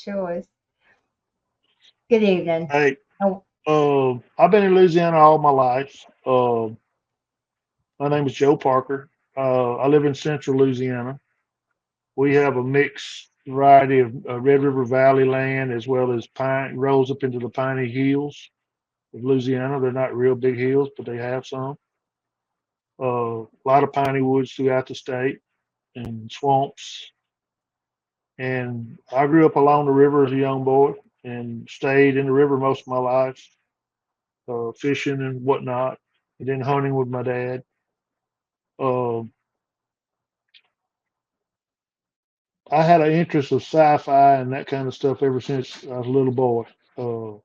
choice. Good evening. Hey, Oh, I've been in Louisiana all my life. My name is Joe Parker. I live in central Louisiana. We have a mixed variety of Red River Valley land as well as pine rolls up into the piney hills of Louisiana. They're not real big hills, but they have some. A lot of piney woods throughout the state and swamps. And I grew up along the river as a young boy and stayed in the river most of my life, fishing and whatnot, and then hunting with my dad. Uh, I had an interest of sci-fi and that kind of stuff ever since I was a little boy. Uh,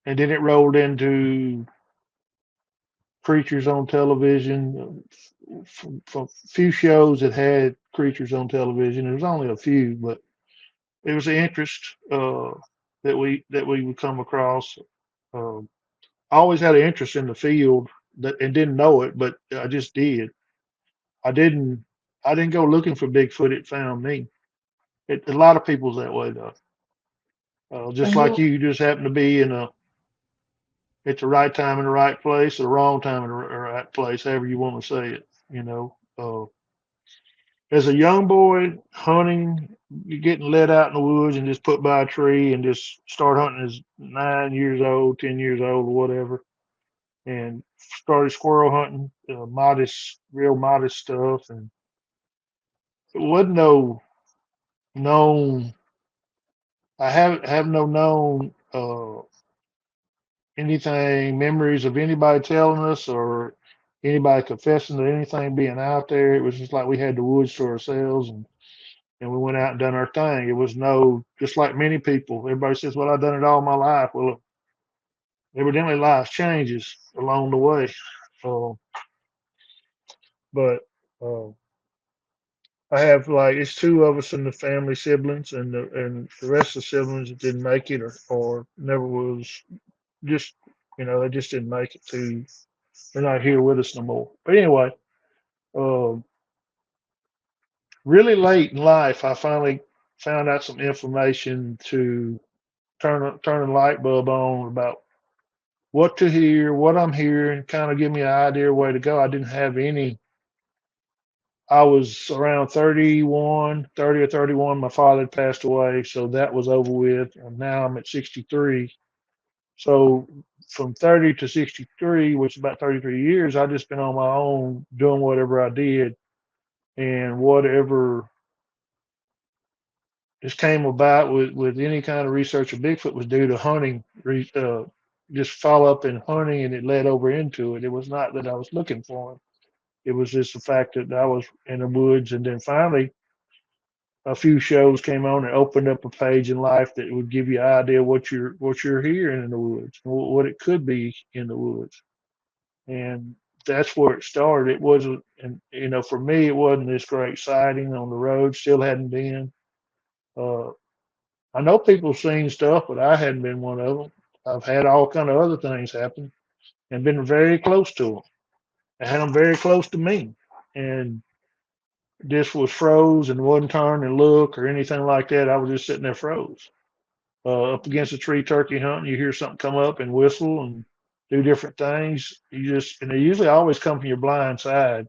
and then it rolled into creatures on television. From few shows that had creatures on television. There was only a few, but it was an interest that we would come across. Um, I always had an interest in the field that and didn't know it, but I just did. I didn't. I didn't go looking for Bigfoot. It found me. A lot of people's that way though. Just and like you you just happen to be in a at the right time in the right place, or the wrong time in the right place, however you want to say it. You know, as a young boy hunting, you getting let out in the woods and just put by a tree and just start hunting as 9 years old, 10 years old, or whatever, and started squirrel hunting, modest, real modest stuff, and it wasn't no known. I have no known anything, memories of anybody telling us or anybody confessing to anything being out there. It was just like we had the woods to ourselves and we went out and done our thing. It was no, just like many people, everybody says, well, I've done it all my life. Well, evidently life changes along the way. Uh, but uh, I have like, it's two of us in the family, siblings, and the rest of the siblings that didn't make it or never was just, they just didn't make it to, they're not here with us no more. But anyway, um, really late in life, I finally found out some information to turn a light bulb on about what to hear, what I'm hearing, kind of give me an idea where to go. I didn't have any. I was around 31, 30 or 31. My father had passed away, so that was over with. And now I'm at 63. So from 30 to 63, which is about 33 years, I just been on my own doing whatever I did and whatever just came about with any kind of research of Bigfoot was due to hunting, just follow up in hunting, and it led over into it. It was not that I was looking for him. It was just the fact that I was in the woods, and then finally a few shows came on and opened up a page in life that would give you an idea what you're hearing in the woods, what it could be in the woods, and that's where it started. It wasn't, and for me, it wasn't this great sighting on the road. Still hadn't been. Uh, I know people seen stuff, but I hadn't been one of them. I've had all kind of other things happen and been very close to them. I had them very close to me, and this was froze and wouldn't turn and look or anything like that. I was just sitting there froze, up against a tree, turkey hunting. You hear something come up and whistle and do different things. And they usually always come from your blind side.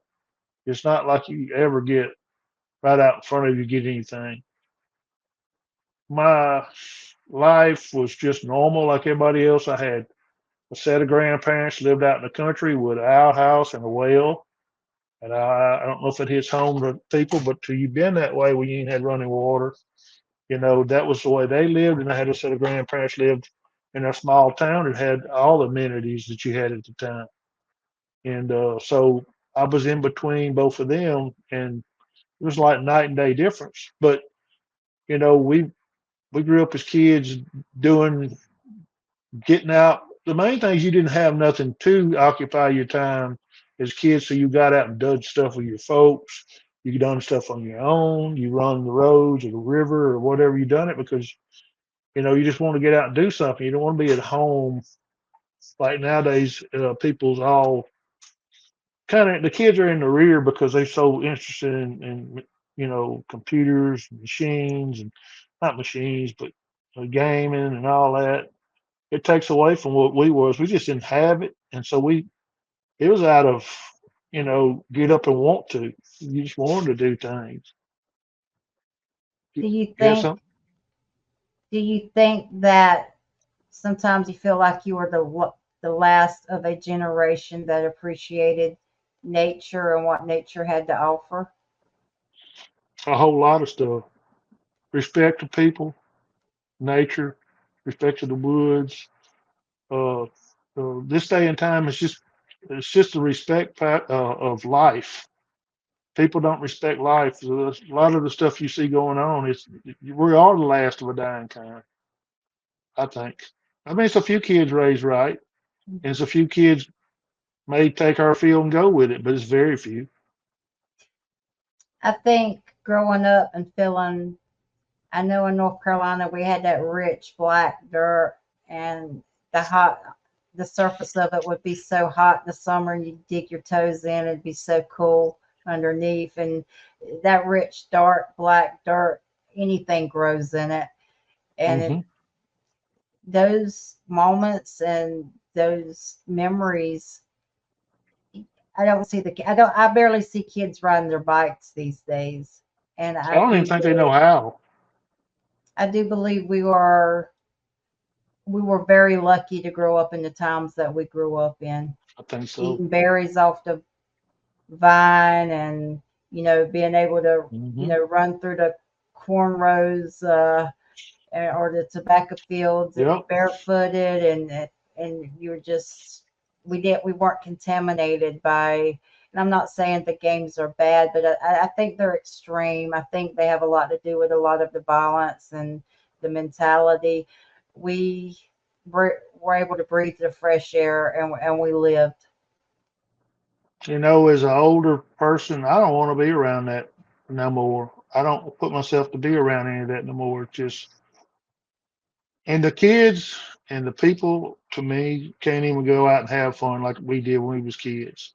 It's not like you ever get right out in front of you get anything. My life was just normal like everybody else. I had a set of grandparents lived out in the country with an outhouse and a well. And I don't know if it hits home to people, but till you've been that way when you ain't had running water, that was the way they lived. And I had a set of grandparents lived in a small town that had all the amenities that you had at the time. And so I was in between both of them, and it was like night and day difference. But we grew up as kids doing getting out. The main things, you didn't have nothing to occupy your time as kids, so you got out and done stuff with your folks. You done stuff on your own. You run the roads or the river or whatever you done it because you just want to get out and do something. You don't want to be at home like nowadays. People's all kind of the kids are in the rear because they're so interested in computers, and machines, and not machines, but gaming and all that. It takes away from what we was. We just didn't have it, and so it was out of get up and want to. You just wanted to do things. Do you Yes, think do you think that sometimes you feel like you were the last of a generation that appreciated nature and what nature had to offer? a whole lot of stuff. Respect to people, nature, respect to the woods. Uh, this day and time is just the respect of life. People don't respect life. So a lot of the stuff you see going on is we are the last of a dying kind. I think. I mean, it's a few kids raised right, and it's a few kids may take our field and go with it, but it's very few. I think growing up and feeling, I know in North Carolina we had that rich black dirt, and the hot, the surface of it would be so hot in the summer, and you'd dig your toes in, it'd be so cool underneath, and that rich dark black dirt, anything grows in it, and Hmm. those moments and those memories. I don't see I barely see kids riding their bikes these days, and I don't even think they know how. I do believe we were very lucky to grow up in the times that we grew up in, I think so. eating berries off the vine, and being able to Hmm. run through the corn rows, or the tobacco fields Yep. barefooted, and you were just we weren't contaminated by. And I'm not saying the games are bad, but I think they're extreme. I think they have a lot to do with a lot of the violence and the mentality. We were able to breathe the fresh air, and we lived. As an older person, I don't want to be around that no more. I don't put myself to be around any of that no more. It's just, and the kids and the people to me can't even go out and have fun like we did when we was kids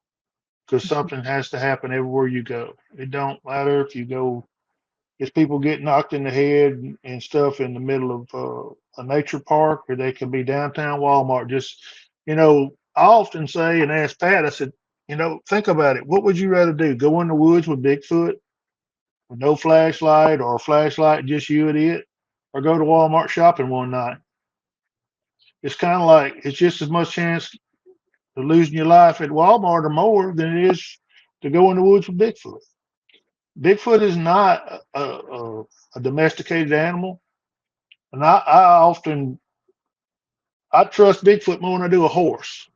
because something has to happen everywhere you go. It don't matter if you go. If people get knocked in the head and stuff in the middle of a nature park, or they can be downtown Walmart. Just, I often say and ask Pat, I said, think about it. What would you rather do? Go in the woods with Bigfoot with no flashlight or a flashlight, just you and it, or go to Walmart shopping one night? It's kind of like it's just as much chance of losing your life at Walmart or more than it is to go in the woods with Bigfoot. Bigfoot is not a domesticated animal. And I trust Bigfoot more than I do a horse,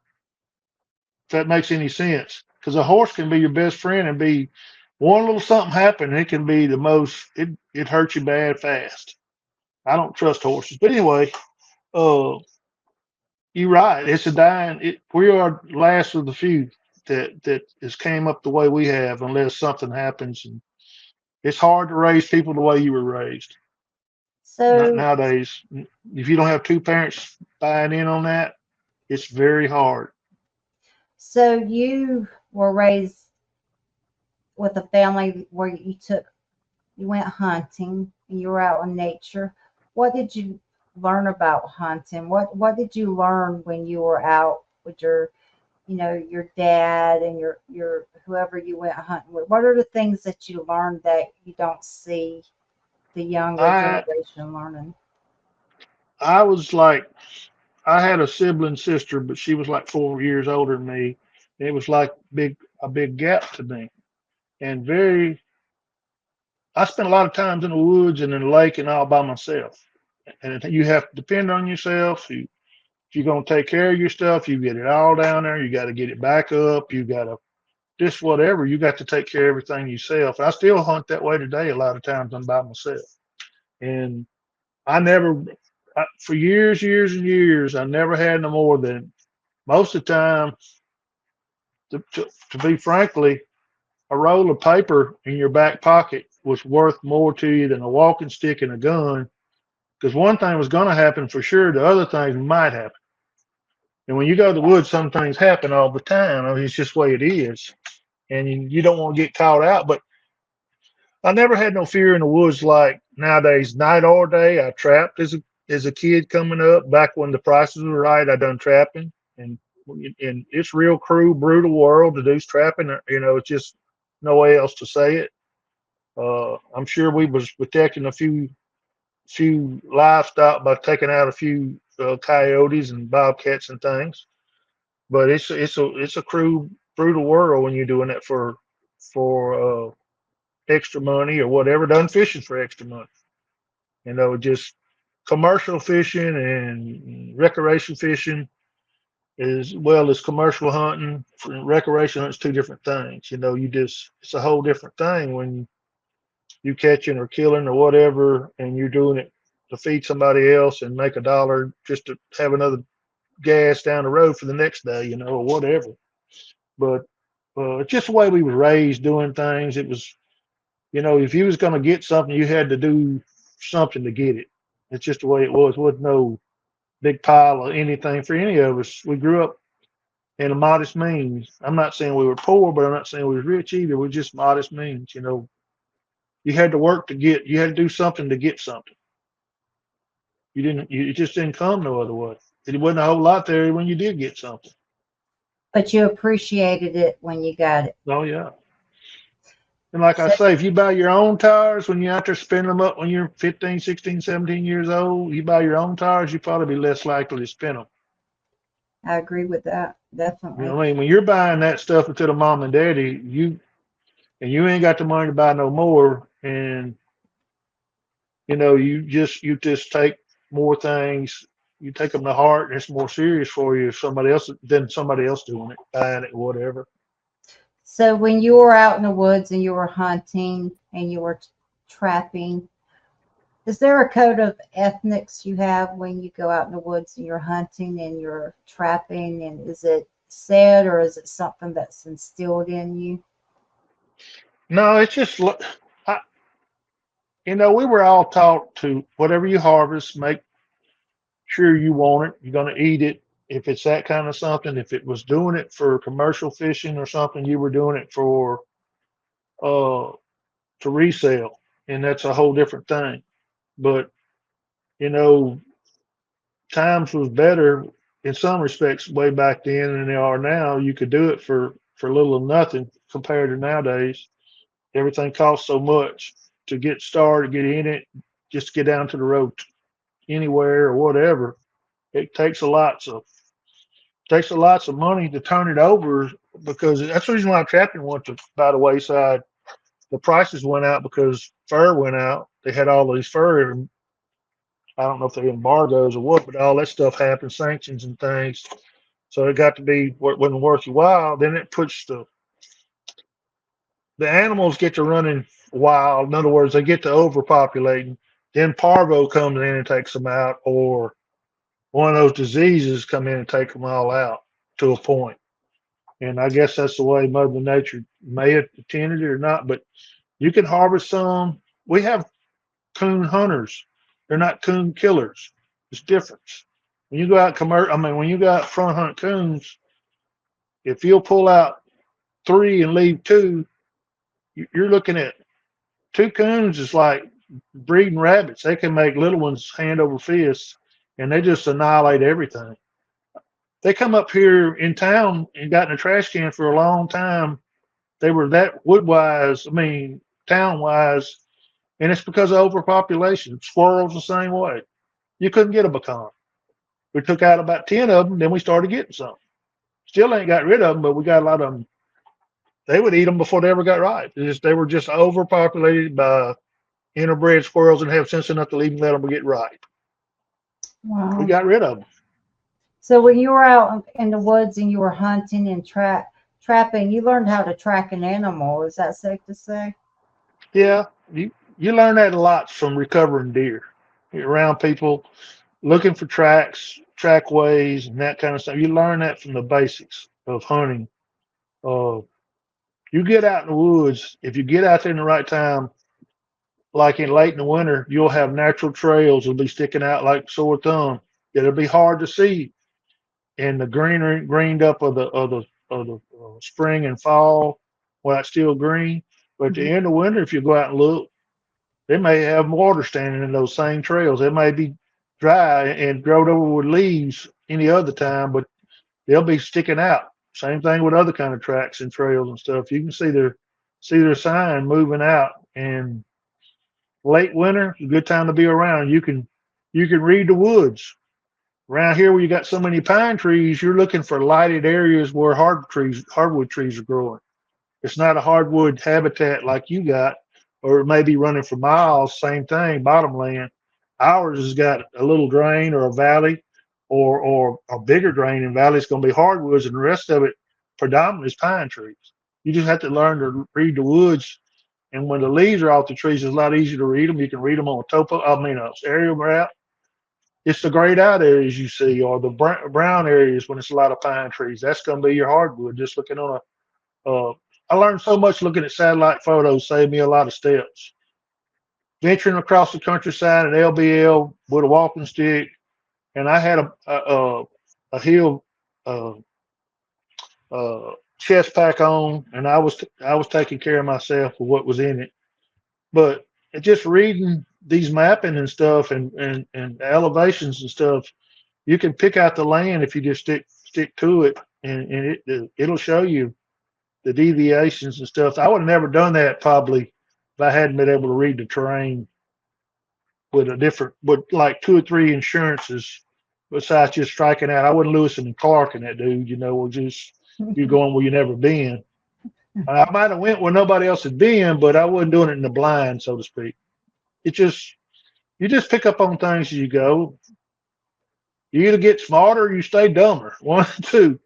if that makes any sense. Because a horse can be your best friend and be one little something happen, it can be the most it hurts you bad fast. I don't trust horses. But anyway, uh you're right. It's a dying we are last of the few that has came up the way we have unless something happens, and it's hard to raise people the way you were raised. Not So nowadays. If you don't have two parents buying in on that, it's very hard. so you were raised with a family where you went hunting and you were out in nature. What did you learn about hunting? What did you learn when you were out with your dad and your whoever you went hunting with? What are the things that you learned that you don't see the younger I generation learning? I was like I had a sibling sister, but she was like 4 years older than me. It was like a big gap to me. And I spent a lot of times in the woods and in the lake and all by myself. And you have to depend on yourself. If you're gonna take care of your stuff, you get it all down there. You got to get it back up. You got to just whatever. You got to take care of everything yourself. I still hunt that way today. A lot of times I'm by myself, and I never, for years and years, I never had no more than most of the time. To be frankly, a roll of paper in your back pocket was worth more to you than a walking stick and a gun. Because one thing was going to happen for sure, the other things might happen. And when you go to the woods, some things happen all the time. I mean, it's just the way it is, and you don't want to get caught out. But I never had no fear in the woods like nowadays, night or day. I trapped as a kid coming up. Back when the prices were right, I done trapping, and it's real cruel, brutal world to do trapping. You know, it's just no way else to say it. I'm sure we was protecting a few livestock by taking out a few coyotes and bobcats and things. But it's a cruel, brutal world when you're doing that for extra money or whatever. Done fishing for extra money. You know, just commercial fishing and recreation fishing as well as commercial hunting. Recreation hunting's two different things. You know, it's a whole different thing when you catching or killing or whatever, and you're doing it to feed somebody else and make a dollar just to have another gas down the road for the next day, you know, or whatever. But just the way we was raised doing things, it was, you know, if you was going to get something, you had to do something to get it. It's just the way it was. Wasn't no big pile of anything for any of us. We grew up in a modest means. I'm not saying we were poor, but I'm not saying we were rich either. We're just modest means. You know, you had to work to get. You had to do something to get something. You didn't. It just didn't come no other way. It wasn't a whole lot there when you did get something. But you appreciated it when you got it. Oh yeah. And like I So say, if you buy your own tires when you're out there spinning them up when you're 15, 16, 17 years old, you buy your own tires, you probably be less likely to spin them. I agree with that, You know definitely. what I mean? When you're buying that stuff instead of mom and daddy, you ain't got the money to buy no more, and you know you just take more things. You take them to heart, and it's more serious for you if somebody else doing it, buying it, whatever. So when you were out in the woods and you were hunting and you were trapping, is there a code of ethics you have when you go out in the woods and you're hunting and you're trapping? And is it said or is it something that's instilled in you? No, I, we were all taught to whatever you harvest, make sure you want it. You're going to eat it. If it's that kind of something, if it was doing it for commercial fishing or something, you were doing it for uh to resale, and that's a whole different thing. But you know, times was better in some respects way back then than they are now. You could do it for little or nothing compared to nowadays. Everything costs so much to get started, get in it, just get down to the road anywhere or whatever. It takes a lots of money to turn it over because that's the reason why trapping went by the wayside. The prices went out because fur went out. They had all these fur. I don't know if they're embargoes or what, but all that stuff happened, sanctions and things. So it got to be what wasn't worth your while. Then it puts the animals get to running wild. In other words, they get to overpopulating. Then parvo comes in and takes them out, or one of those diseases come in and take them all out to a point. And I guess that's the way Mother Nature may have intended it or not. But you can harvest some. We have coon hunters. They're not coon killers. It's different. When you go out when you go out front hunt coons, if you'll pull out three and leave two, you're looking at two coons is like breeding rabbits. They can make little ones hand over fist, and they just annihilate everything. They come up here in town and got in a trash can for a long time. They were that wood wise, town wise, and it's because of overpopulation. Squirrels the same way. You couldn't get a pecan. We took out about 10 of them, then we started getting some. Still ain't got rid of them, but we got a lot of them. They would eat them before they ever got ripe. They were just overpopulated by interbred squirrels and have sense enough to even let them get ripe. We Wow. got rid of them. So when you were out in the woods and you were hunting and trapping, you learned how to track an animal. Is that safe to say? Yeah, you learn that a lot from recovering deer. You're around people looking for tracks, trackways, and that kind of stuff. You learn that from the basics of hunting. Uh, you get out in the woods, if you get out there in the right time, like in late in the winter, you'll have natural trails that'll be sticking out like sore thumb. It'll be hard to see in the greened up of the spring and fall while it's still green. But at the Mhm. end of winter, if you go out and look, they may have water standing in those same trails. It may be dry and growed over with leaves any other time, but they'll be sticking out. Same thing with other kind of tracks and trails and stuff. You can see their sign moving out. And late winter, a good time to be around. You can read the woods. Around here where you got so many pine trees, you're looking for lighted areas where hardwood trees are growing. It's not a hardwood habitat like you got, or it may be running for miles. Same thing, bottomland. Ours has got a little drain or a valley, or a bigger drain and valley. It's going to be hardwoods, and the rest of it predominantly is pine trees. You just have to learn to read the woods. And when the leaves are off the trees, it's a lot easier to read them. You can read them on a aerial map. It's the grayed out areas you see, or the brown areas when it's a lot of pine trees. That's going to be your hardwood. Just looking on I learned so much looking at satellite photos, saved me a lot of steps. Venturing across the countryside in LBL with a walking stick, and I had a hill uh, chest pack on, and I was taking care of myself with what was in it. But just reading these mapping and stuff, and elevations and stuff, you can pick out the land if you just stick to it, and it'll show you the deviations and stuff. I would have never done that probably if I hadn't been able to read the terrain with like two or three insurances besides just striking out. I wasn't Lewis and Clark and that dude, or just you're going where you never been. I might have went where nobody else had been, but I wasn't doing it in the blind, so to speak. It just you just pick up on things as you go. You either get smarter or you stay dumber. One, two.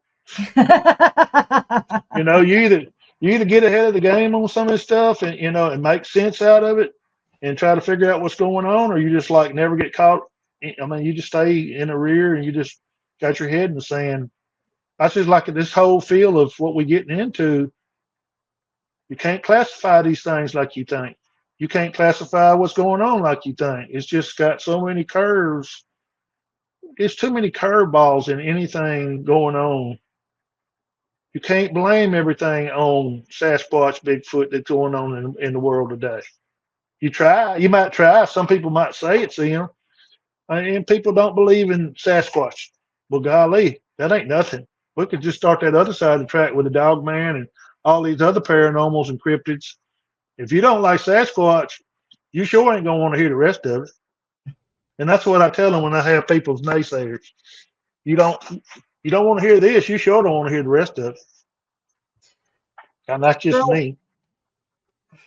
You either get ahead of the game on some of this stuff and make sense out of it and try to figure out what's going on, or you just like never get caught. I mean, you just stay in the rear and you just got your head in the sand. I just like this whole feel of what we're getting into. You can't classify these things like you think. You can't classify what's going on like you think. It's just got so many curves. It's too many curveballs in anything going on. You can't blame everything on Sasquatch, Bigfoot that's going on in the world today. You might try. Some people might say it's them, and people don't believe in Sasquatch. Well, golly, that ain't nothing. We could just start that other side of the track with the dog man and all these other paranormals and cryptids. If you don't like Sasquatch, you sure ain't gonna want to hear the rest of it. And that's what I tell them when I have people's naysayers. You don't you don't want to hear this. You sure don't want to hear the rest of it. And that's just Girl, me.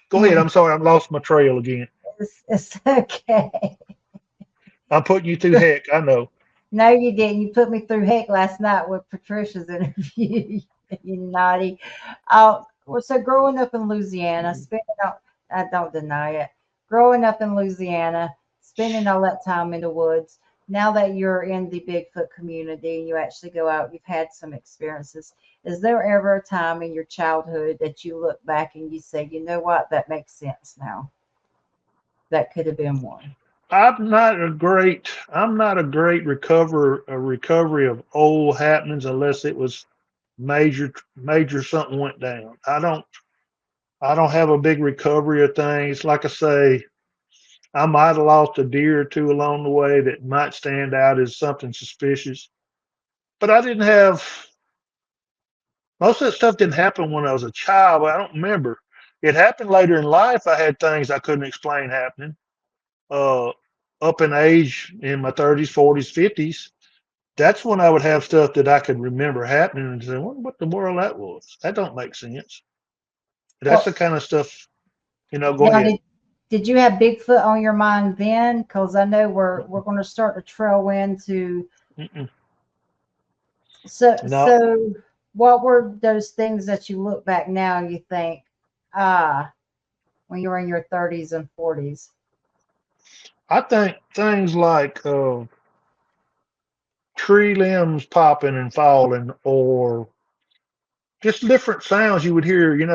Go ahead. I'm sorry. I've lost my trail again. it's okay. I'm putting you through heck. I know. No, you didn't. You put me through heck last night with Patricia's interview. You naughty. Well, so growing up in Louisiana, I don't deny it. Growing up in Louisiana, spending all that time in the woods. Now that you're in the Bigfoot community and you actually go out, you've had some experiences. Is there ever a time in your childhood that you look back and you say, you know what, that makes sense now? That could have been one. I'm not a great recovery of old happenings unless it was major something went down. I don't have a big recovery of things. Like I say, I might have lost a deer or two along the way that might stand out as something suspicious. But I didn't have most of that stuff didn't happen when I was a child. I don't remember. It happened later in life. I had things I couldn't explain happening. Uh, up in age in my 30s, 40s, 50s, that's when I would have stuff that I could remember happening and say, what the world that was? That don't make sense. That's Well, the kind of stuff, go now ahead. did you have Bigfoot on your mind then? Because I know we're going to start to trail into. Mm-mm. No, So what were those things that you look back now and you think, ah, when you were in your 30s and 40s? I think things like tree limbs popping and falling, or just different sounds you would hear. You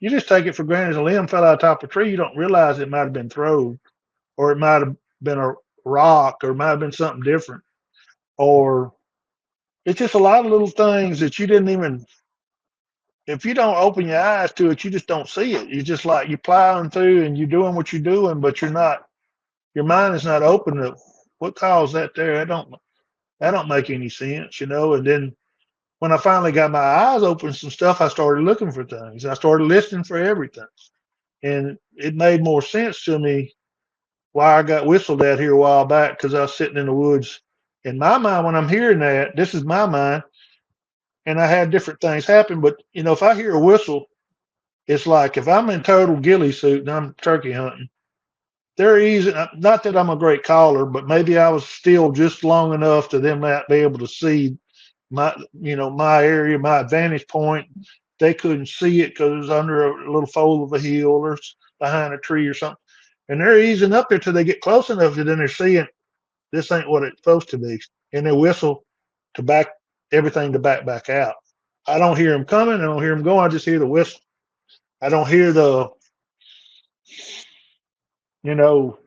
just take it for granted. A limb fell out of the top of a tree. You don't realize it might have been thrown, or it might have been a rock, or it might have been something different. Or it's just a lot of little things that you didn't even if you don't open your eyes to it, you just don't see it. You're just like you're plowing through and you're doing what you're doing, but you're not. Your mind is not open to what caused that there. That don't make any sense, you know. And then when I finally got my eyes open to some stuff, I started looking for things. I started listening for everything, and it made more sense to me why I got whistled at here a while back because I was sitting in the woods. In my mind, when I'm hearing that, this is my mind, and I had different things happen. But you know, if I hear a whistle, it's like if I'm in total ghillie suit and I'm turkey hunting, they're easy. Not that I'm a great caller, but maybe I was still just long enough to them not be able to see my area, my advantage point. They couldn't see it because it was under a little fold of a hill or behind a tree or something. And they're easing up there till they get close enough to then they're seeing this ain't what it's supposed to be. And they whistle to back everything to back out. I don't hear them coming. I don't hear them going. I just hear the whistle. I don't hear you know,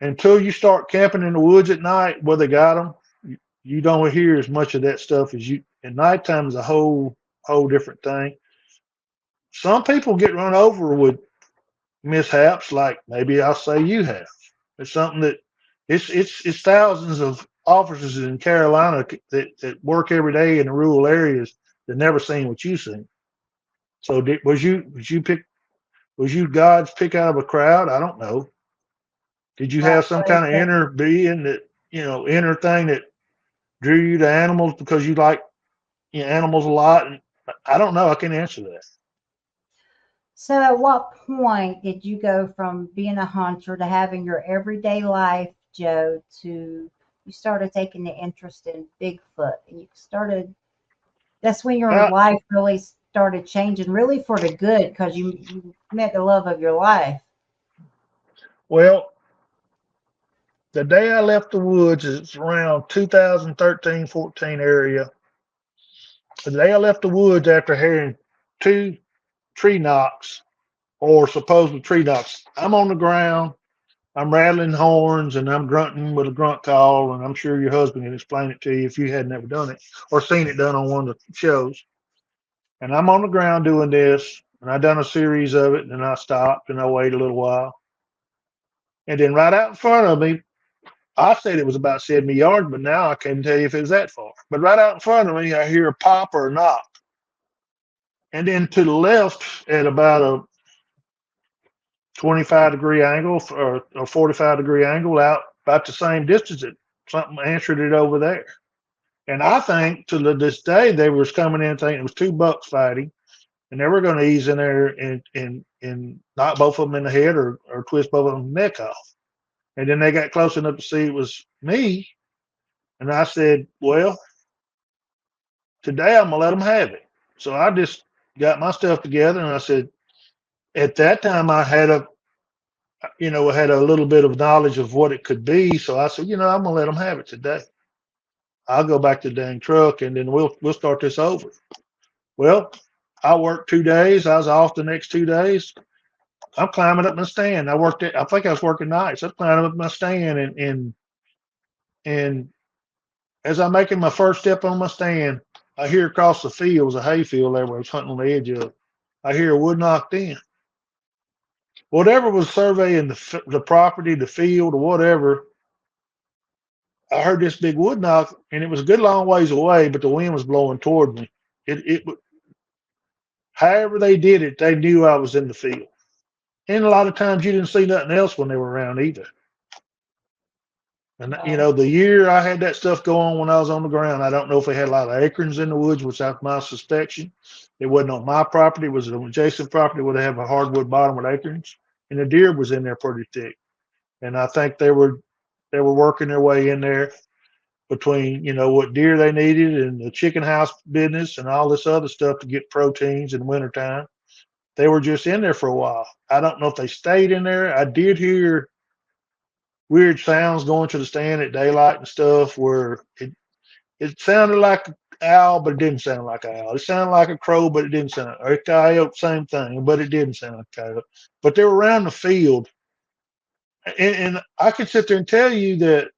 until you start camping in the woods at night where they got them, you don't hear as much of that stuff as you. And nighttime is a whole different thing. Some people get run over with mishaps, like maybe I'll say you have. It's something that it's thousands of officers in Carolina that work every day in the rural areas that never seen what you seen. So was you God's pick out of a crowd? I don't know. Did you Right. have some What is kind of that? inner being that inner thing that drew you to animals because you like animals a lot? And I don't know. I can't answer that. So, at what point did you go from being a hunter to having your everyday life, Joe, to you started taking the interest in Bigfoot and you started, that's when your Uh, life really started changing, really for the good, because you met the love of your life. well, the day I left the woods is around 2013, 14 area. The day I left the woods after hearing two tree knocks or supposed tree knocks, I'm on the ground. I'm rattling horns and I'm grunting with a grunt call, and I'm sure your husband can explain it to you if you had never done it or seen it done on one of the shows. And I'm on the ground doing this, and I done a series of it, and I stopped and I waited a little while, and then right out in front of me, I said it was about 70 yards, but now I can't tell you if it was that far. But right out in front of me, I hear a pop or a knock. And then to the left, at about a 25-degree angle or a 45-degree angle, out about the same distance, that something answered it over there. And I think to this day, they was coming in thinking it was two bucks fighting, and they were going to ease in there and knock both of them in the head or twist both of them neck off. And then they got close enough to see it was me. And I said, well, today I'm gonna let them have it. So I just got my stuff together, and I said, at that time I had a little bit of knowledge of what it could be. So I said, I'm gonna let them have it today. I'll go back to the dang truck, and then we'll start this over. Well, I worked 2 days. I was off the next 2 days. I'm climbing up my stand. I think I was working nights. I'm climbing up my stand, and as I'm making my first step on my stand, I hear across the field, it was a hay field there where I was hunting on the edge of. I hear a wood knocked in. Whatever was surveying the property, the field, or whatever, I heard this big wood knock, and it was a good long ways away, but the wind was blowing toward me. However they did it, they knew I was in the field. And a lot of times you didn't see nothing else when they were around either. And Right. the year I had that stuff go on when I was on the ground, I don't know if they had a lot of acorns in the woods, which that's my suspicion. It wasn't on my property; it was an adjacent property where they have a hardwood bottom with acorns, and the deer was in there pretty thick. And I think they were working their way in there between what deer they needed and the chicken house business and all this other stuff to get proteins in the wintertime. They were just in there for a while. I don't know if they stayed in there. I did hear weird sounds going to the stand at daylight and stuff where it sounded like an owl, but it didn't sound like an owl. It sounded like a crow, but it didn't sound, or a coyote, same thing, but it didn't sound like a coyote. But they were around the field. And I could sit there and tell you that,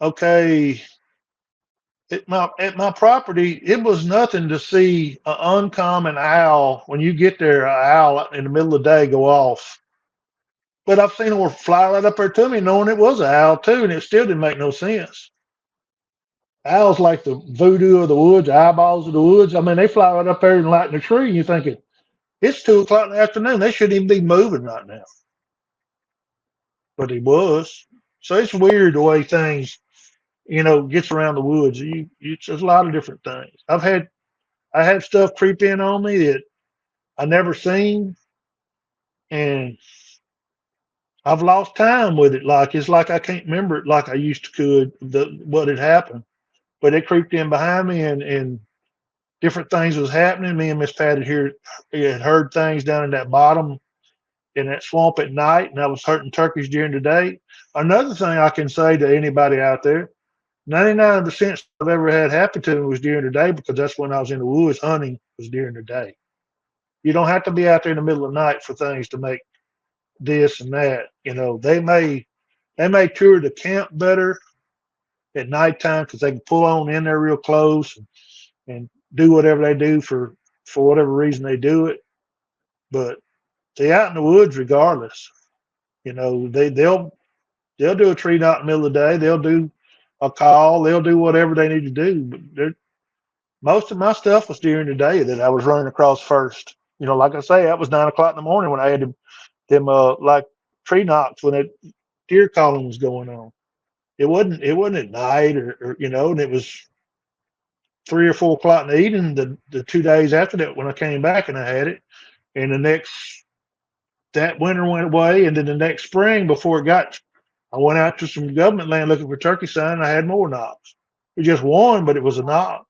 okay, At my property, it was nothing to see an uncommon owl. When you get there, an owl in the middle of the day go off. But I've seen one fly right up there to me, knowing it was an owl too, and it still didn't make no sense. Owls like the voodoo of the woods, eyeballs of the woods. I mean, they fly right up there and light in the tree, and you're thinking it's 2 o'clock in the afternoon. They shouldn't even be moving right now, but he was. So it's weird the way things, gets around the woods. There's a lot of different things. I had stuff creep in on me that I never seen, and I've lost time with it. Like it's like I can't remember it like I used to could what had happened. But it creeped in behind me, and different things was happening. Me and Miss Pat had heard things down in that bottom in that swamp at night, and I was hurting turkeys during the day. Another thing I can say to anybody out there, 99% I've ever had happen to me was during the day, because that's when I was in the woods hunting, was during the day. You don't have to be out there in the middle of the night for things to make this and that. They may tour the camp better at nighttime because they can pull on in there real close, and do whatever they do for whatever reason they do it. But they out in the woods regardless. They'll do a tree knot in the middle of the day. They'll do a call. They'll do whatever they need to do. But most of my stuff was during the day that I was running across first. Like I say, that was 9 o'clock in the morning when I had them like tree knocks when that deer calling was going on. It wasn't at night, and it was 3 or 4 o'clock in the evening the 2 days after that when I came back and I had it. And that winter went away, and then the next spring before I went out to some government land looking for turkey sign, and I had more knocks. It was just one, but it was a knock.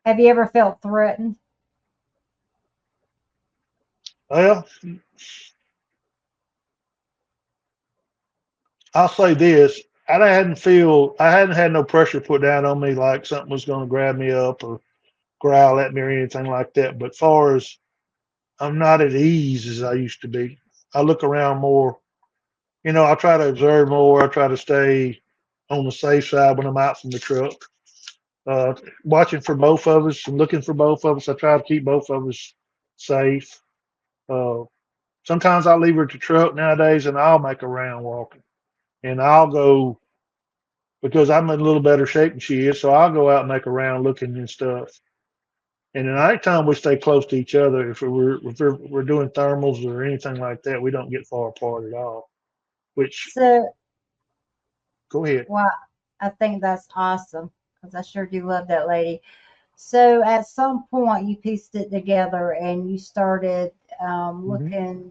Have you ever felt threatened? Well, I'll say this. I hadn't had no pressure put down on me like something was going to grab me up or growl at me or anything like that. But far as I'm not at ease as I used to be. I look around more. I try to observe more. I try to stay on the safe side when I'm out from the truck. Uh, Watching for both of us and looking for both of us. I try to keep both of us safe. Uh, Sometimes I'll leave her at the truck nowadays and I'll make a round walking. And I'll go because I'm in a little better shape than she is. So I'll go out and make a round looking and stuff. And at nighttime, we stay close to each other. If we're doing thermals or anything like that, we don't get far apart at all. Which, So, go ahead. well, I think that's awesome because I sure do love that lady. So, at some point, you pieced it together and you started Hmm.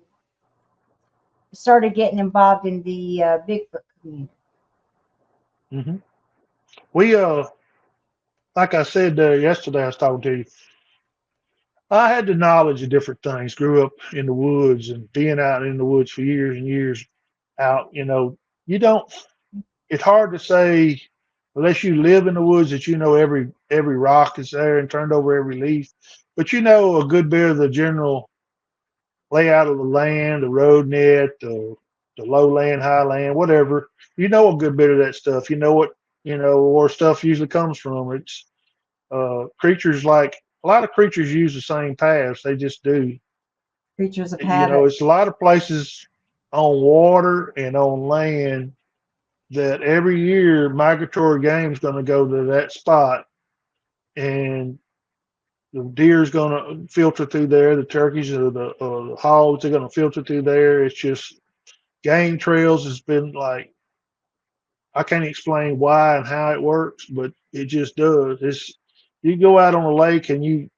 started getting involved in the Bigfoot community. Hmm. We, like I said yesterday, I was talking to you. I had the knowledge of different things. Grew up in the woods and being out in the woods for years and years. Out, you don't. It's hard to say unless you live in the woods that every rock is there and turned over every leaf. But you know a good bit of the general layout of the land, the road net, the low land, high land, whatever. You know a good bit of that stuff. You know where stuff usually comes from. It's creatures like a lot of creatures use the same paths. They just do. Creatures of habit. It's a lot of places on water and on land that every year migratory game is going to go to that spot, and the deer's going to filter through there. The turkeys or the hogs are going to filter through there. It's just game trails has been like I can't explain why and how it works, but it just does. You go out on a lake and you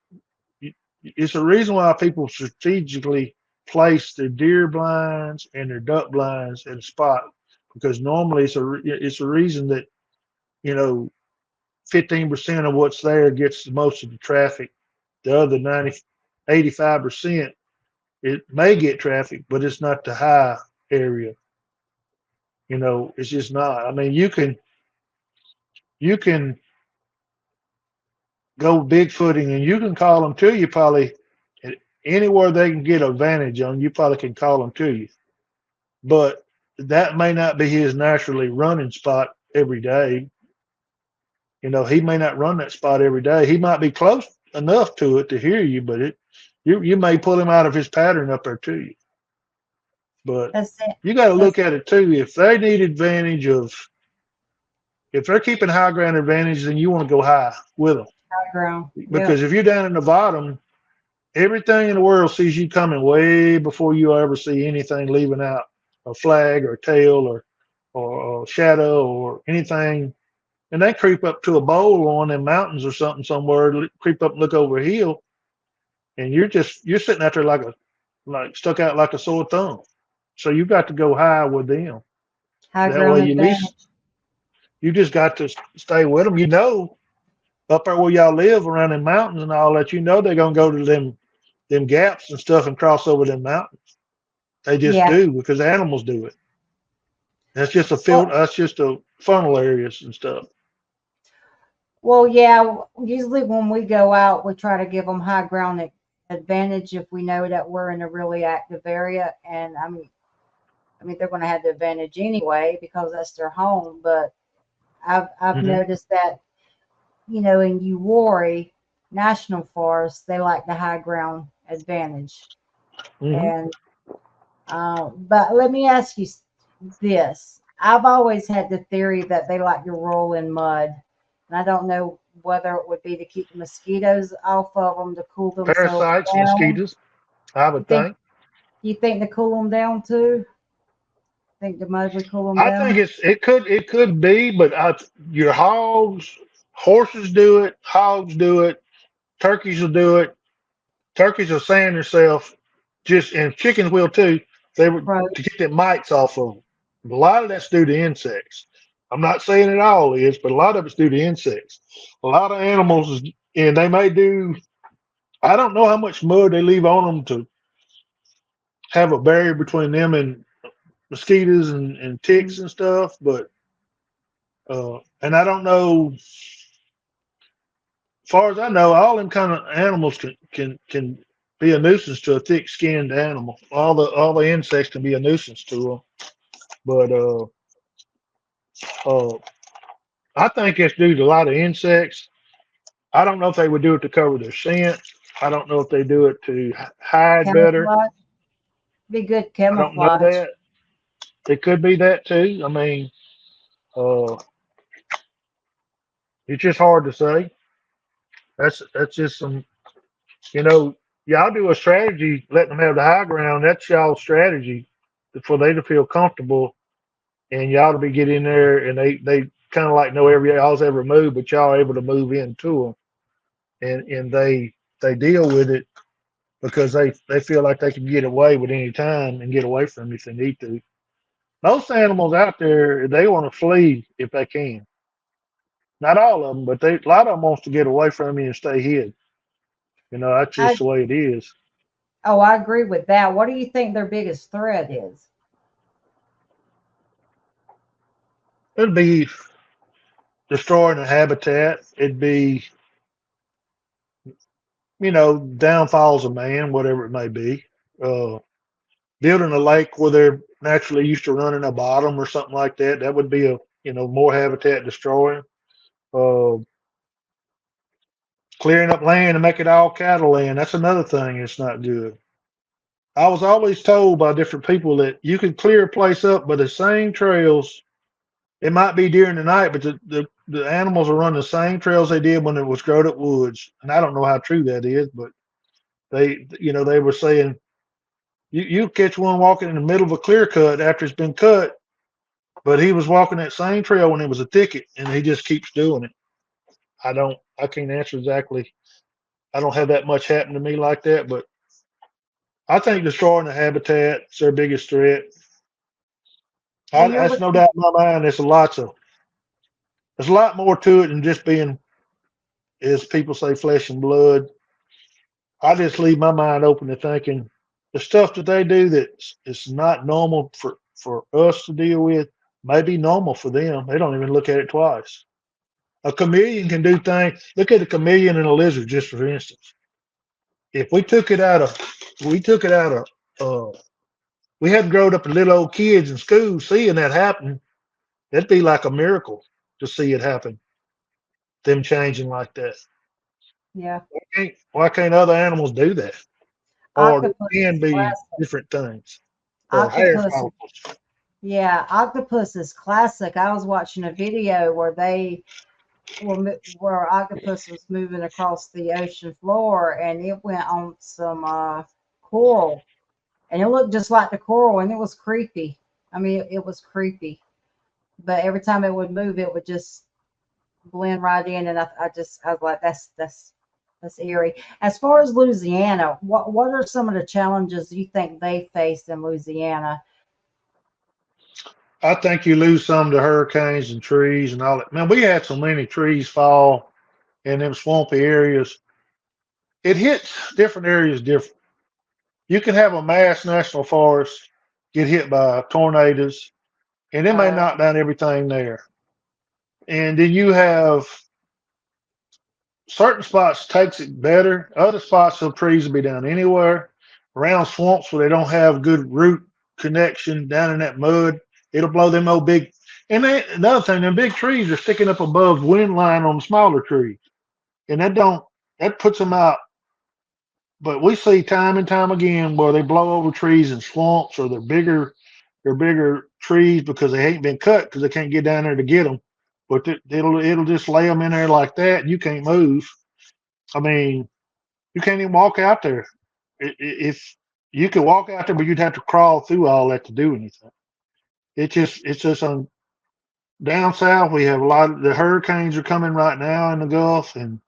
it's a reason why people strategically place their deer blinds and their duck blinds at a spot because normally it's a reason that you know 15% of what's there gets the most of the traffic. The other 85% it may get traffic, but it's not the high area. It's just not. I mean, you can go bigfooting and you can call them to you probably anywhere they can get advantage on. You probably can call them to you, but that may not be his naturally running spot every day. He may not run that spot every day. He might be close enough to it to hear you, but you may pull him out of his pattern up there to you. But That's it. you got to That's look at it too. If they need advantage of, if they're keeping high ground advantage, then you want to go high with them. background. Yep. Because if you're down in the bottom, everything in the world sees you coming way before you ever see anything leaving out a flag or tail or shadow or anything. And they creep up to a bowl on them mountains or something somewhere, creep up and look over a hill, and you're sitting out there like stuck out like a sore thumb. So you got to go high with them. High That ground way, you at advantage. least you just got to stay with them. Up there where y'all live around the mountains and all that, they're gonna go to them gaps and stuff and cross over them mountains. They just Yeah. do because animals do it. That's just a field. Well, That's just a funnel areas and stuff. yeah. Usually when we go out, we try to give them high ground advantage if we know that we're in a really active area. And I mean, they're going to have the advantage anyway because that's their home. But I've Hmm. noticed that in Uwari National Forest, they like the high ground advantage. Hmm. And but let me ask you this: I've always had the theory that they like to roll in mud, and I don't know whether it would be to keep the mosquitoes off of them to cool themselves Parasites, down. mosquitoes. I You would think think. you think to cool them down too? Think the mud would cool them I think down? it could be, but your hogs, horses do it, hogs do it, turkeys will do it. Turkeys will sand themselves, and chickens will too. They would Right. to get the mites off of them. A lot of that's due to insects. I'm not saying it all is, but a lot of it's due to insects. A lot of animals, and they may do. I don't know how much mud they leave on them to have a barrier between them and mosquitoes and ticks and stuff, but and I don't know. As far as I know, all them kind of animals can be a nuisance to a thick-skinned animal. All the insects can be a nuisance to them. But uh, I think it's due to a lot of insects. I don't know if they would do it to cover their scent. I don't know if they do it to hide better. Camouflage. Be good I don't know camouflage. that. It could be that too. I mean, uh, it's just hard to say. That's just some, you know, y'all do a strategy, letting them have the high ground. That's y'all's strategy for they to feel comfortable, and y'all to be get in there, and they kind of like know y'all's every move, but y'all are able to move into them, and they deal with it because they feel like they can get away with any time and get away from them if they need to. Most animals out there, they want to flee if they can. Not all of them, but a lot of them wants to get away from you and stay hid. That's I just the way it is. I agree with that. What do you think their biggest threat is? It'd be destroying a habitat. It'd be, downfalls of man, whatever it may be. Uh, Building a lake where they're naturally used to running a bottom or something like that. That would be more habitat destroying. Uh, Clearing up land and make it all cattle land. That's another thing that's not good. I was always told by different people that you can clear a place up by the same trails. It might be during the night, but the animals will run the same trails they did when it was growed up woods. And I don't know how true that is, but they were saying you catch one walking in the middle of a clear cut after it's been cut, but he was walking that same trail when it was a thicket, and he just keeps doing it. I can't answer exactly. I don't have that much happen to me like that, but I think destroying the habitat is their biggest threat. Well, you're That's with no doubt in my mind. There's a lot more to it than just being, as people say, flesh and blood. I just leave my mind open to thinking the stuff that they do that is not normal for us to deal with may be normal for them. They don't even look at it twice. A chameleon can do things. Look at a chameleon and a lizard, just for instance. If we took it out of, we hadn't grown up as little old kids in school seeing that happen. It'd be like a miracle to see it happen. them changing like that. Yeah. Why can't other animals do that? Or there Octopus can is be classic. different things or hair Octopus, follicles. yeah, octopus is classic. I was watching a video where they where octopus was moving across the ocean floor, and it went on some coral, and it looked just like the coral, and it was creepy. I mean, it was creepy. But every time it would move, it would just blend right in, and I was like, that's eerie. As far as Louisiana, what are some of the challenges you think they face in Louisiana? I think you lose some to hurricanes and trees and all that. Man, we had so many trees fall in them swampy areas. It hits different areas different. You can have a mass national forest get hit by tornadoes, and it may Uh, knock down everything there. And then you have certain spots takes it better. Other spots of trees will be down anywhere. Around swamps where they don't have good root connection down in that mud, it'll blow them old big. And another thing, them big trees are sticking up above wind line on the smaller trees, and that puts them out. But we see time and time again where they blow over trees in swamps, or they're bigger trees because they ain't been cut because they can't get down there to get them. But it'll just lay them in there like that, and you can't move. I mean, you can't even walk out there. If you could walk out there, but you'd have to crawl through all that to do anything. It's just on down south. We have a lot of the hurricanes are coming right now in the Gulf, and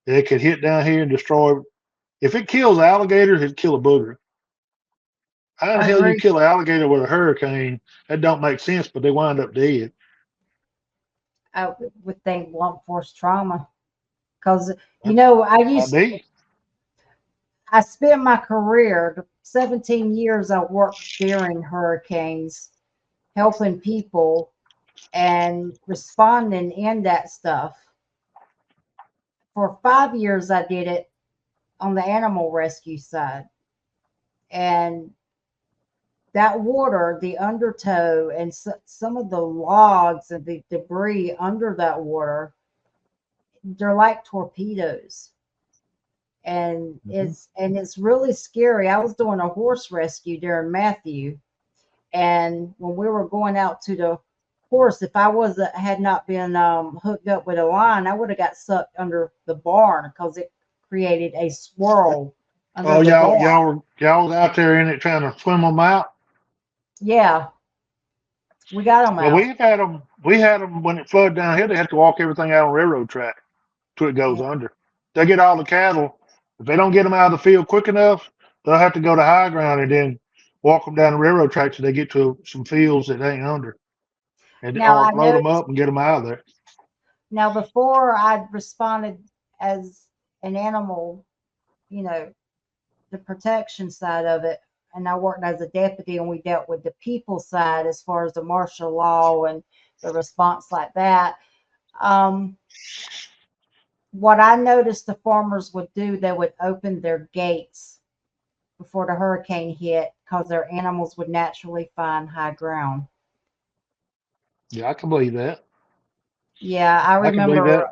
they could hit down here and destroy. If it kills alligators, it'd kill a booger. How the I hell you agree. kill an alligator with a hurricane? That don't make sense, but they wind up dead. I would think blunt force trauma because you know Might be. I spent my career, the 17 years I worked during hurricanes, helping people and responding in that stuff. For 5 years, I did it on the animal rescue side. And that water, the undertow, and some of the logs and the debris under that water, they're like torpedoes. And Hmm. it's really scary. I was doing a horse rescue during Matthew, and when we were going out to the horse, if I was had not been hooked up with a line, I would have got sucked under the barn because it created a swirl under Oh, the y'all, barn. y'all was out there in it trying to swim them out. Yeah, we got them Well, out. we had them when it flooded down here. They had to walk everything out on railroad track till it goes Yeah. under. They get all the cattle. If they don't get them out of the field quick enough, they'll have to go to high ground and then walk them down the railroad track till they get to some fields that ain't under, and Now or I load them noticed. up and get them out of there. Now before I responded as an animal, you know, the protection side of it, and I worked as a deputy, and we dealt with the people side as far as the martial law and the response like that. Um, what I noticed the farmers would do, they would open their gates before the hurricane hit because their animals would naturally find high ground. Yeah, I can believe that. Yeah, I can believe that.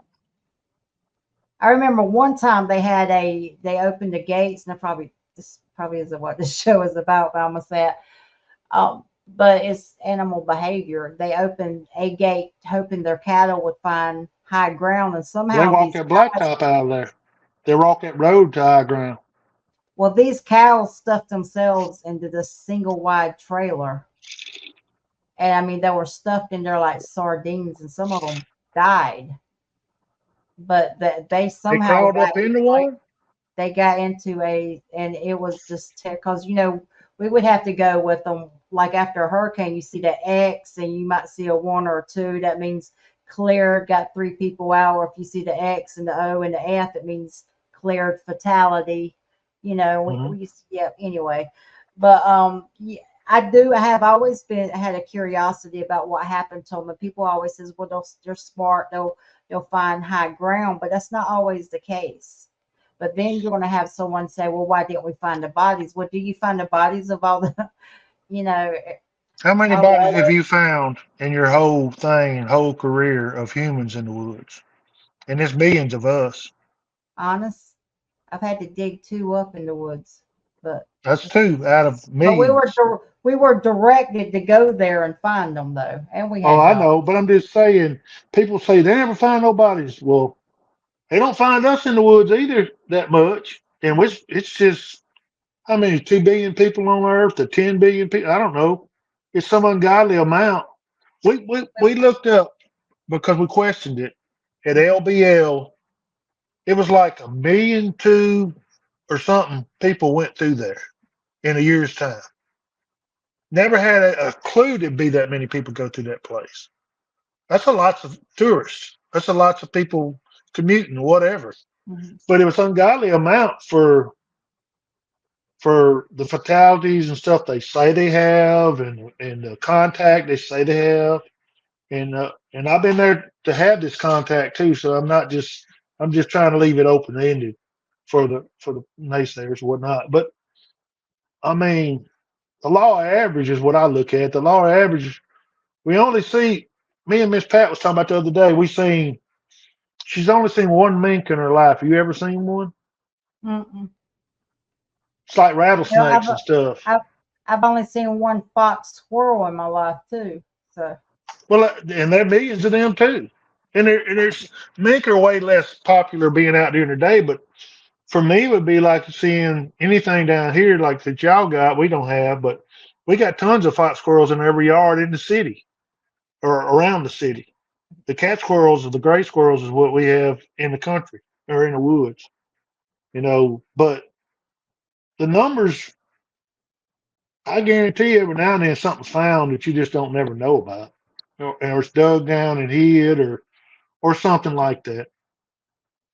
I remember one time they opened the gates, and this probably isn't what this show is about, but I'm gonna say it. But it's animal behavior. They opened a gate hoping their cattle would find high ground, and Well, they somehow walk that blacktop out of there. They walk that road to high ground. these cows stuffed themselves into this single wide trailer, and I mean they were stuffed in there like sardines, and some of them died, but they They somehow crawled got up into one. they got into and it was just because we would have to go with them like after a hurricane. You see the X, and you might see a one or a two, that means cleared, got three people out. Or if you see the X and the O and the F, it means cleared, fatality. Hmm. We used to, yeah, anyway. But yeah, I have always been had a curiosity about what happened to them, and people always says, well, they're smart, they'll find high ground, but that's not always the case. But then you're going to have someone say, well, why didn't we find the bodies? Well, do you find the bodies of all the, you know, How many all the bodies have other? you found in your whole thing, whole career of humans in the woods? and there's millions of us. Honest, I've had to dig two up in the woods, but That's two out of but millions. we were directed to go there and find them though, and we Oh, had I dogs. know, but I'm just saying. People say they never find nobody's. Well, they don't find us in the woods either that much, and it's just how many 2 billion people on Earth to 10 billion people. I don't know. It's some ungodly amount. We looked up because we questioned it at LBL. It was like 1,200,000 or something people went through there in a year's time. Never had a clue there'd be that many people go through that place. That's a lots of tourists. That's a lots of people commuting, whatever. Mhm. But it was ungodly amount for the fatalities and stuff they say they have, and the contact they say they have, and I've been there to have this contact too. So I'm just trying to leave it open ended for the naysayers and whatnot. But I mean, the law of average is what I look at. The law of average, we only see. Me and Miss Pat was talking about the other day. She's only seen one mink in her life. Have you ever seen one? Mm-mm. It's like No, rattlesnakes and stuff. I've I've only seen one fox squirrel in my life too. So Well, and there are millions of them too. And there's mink are way less popular being out during the day, but for me, it would be like seeing anything down here like that y'all got. We don't have, but we got tons of fox squirrels in every yard in the city or around the city. The cat squirrels or the gray squirrels is what we have in the country or in the woods, But the numbers, I guarantee every now and then something's found that you just don't never know about, or it's dug down and hid, or something like that.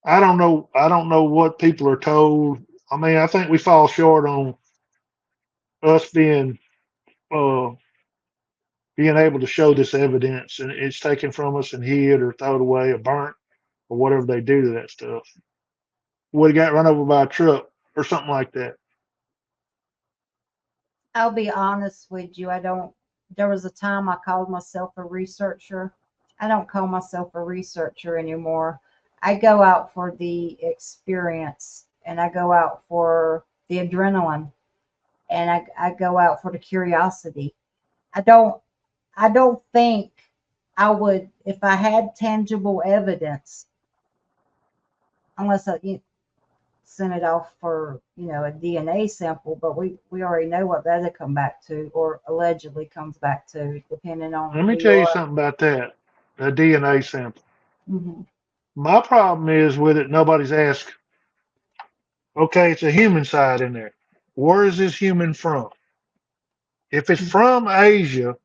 I don't know. I don't know what people are told. I mean, I think we fall short on us uh, being able to show this evidence, and it's taken from us and hid or thrown away or burnt or whatever they do to that stuff. Would have got run over by a truck or something like that. I'll be honest with you. I don't. There was a time I called myself a researcher. I don't call myself a researcher anymore. I go out for the experience and I go out for the adrenaline and I go out for the curiosity. I don't I don't think I would if I had tangible evidence unless I sent it off for a DNA sample, but we already know what that'll come back to or allegedly comes back to depending on Let me who tell you you are. something about that. A DNA sample. Hmm. My problem is with it. Nobody's asked. Okay, it's a human side in there. Where is this human from? If it's from Asia,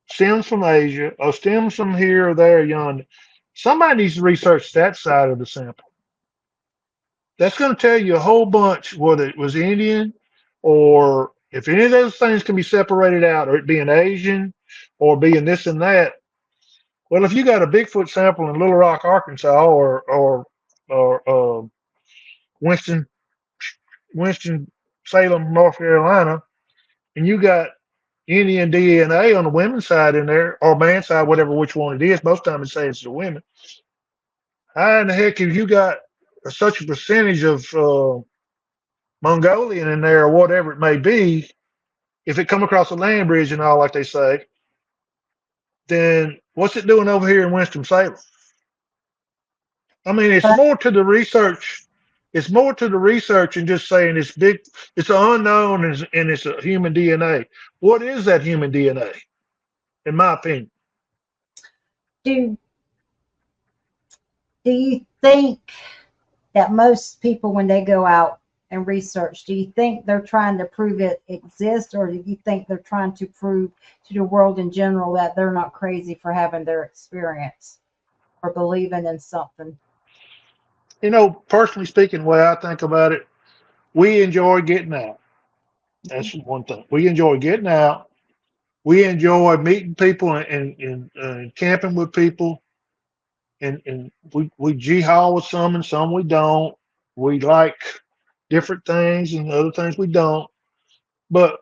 stems from Asia, or stems from here or there, yonder, somebody needs to research that side of the sample. That's going to tell you a whole bunch whether it was Indian or if any of those things can be separated out, or it being Asian or being this and that. Well, if you got a Bigfoot sample in Little Rock, Arkansas, or Winston Winston Salem, North Carolina, and you got Indian DNA on the women's side in there, or man's side, whatever which one it is. Most times it says it's the women. How in the heck have you got such a percentage of Mongolian in there, or whatever it may be? If it come across a land bridge and all, like they say, then what's it doing over here in Winston Salem? I mean, it's But more to the research. It's more to the research and just saying it's big. It's unknown and it's a human DNA. What is that human DNA? In my opinion, do do you think that most people when they go out and research, do you think they're trying to prove it exists, or do you think they're trying to prove to the world in general that they're not crazy for having their experience or believing in something? personally speaking, the way I think about it, we enjoy getting out. That's one thing. We enjoy getting out. We enjoy meeting people and camping with people, and we g-haul with some and some we don't. We like different things and other things we don't. But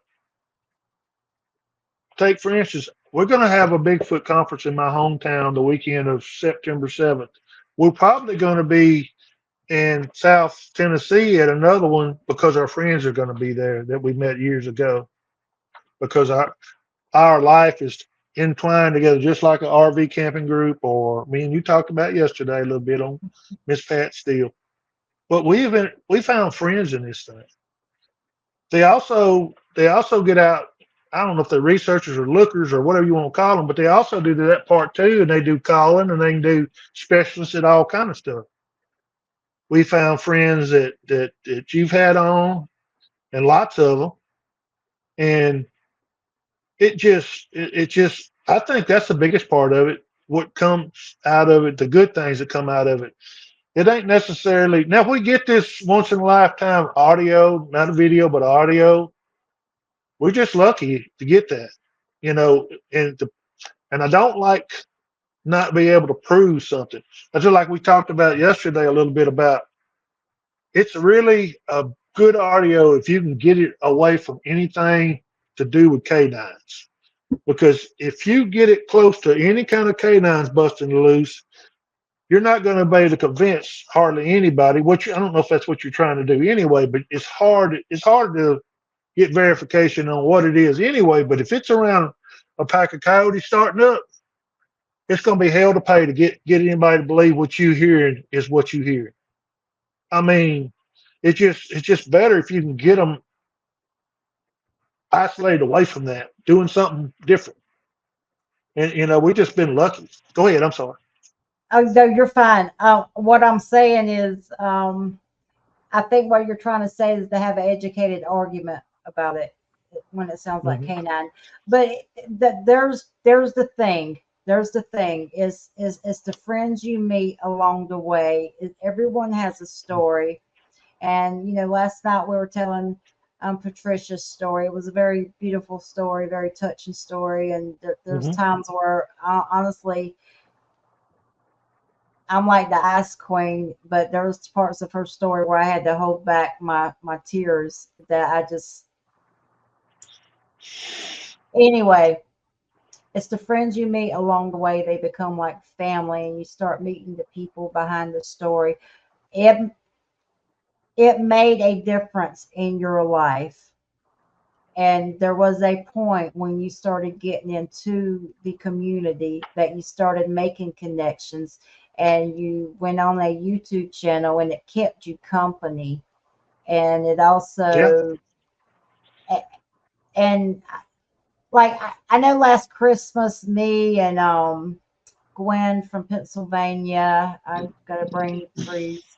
take for instance, we're going to have a Bigfoot conference in my hometown the weekend of September 7th. We're probably going to be in South Tennessee at another one because our friends are going to be there that we met years ago. Because our life is entwined together, just like an RV camping group, or me and you talked about yesterday a little bit on Miss Pat Steele. But we found friends in this thing. They also get out. I don't know if they're researchers or lookers or whatever you want to call them, but they also do that part too, and they do calling and they can do specialists at all kind of stuff. We found friends that you've had on, and lots of them, and it just I think that's the biggest part of it. What comes out of it, the good things that come out of it. It ain't necessarily now if we get this once in a lifetime audio, not a video, but audio, we're just lucky to get that. You know, and I don't like not be able to prove something. I just like we talked about yesterday a little bit about it's really a good audio if you can get it away from anything to do with canines. Because if you get it close to any kind of canines busting loose, you're not going to be able to convince hardly anybody. I don't know if that's what you're trying to do anyway, but it's hard. It's hard to get verification on what it is anyway. But if it's around a pack of coyotes starting up, it's going to be hell to pay to get anybody to believe what you hearing is what you hear. I mean, it's just better if you can get them isolated away from that, doing something different. And we've just been lucky. Go ahead. I'm sorry. Oh, no, you're fine. What I'm saying is, I think what you're trying to say is to have an educated argument about it when it sounds like Hmm. canine. But there's the thing. There's the thing is the friends you meet along the way. Everyone has a story, and last night we were telling Patricia's story. It was a very beautiful story, very touching story, and there's Hmm. times where honestly I'm like the ice queen, but there was parts of her story where I had to hold back my tears that I just anyway, it's the friends you meet along the way, they become like family and you start meeting the people behind the story. It it made a difference in your life. And there was a point when you started getting into the community that you started making connections and you went on a YouTube channel and it kept you company and it Yeah. also and like I know last Christmas me and Gwen from Pennsylvania, I'm gonna bring Freeze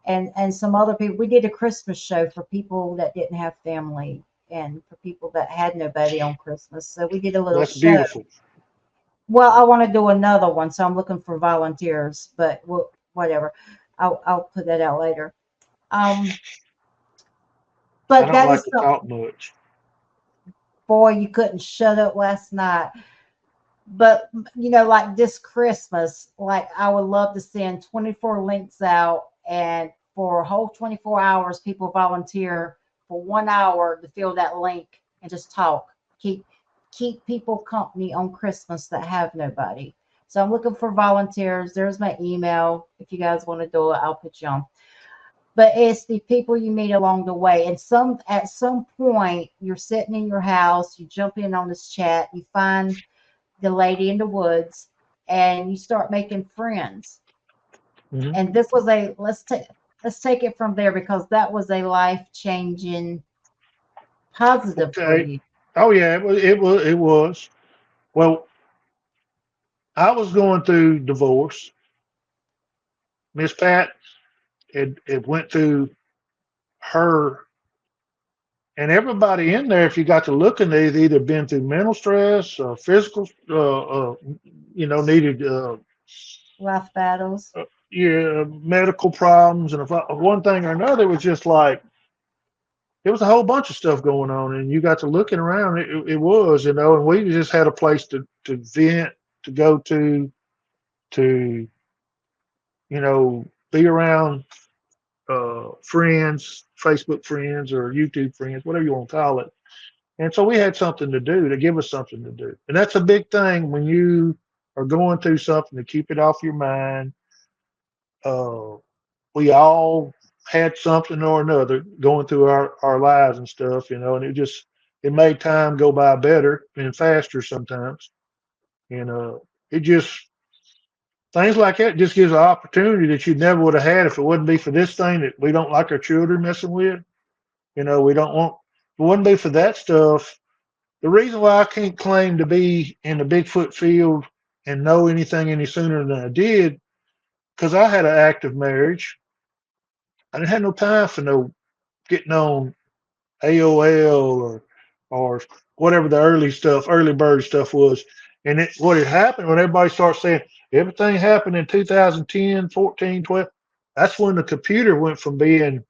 and some other people. We did a Christmas show for people that didn't have family and for people that had nobody on Christmas. So we did a little That's show. beautiful. Well, I want to do another one, so I'm looking for volunteers, but whatever. I'll put that out later. Um, I but don't that like is to some talk much. boy, you couldn't shut up last night. But like this Christmas, like I would love to send 24 links out, and for a whole 24 hours, people volunteer for 1 hour to fill that link and just talk. Keep keep people company on Christmas that have nobody. So I'm looking for volunteers. There's my email. If you guys want to do it, I'll put you on. But it's the people you meet along the way. And at some point, you're sitting in your house, you jump in on this chat, you find the lady in the woods and you start making friends. Hmm. And this was a let's take it from there because that was a life changing positive for Okay. you. Oh yeah, it was. Well, I was going through divorce. Miss Pat it went through her, and everybody in there, if you got to looking, they've either been through mental stress or physical, needed Life battles. yeah, medical problems, and if one thing or another, it was just like there was a whole bunch of stuff going on, and you got to looking around. It was, and we just had a place to vent, to go to be around friends, Facebook friends, or YouTube friends, whatever you want to call it. And so we had something to do to give us something to do, and that's a big thing when you are going through something to keep it off your mind. uh, we all had something or another going through our lives and stuff, and it made time go by better and faster sometimes. And it just things like that just gives an opportunity that you never would have had if it wouldn't be for this thing that we don't like our children messing with. We don't want, if it wouldn't be for that stuff. The reason why I can't claim to be in the Bigfoot field and know anything any sooner than I did, because I had an active marriage. I didn't have no time for no getting on AOL or whatever the early bird stuff was. And what had happened when everybody starts saying everything happened in 2010, 14, 12, that's when the computer went from being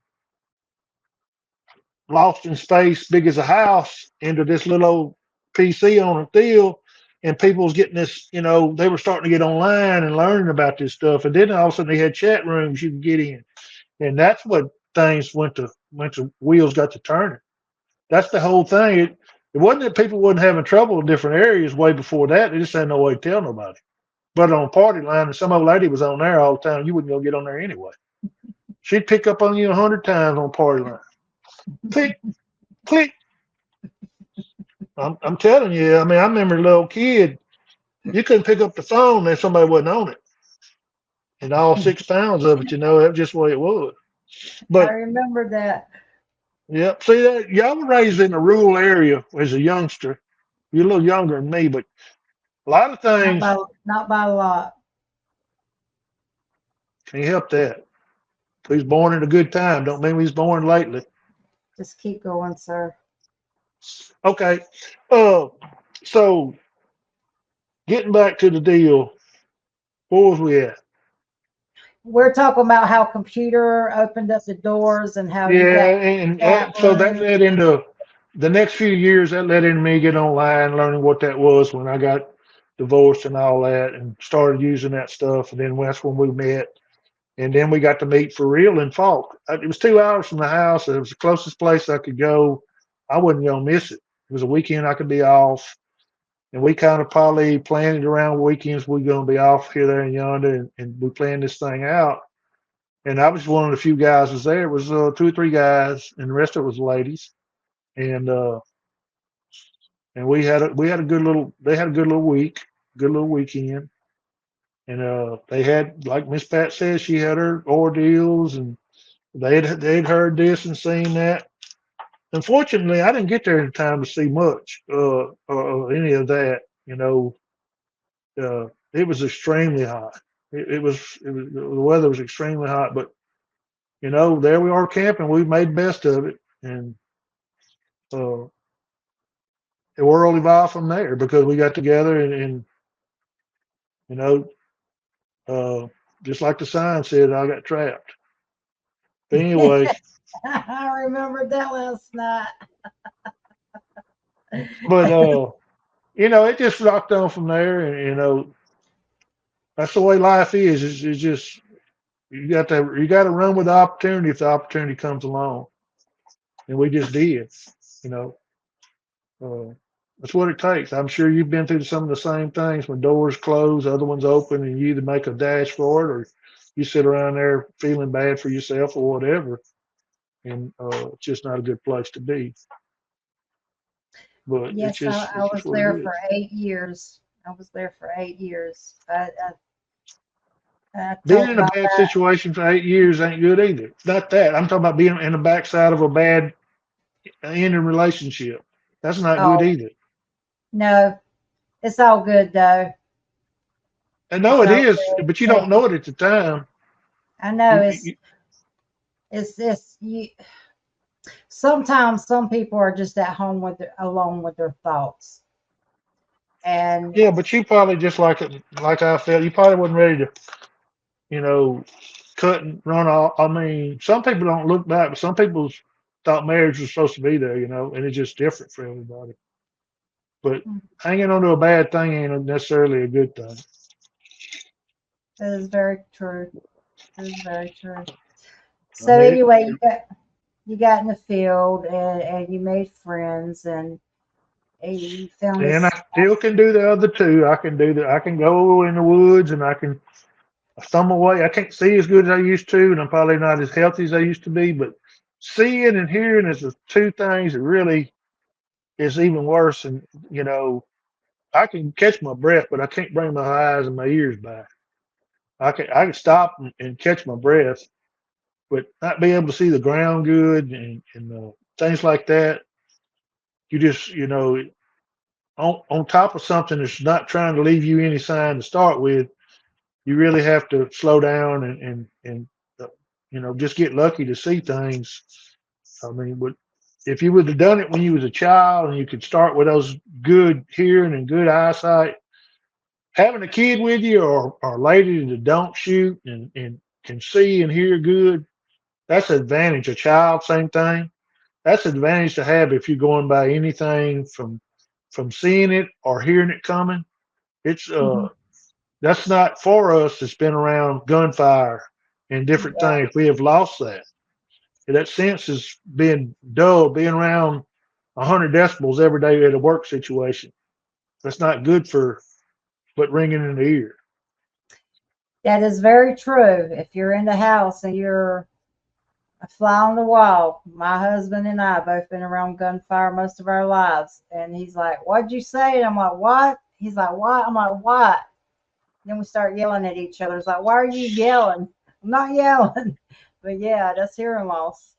lost in space, big as a house, into this little old PC on a deal. And people was getting this, they were starting to get online and learning about this stuff. And then all of a sudden they had chat rooms you could get in. And that's what things went to wheels got to turning. That's the whole thing. It wasn't that people wasn't having trouble in different areas way before that. They just had no way to tell nobody. But on party line, and some old lady was on there all the time, you wouldn't go get on there anyway. She'd pick up on you 100 times on party line. Click, click. I'm telling you. I mean, I remember a little kid. You couldn't pick up the phone and somebody wasn't on it, and all 6 pounds of it. That's just the way it was. I But remember that. yeah, see that y'all were raised in a rural area as a youngster. You're a little younger than me, but a lot of Not things by not by a lot. can't help that. If he's born at a good time, don't mean he's born lately. Just keep going, sir. Okay. Uh, so getting back to the deal, where was we at? We're talking about how computer opened up the doors and how you got Yeah, and chat so that room. led into the next few years. That led into me getting online, learning what that was when I got divorced and all that, and started using that stuff. And then that's when we met. And then we got to meet for real in Falk. It was 2 hours from the house. It was the closest place I could go. I wasn't gonna miss it. It was a weekend I could be off, and we kind of probably planned it around weekends. We're gonna be off here, there, and yonder, and we planned this thing out. And I was one of the few guys was there. It was two or three guys, and the rest of it was ladies. And we had a good little. They had a good little week, good little weekend. And they had, like Miss Pat said, she had her ordeals, and they'd heard this and seen that. Unfortunately, I didn't get there in time to see much any of that. It was extremely hot. It was the weather was extremely hot, but there we are camping. We made best of it, and uh, the world evolved from there because we got together and you know, uh, just like the sign said, I got trapped. But anyway, I remember that last night. but it just rocked on from there, and that's the way life is. It's just you got to run with the opportunity if the opportunity comes along, and we just did. You know, uh, that's what it takes. I'm sure you've been through some of the same things when doors close, other ones open, and you either make a dash for it or you sit around there feeling bad for yourself or whatever, and it's just not a good place to be. But it's Yes, just I it's just was what it there is. for 8 years. I was there for 8 years. I Being talk in a about bad that. situation for 8 years ain't good either. It's not that. I'm talking about being in the backside of a bad ending relationship. That's not good Oh, either. no, it's all good though. I know It's it all is, good. but you don't Yeah, know it at the time. I know You, it's you, it's you. Sometimes some people are just at home alone with their thoughts, and yeah, but you probably just like I felt. You probably wasn't ready to, you know, cut and run off. I mean, some people don't look back, but some people thought marriage was supposed to be there, and it's just different for everybody. But hanging on to a bad thing ain't necessarily a good thing. it is very true. It is very true. I So mean, anyway, you got in the field and you made friends and you found and I this. still can do the other two. I can do that. I can go in the woods and I can some away. I can't see as good as I used to, and I'm probably not as healthy as I used to be. But seeing and hearing is the two things that really is even worse. And you know, I can catch my breath, but I can't bring my eyes and my ears back. I can stop and catch my breath, but not be able to see the ground good and things like that. You just on top of something that's not trying to leave you any sign to start with, you really have to slow down and uh, just get lucky to see things. I mean, if you would have done it when you was a child and you could start with those good hearing and good eyesight, having a kid with you or a lady that don't shoot and can see and hear good, that's an advantage. A child, same thing. That's an advantage to have if you're going by anything from seeing it or hearing it coming. It's Hmm. that's not for us that's been around gunfire and different Yeah, things. We have lost that. That sense is being dull, being around 100 decibels every day at a work situation. That's not good for but ringing in the ear. that is very true. If you're in the house and you're a fly on the wall, my husband and I both been around gunfire most of our lives, and he's like, "What'd you say?" And I'm like, "What?" He's like, "What?" I'm like, "What?" Then we start yelling at each other. It's like, "Why are you yelling?" I'm not yelling, but yeah, that's hearing loss.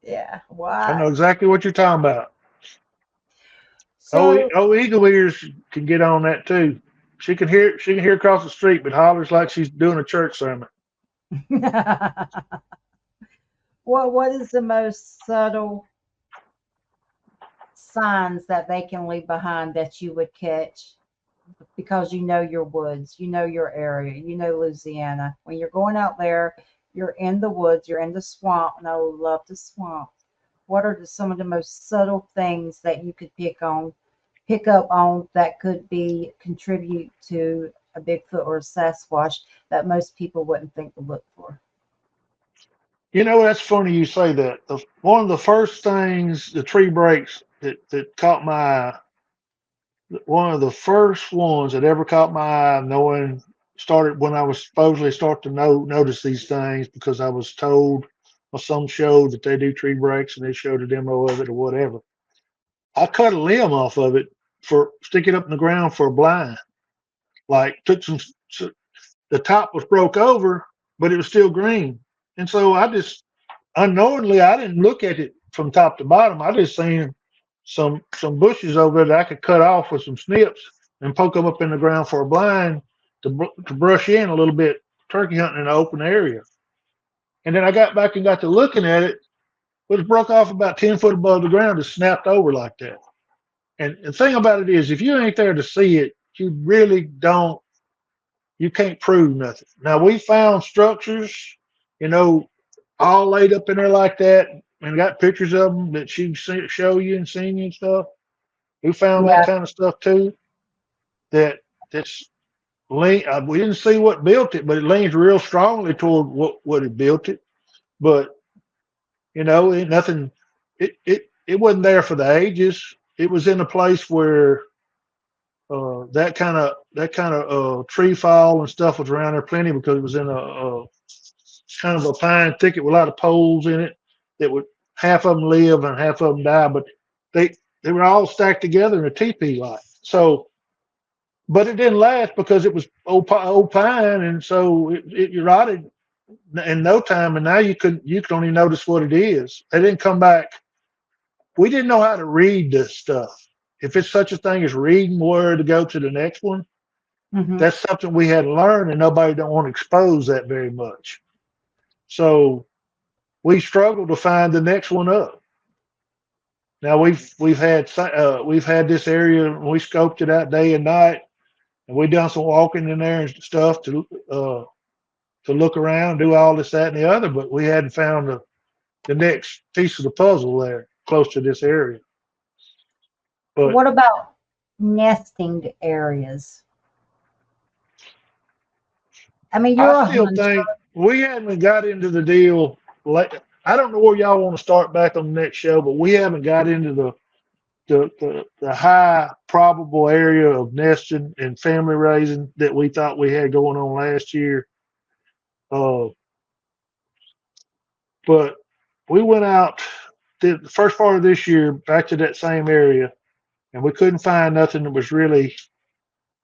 Yeah, I what? know exactly what you're talking about. So, Eagle ears can get on that too. She can hear across the street, but hollers like she's doing a church sermon. what is the most subtle signs that they can leave behind that you would catch because you know your woods, you know your area, you know Louisiana. When you're going out there, you're in the woods, you're in the swamp, and I love the swamp. What are some of the most subtle things that you could pick up on that could be contribute to a Bigfoot or a Sasquatch that most people wouldn't think to look for? That's funny you say that. One of the first things, the tree breaks that caught my eye, one of the first ones that ever caught my eye, knowing started when I was supposedly start to notice these things because I was told on some show that they do tree breaks and they showed a demo of it or whatever. I cut a limb off of it for stick it up in the ground for a blind. Like took the top was broke over, but it was still green. And so I just unknowingly I didn't look at it from top to bottom. I just seen some bushes over there that I could cut off with some snips and poke them up in the ground for a blind to brush in a little bit turkey hunting in an open area. And then I got back and got to looking at it. It was broke off about 10 foot above the ground, just snapped over like that. And the thing about it is, if you ain't there to see it, you really don't you can't prove nothing. Now we found structures, you know, all laid up in there like that, and got pictures of them that she'd show you and seen you and stuff. We found that Yeah. kind of stuff too. That's lean. We didn't see what built it, but it leans real strongly toward what had built it. But ain't nothing. It wasn't there for the ages. It was in a place where that kind of tree fall and stuff was around there plenty because it was in a kind of a pine thicket with a lot of poles in it that would half of them live and half of them die, but they they were all stacked together in a teepee like. So, but it didn't last because it was old pine, and so it rotted in no time. And now you can only notice what it is. They didn't come back. We didn't know how to read this stuff. If it's such a thing as reading where to go to the next one, Hmm. that's something we had to learn, and nobody don't want to expose that very much. So we struggled to find the next one up. Now we've had this area, and we scoped it out day and night, and we done some walking in there and stuff to look around, do all this, that, and the other, but we hadn't found the next piece of the puzzle there close to this area. But What about nesting areas? I mean, I you're a still hunter. think we haven't got into the deal. Like, I don't know where y'all want to start back on the next show, but we haven't got into the high probable area of nesting and family raising that we thought we had going on last year. Uh, but we went out the first part of this year back to that same area, and we couldn't find nothing that was really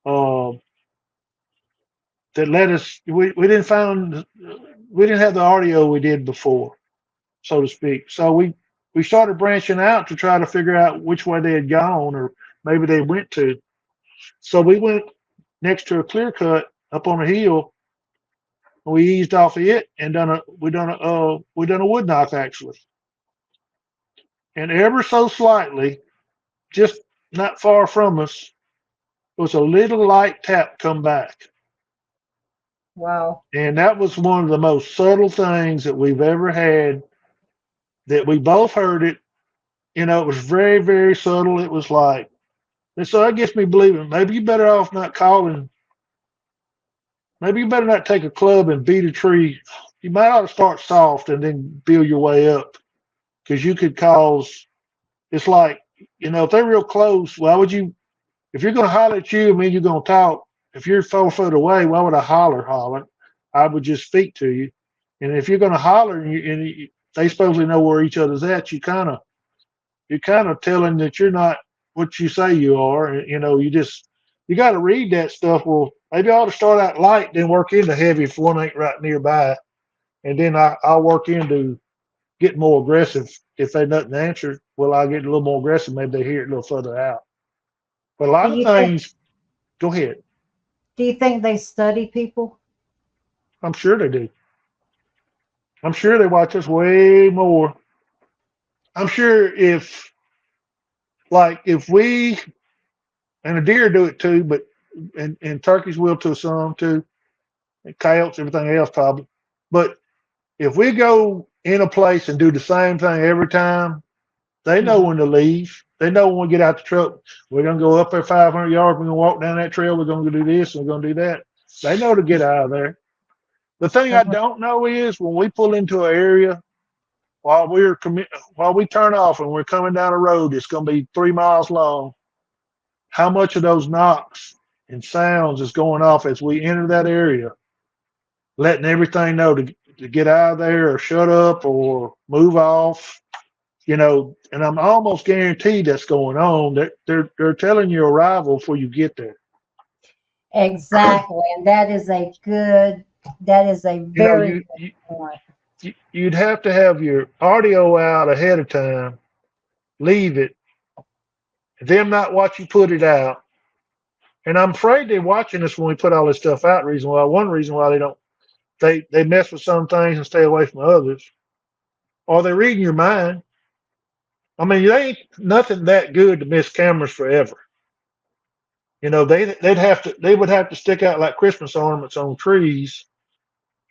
uh, that let us. We didn't find we didn't have the audio we did before, so to speak. So we started branching out to try to figure out which way they had gone or maybe they went to. So we went next to a clear cut up on a hill. We eased off of it and we done a wood knock actually, and ever so slightly, just not far from us, was a little light tap come back, Wow. and that was one of the most subtle things that we've ever had. That we both heard it. It was very very subtle. It was like, and so that gets me believing maybe you better off not calling. Maybe you better not take a club and beat a tree. You might ought to start soft and then build your way up because you could cause. It's like, if they're real close, why would you? If you're going to holler at you, I mean, you're going to talk. If you're 4 foot away, why would I holler? I would just speak to you. And if you're going to holler and they supposedly know where each other's at, you're kind of telling that you're not what you say you are. And, you got to read that stuff. Well, maybe I ought to start out light, then work into heavy if one ain't right nearby, and then I'll work into getting more aggressive. If they nothing answered, well, I'll get a little more aggressive. Maybe they hear it a little further out. But a Do lot of you think things, go ahead. do you think they study people? I'm sure they do. I'm sure they watch us way more. I'm sure if we, and a deer do it too, but and turkeys will to some too, and coyotes, everything else probably. But if we go in a place and do the same thing every time, they know Hmm. when to leave. They know when we get out the truck, we're gonna go up there 500 yards. We're gonna walk down that trail. We're gonna do this. And we're gonna do that. They know to get out of there. The thing I don't know is when we pull into an area while we turn off and we're coming down a road that's gonna be 3 miles long. How much of those knocks and sounds is going off as we enter that area, letting everything know to get out of there or shut up or move off. And I'm almost guaranteed that's going on. They're telling your arrival before you get there. Exactly, and that is a You know, very you, good you point. you'd have to have your audio out ahead of time, leave it, them not watch you put it out. And I'm afraid they're watching us when we put all this stuff out. One reason why they don't, they mess with some things and stay away from others, or they're reading your mind. I mean, they ain't nothing that good to miss cameras forever. They would have to stick out like Christmas ornaments on trees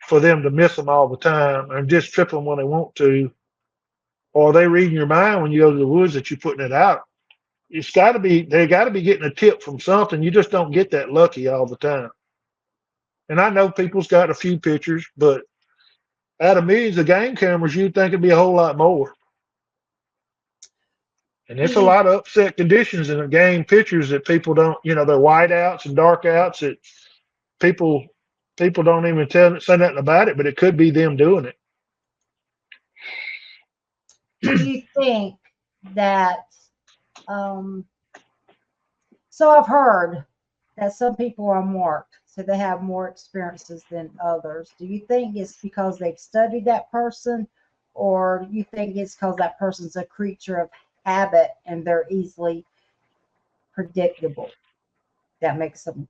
for them to miss them all the time and just trip them when they want to. Or they reading your mind when you go to the woods that you're putting it out. They got to be getting a tip from something. You just don't get that lucky all the time. And I know people's got a few pictures, but out of millions of game cameras, you'd think it'd be a whole lot more. And Do it's a you lot of upset conditions in the game pictures that people don't, they're white outs and dark outs that people people don't even say nothing about it, but it could be them doing it. do you think that um so I've heard that some people are marked, so they have more experiences than others. Do you think it's because they've studied that person, or do you think it's because that person's a creature of habit and they're easily predictable? That makes them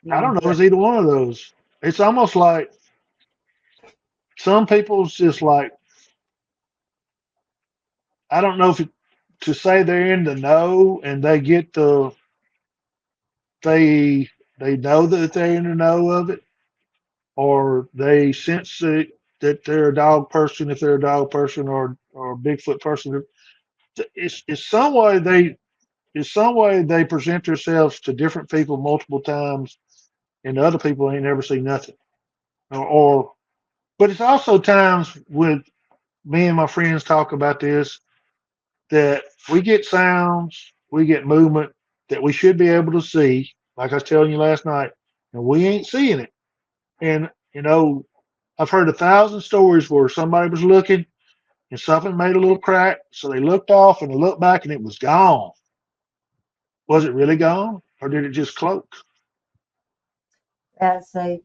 I don't know. different. It's either one of those. It's almost like some people's just like I don't know if to say they're in the know and they they know that they're in the know of it, or they sense that they're a dog person if they're a dog person or a Bigfoot person. It's some way they present themselves to different people multiple times, and the other people ain't never seen nothing. Or but it's also times with me and my friends talk about this that we get sounds we get movement that we should be able to see, like I was telling you last night, and we ain't seeing it. And I've heard 1,000 stories where somebody was looking and something made a little crack, so they looked off and they looked back and it was gone. Was it really gone, or did it just cloak? That's a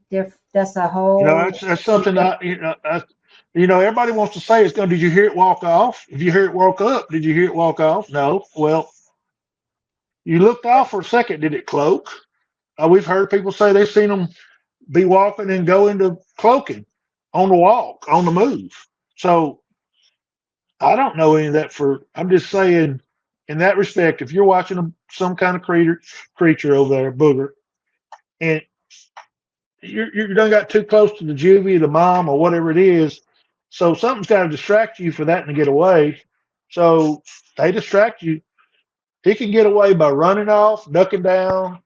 That's whole that's something everybody wants to say it's going. Did you hear it walk off? If you hear it walk up, did you hear it walk off? No. Well, you looked off for a second. Did it cloak? We've heard people say they've seen them be walking and go into cloaking on the walk, on the move. So I don't know any of that. I'm just saying, in that respect, if you're watching some kind of creature over there, booger, and you done got too close to the juvie, the mom, or whatever it is. So something's got to distract you for that to get away. So they distract you. He can get away by running off, ducking down,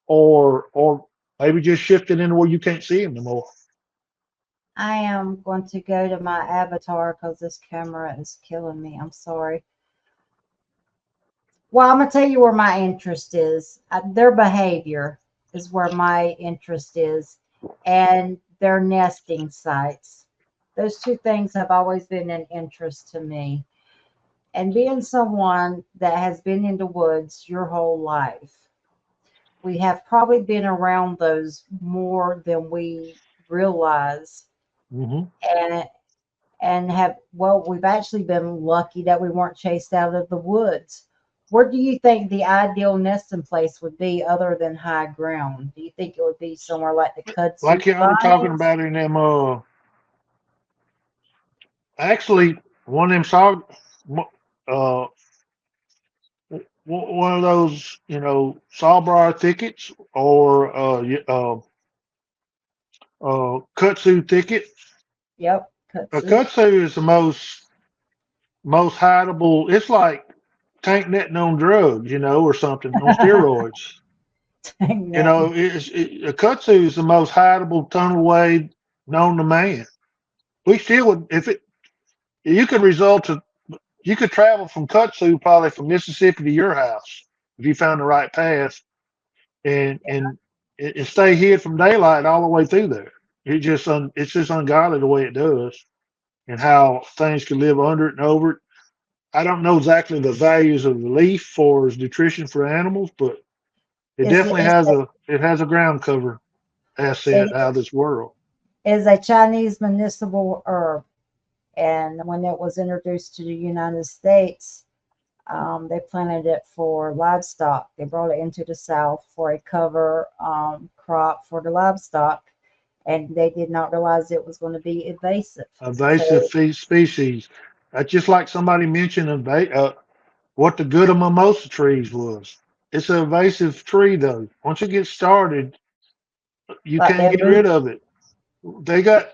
or maybe just shifting into where you can't see him anymore. I am going to go to my avatar because this camera is killing me. I'm sorry. Well, I'm going to tell you where my interest is. Their behavior is where my interest is, and their nesting sites. Those two things have always been an interest to me. And being someone that has been in the woods your whole life, we have probably been around those more than we realize. Hmm. And we've actually been lucky that we weren't chased out of the woods. Where do you think the ideal nesting place would be other than high ground? Do you think it would be somewhere like the kudzu Like y'all were talking vines? about in them, actually, one of them saw, uh, one of those, sawbriar thickets or kudzu thicket. Yep, A kudzu. kudzu is the most hideable. It's like tank netting on drugs, or something on steroids. Dang that. A kudzu is the most hideable tunnelway known to man. We still would, if it, you could result to, you could travel from kudzu probably from Mississippi to your house if you found the right path and stay hid from daylight all the way through there. It's just ungodly the way it does and how things can live under it and over it. I don't know exactly the values of the leaf for its nutrition for animals, but it Is definitely has a ground cover asset it out of this world. is a Chinese medicinal herb, and when it was introduced to the United States, they planted it for livestock. They brought it into the South for a cover crop for the livestock, and they did not realize it was going to be invasive. Invasive So, species. That's just like somebody mentioned what the good of mimosa trees was. It's an invasive tree though. Once it gets started, you like can't get bamboo. rid of it. They got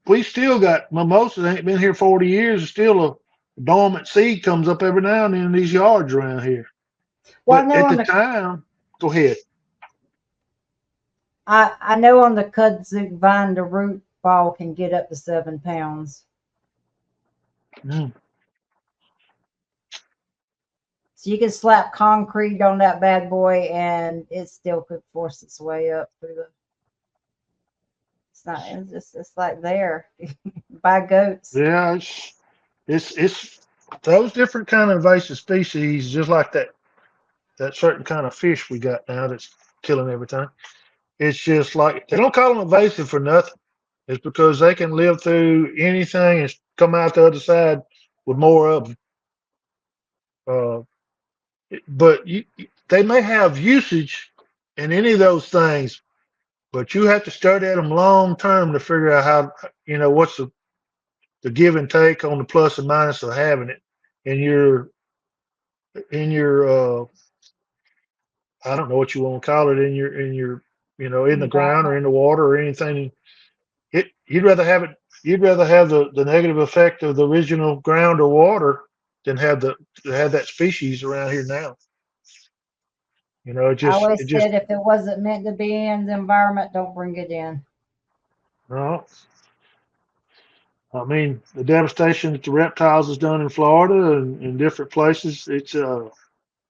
we still got mimosas ain't been here 40 years. Still a dormant seed comes up every now and then in these yards around here. Well, But at the time, go ahead. I know on the kudzu vine, the root ball can get up to 7 pounds. Mm. So you can slap concrete on that bad boy, and it still could force its way up through the. It's not. It's like there by goats. Yeah, it's those different kind of invasive species, just like that certain kind of fish we got now that's killing everything. It's just like they don't call them invasive for nothing. It's because they can live through anything and come out the other side with more of them. Uh, but they may have usage in any of those things, but you have to study at them long term to figure out how what's the give and take on the plus and minus of having it in your I don't know what you want to call it in the ground or Environment. in the water or anything. You'd rather have the negative effect of the original ground or water than have that species around here now. It I just it always just said if it wasn't meant to be in the environment, don't bring it in. no. I mean, the devastation that the reptiles has done in Florida and in different places, it's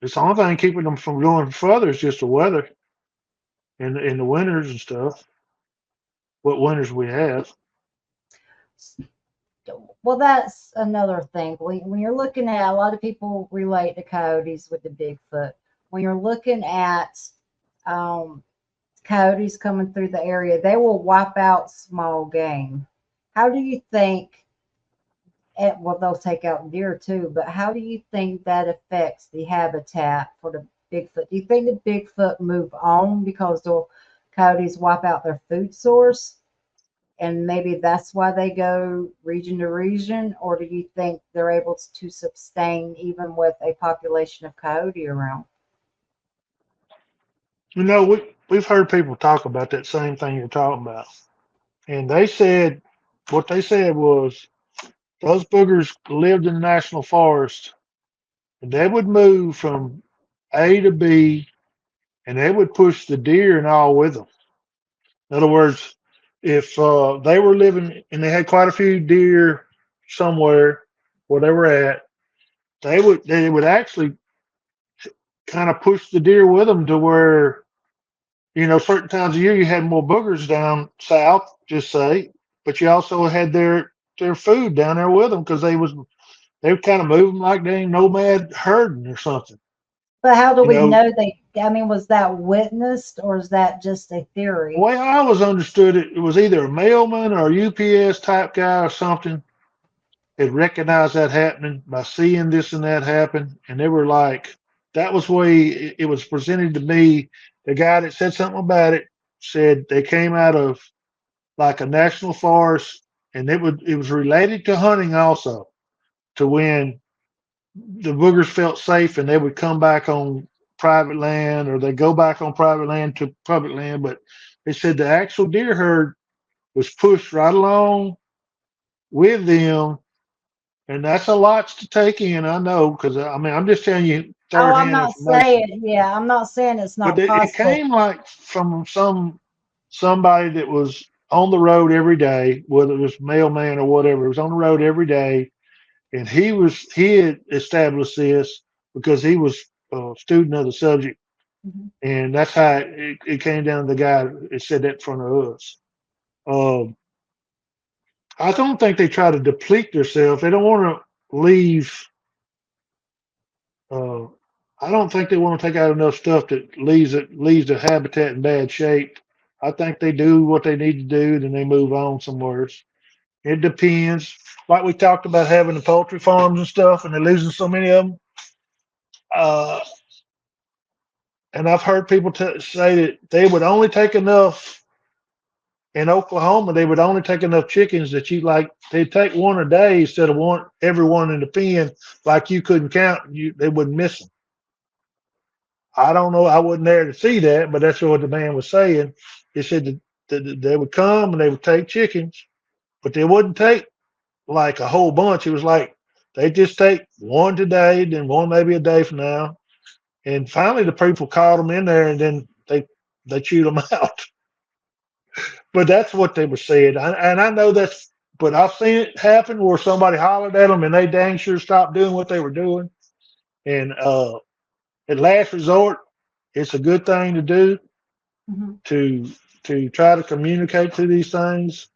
It's the only thing keeping them from going further is just the weather in the winters and stuff. What winters we have. Well, that's another thing. When you're looking at, a lot of people relate to coyotes with the Bigfoot. When you're looking at um, coyotes coming through the area, they will wipe out small game. How do you think, well, they'll take out deer too, but how do you think that affects the habitat for the Bigfoot? Do you think the Bigfoot move on because the coyotes wipe out their food source? And maybe that's why they go region to region, or do you think they're able to sustain even with a population of coyote around? We've heard people talk about that same thing you're talking about, and they said what they said was those boogers lived in the national forest, and they would move from A to B, and they would push the deer and all with them. In other words, if they were living and they had quite a few deer somewhere where they were at, they would actually kind of push the deer with them to where certain times of year you had more boogers down south, just say, but you also had their food down there with them because they would kind of move them like they ain't nomad herding or something. But how do You we know, know they, I mean, was that witnessed or is that just a the theory? way I always understood it, it was either a mailman or a UPS type guy or something had recognized that happening by seeing this and that happen, and they were like, that was the way it was presented to me. The guy that said something about it said they came out of like a national forest, and it was related to hunting also, to when the boogers felt safe and they would come back on private land or they go back on private land to public land. But they said the actual deer herd was pushed right along with them, and that's a lot to take in. I know because I mean I'm just telling you Oh, third I'm hand not information. saying, yeah, I'm not saying it's But not it possible. came like from somebody that was on the road every day, whether it was mailman or whatever. It was on the road every day, and he had established this because he was a student of the subject, Mhm. and that's how it came down to the guy that said that in front of us. Um, I don't think they try to deplete themselves. They don't want to leave. Uh, I don't think they want to take out enough stuff that leaves the habitat in bad shape. I think they do what they need to do, then they move on somewhere. It depends. Like we talked about having the poultry farms and stuff, and they're losing so many of them. Uh, and I've heard people say that they would only take enough in Oklahoma. They would only take enough chickens that you like. They'd take one a day instead of one every one in the pen. Like you couldn't count. They wouldn't miss them. I don't know. I wasn't there to see that, but that's what the man was saying. He said that they would come and they would take chickens, but they wouldn't take like a whole bunch. It was like they just take one today, then one maybe a day from now, and finally the people caught them in there, and then they chewed them out. But that's what they were saying, and I know that's. But I've seen it happen where somebody hollered at them and they dang sure stopped doing what they were doing. And at last resort, it's a good thing to do Mhm. to try to communicate to these things.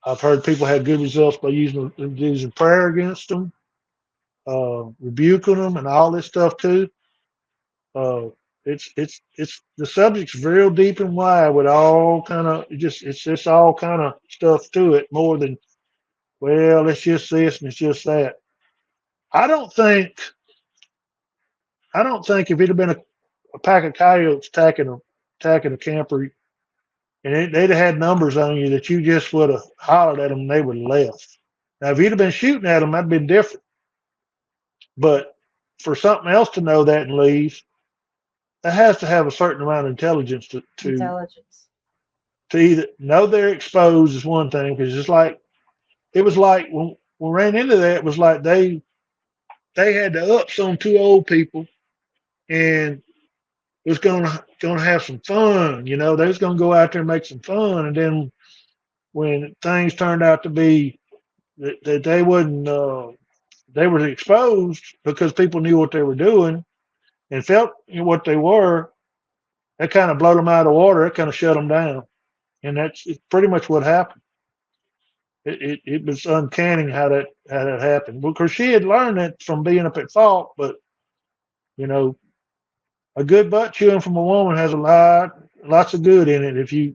I've heard people have good results by using prayer against them, rebuking them, and all this stuff too. Uh, it's the subject's real deep and wide with all kind of it's just all kind of stuff to it more than well it's just this and it's just that. I don't think I don't think if it had been a pack of coyotes attacking a camper and they'd have had numbers on you that you just would have hollered at them and they would have left. Now, if you'd have been shooting at them, that'd been different. But for something else to know that and leave, that has to have a certain amount of intelligence Intelligence. to either know they're exposed is one thing because it was like when we ran into that, it was like they had the ups on two old people and was gonna have some fun. They was gonna go out there and make some fun, and then when things turned out to be that they wouldn't they were exposed because people knew what they were doing. and felt what they were, that kind of blowed them out of the water. It kind of shut them down, and that's pretty much what happened. It was uncanny how that happened because she had learned that from being up at fault. But you know, a good butt chewing from a woman has lots of good in it. You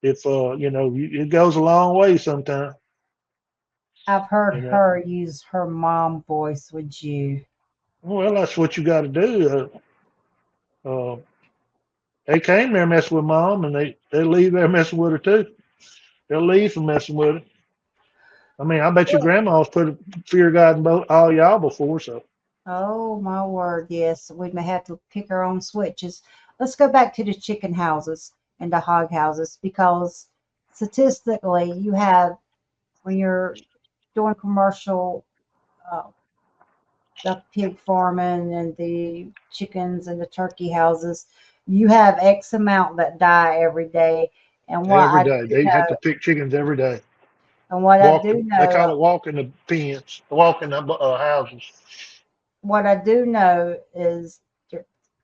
if it goes a long way sometimes. I've heard You know, her use her mom voice with you. well, that's what you got to do. Uh, they came there messing with mom, and they leave there messing with her too. They'll leave from messing with her. I mean, I bet your grandma's put a fear of God in both all y'all before. So, Oh my word, yes. We may have to pick our own switches. Let's go back to the chicken houses and the hog houses because statistically, you have when you're doing commercial, uh, the pig farming and the chickens and the turkey houses, you have X amount that die every day. And what every I day do they have to know, pick chickens every day. and what I do Walking, they know, call it walking the pens, walking the houses. what I do know is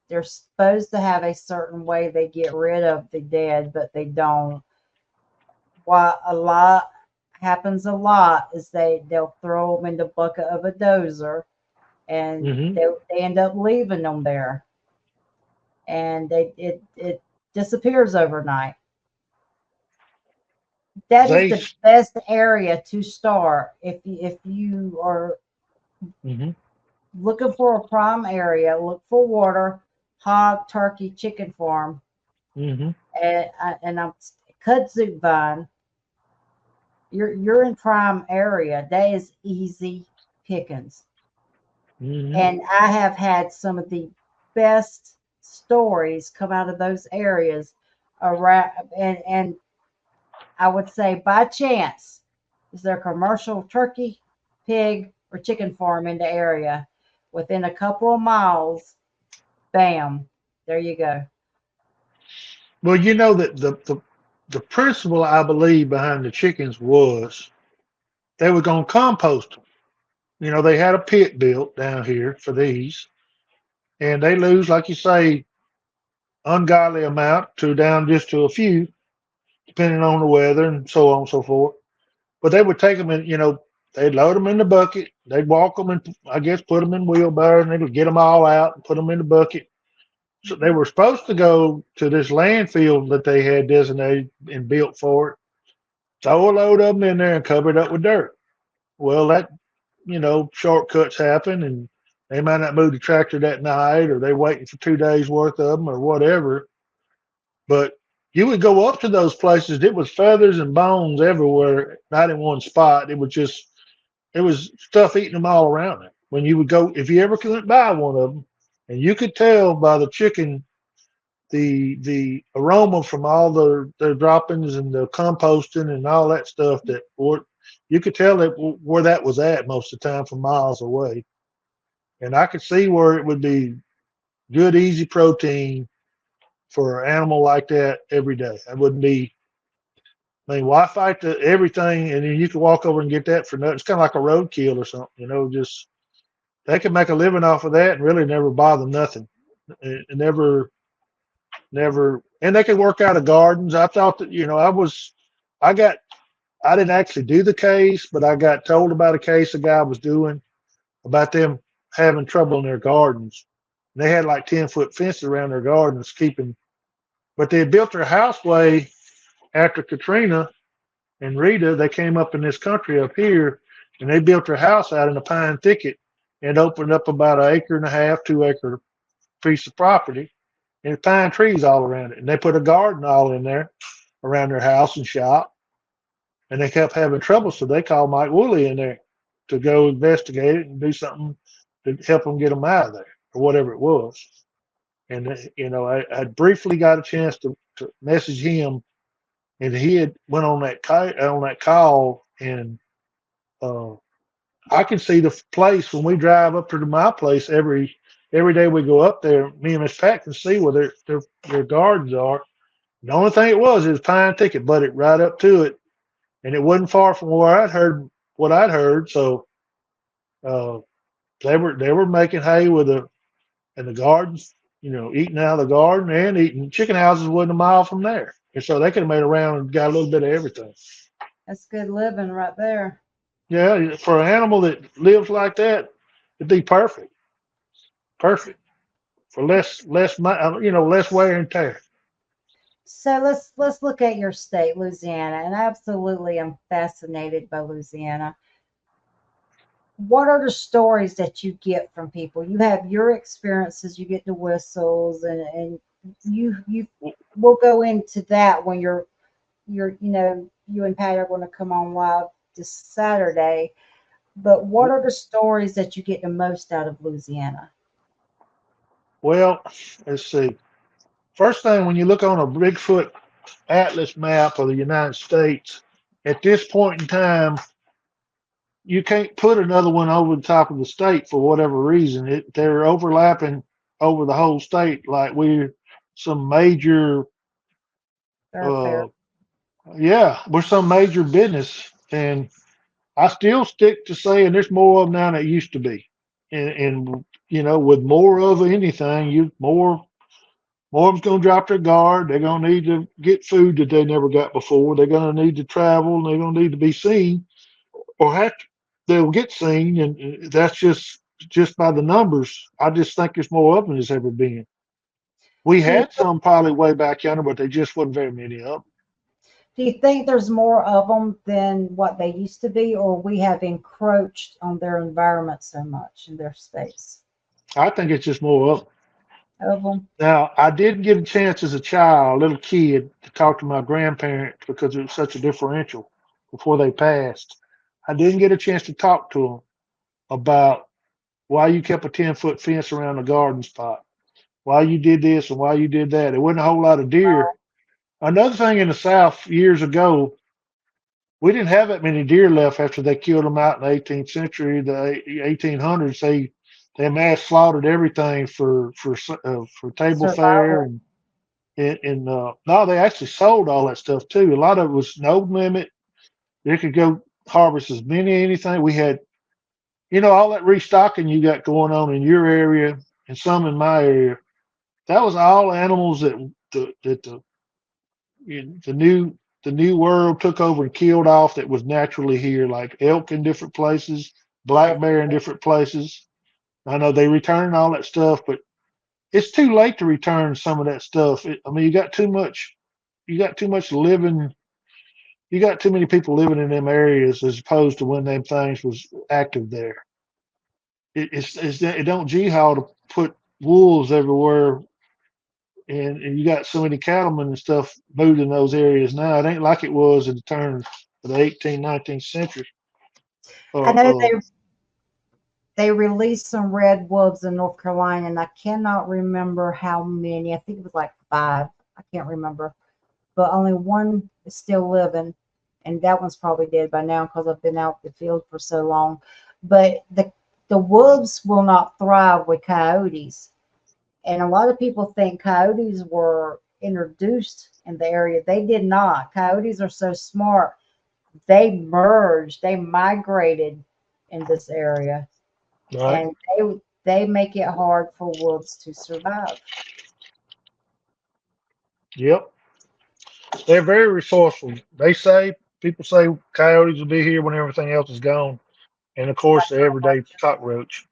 they're supposed to have a certain way they get rid of the dead, but they don't. What a lot happens a lot is they'll throw them in the bucket of a dozer and Hmm. they end up leaving them there and it disappears overnight. That is They. the best area to start if you are Hmm. looking for a prime area. Look for water, hog, turkey, chicken farm, Hmm. and I'm kudzu vine. You're in prime area. That is easy pickings. Hmm. And I have had some of the best stories come out of those areas around and I would say by chance is there a commercial turkey, pig, or chicken farm in the area within a couple of miles, bam, there you go. Well, you know that the principle I believe behind the chickens was they were going to compost them. You know, they had a pit built down here for these, and they lose, like you say, ungodly amount to down just to a few, depending on the weather and so on and so forth. But they would take them and they'd load them in the bucket. They'd walk them and I guess put them in wheelbarrows, and they would get them all out and put them in the bucket. So they were supposed to go to this landfill that they had designated and built for it. Throw a load of them in there and cover it up with dirt. Well, that shortcuts happen, and they might not move the tractor that night, or they waiting for 2 days worth of them, or whatever. But you would go up to those places. It was feathers and bones everywhere, not in one spot. It was stuff eating them all around it. When you would go, if you ever went by one of them, and you could tell by the chicken the aroma from all their droppings and the composting and all that stuff that you could tell that where that was at most of the time from miles away. And I could see where it would be good, easy protein for an animal like that every day. It wouldn't be. I mean, why fight everything and then you could walk over and get that for nothing? It's kind of like a roadkill or something, just they could make a living off of that and really never bother nothing. And never, and they could work out of gardens. I thought that, I got, I didn't actually do the case, but I got told about a case a guy was doing about them having trouble in their gardens. And they had like 10-foot fences around their gardens keeping, but they had built their houseway after Katrina and Rita. They came up in this country up here and they built their house out in a pine thicket and opened up about an acre and a half, 2 acre piece of property and pine trees all around it. And they put a garden all in there around their house and shop. And they kept having trouble, so they called Mike Woolley in there to go investigate it and do something to help them get them out of there or whatever it was. And I briefly got a chance to message him, and he had went on that call, and uh, I can see the place when we drive up to my place every day we go up there. Me and Miss Pat can see where their gardens are. The only thing it was pine thicket, but it right up to it, and it wasn't far from where I'd heard what I'd heard. So uh, they were making hay with and the gardens, eating out of the garden and eating chicken houses wasn't a mile from there. And so they could have made around and got a little bit of everything. That's good living right there. Yeah, for an animal that lives like that, it'd be perfect. Perfect for less wear and tear. So let's look at your state, Louisiana, and absolutely I'm fascinated by Louisiana. What are the stories that you get from people? You have your experiences, you get the whistles, and you we'll go into that when you and Pat are going to come on live this Saturday. But what are the stories that you get the most out of Louisiana? Well, let's see. First thing, when you look on a Bigfoot atlas map of the United States, at this point in time, you can't put another one over the top of the state for whatever reason. They're overlapping over the whole state, like we're some major, Thoroughfare. uh, yeah, we're some major business. And I still stick to saying there's more of them now than it used to be. And with more of anything, more of them's going to drop their guard. They're going to need to get food that they never got before. They're going to need to travel, and they're going to need to be seen, or they'll get seen, and that's just by the numbers. I just think there's more of them than there's ever been. We Do you had some probably way back yonder, but they just wasn't very many of them. do you think there's more of them than what they used to be, or we have encroached on their environment so much in their space? I think it's just more of them. Of them. Now, I did get a chance as a child, little kid, to talk to my grandparents because it was such a differential before they passed. I didn't get a chance to talk to them about why you kept a 10-foot fence around the garden spot, why you did this and why you did that. There wasn't a whole lot of deer. Another thing in the South years ago, we didn't have that many deer left after they killed them out in the 18th century, the 1800s. They mass slaughtered everything for table fare Survival. and no, they actually sold all that stuff too. A lot of it was no limit. They could go harvest as many anything. We had, all that restocking you got going on in your area and some in my area. That was all animals that the new world took over and killed off that was naturally here, like elk in different places, black bear in different places. I know they return all that stuff, but it's too late to return some of that stuff. I mean, you got too much living. You got too many people living in them areas as opposed to when them things was active there. It don't jihad to put wolves everywhere, and you got so many cattlemen and stuff moved in those areas now. It ain't like it was at the turn of the 18th, 19th century. I Uh, know uh, they released some red wolves in North Carolina, and I cannot remember how many. I think it was like five. I can't remember, but only one is still living, and that one's probably dead by now because I've been out the field for so long. But the wolves will not thrive with coyotes, and a lot of people think coyotes were introduced in the area. They did not. Coyotes are so smart. They merged. They migrated in this area, right. and they make it hard for wolves to survive. Yep. They're very resourceful. People say coyotes will be here when everything else is gone. And of course, the everyday cockroach.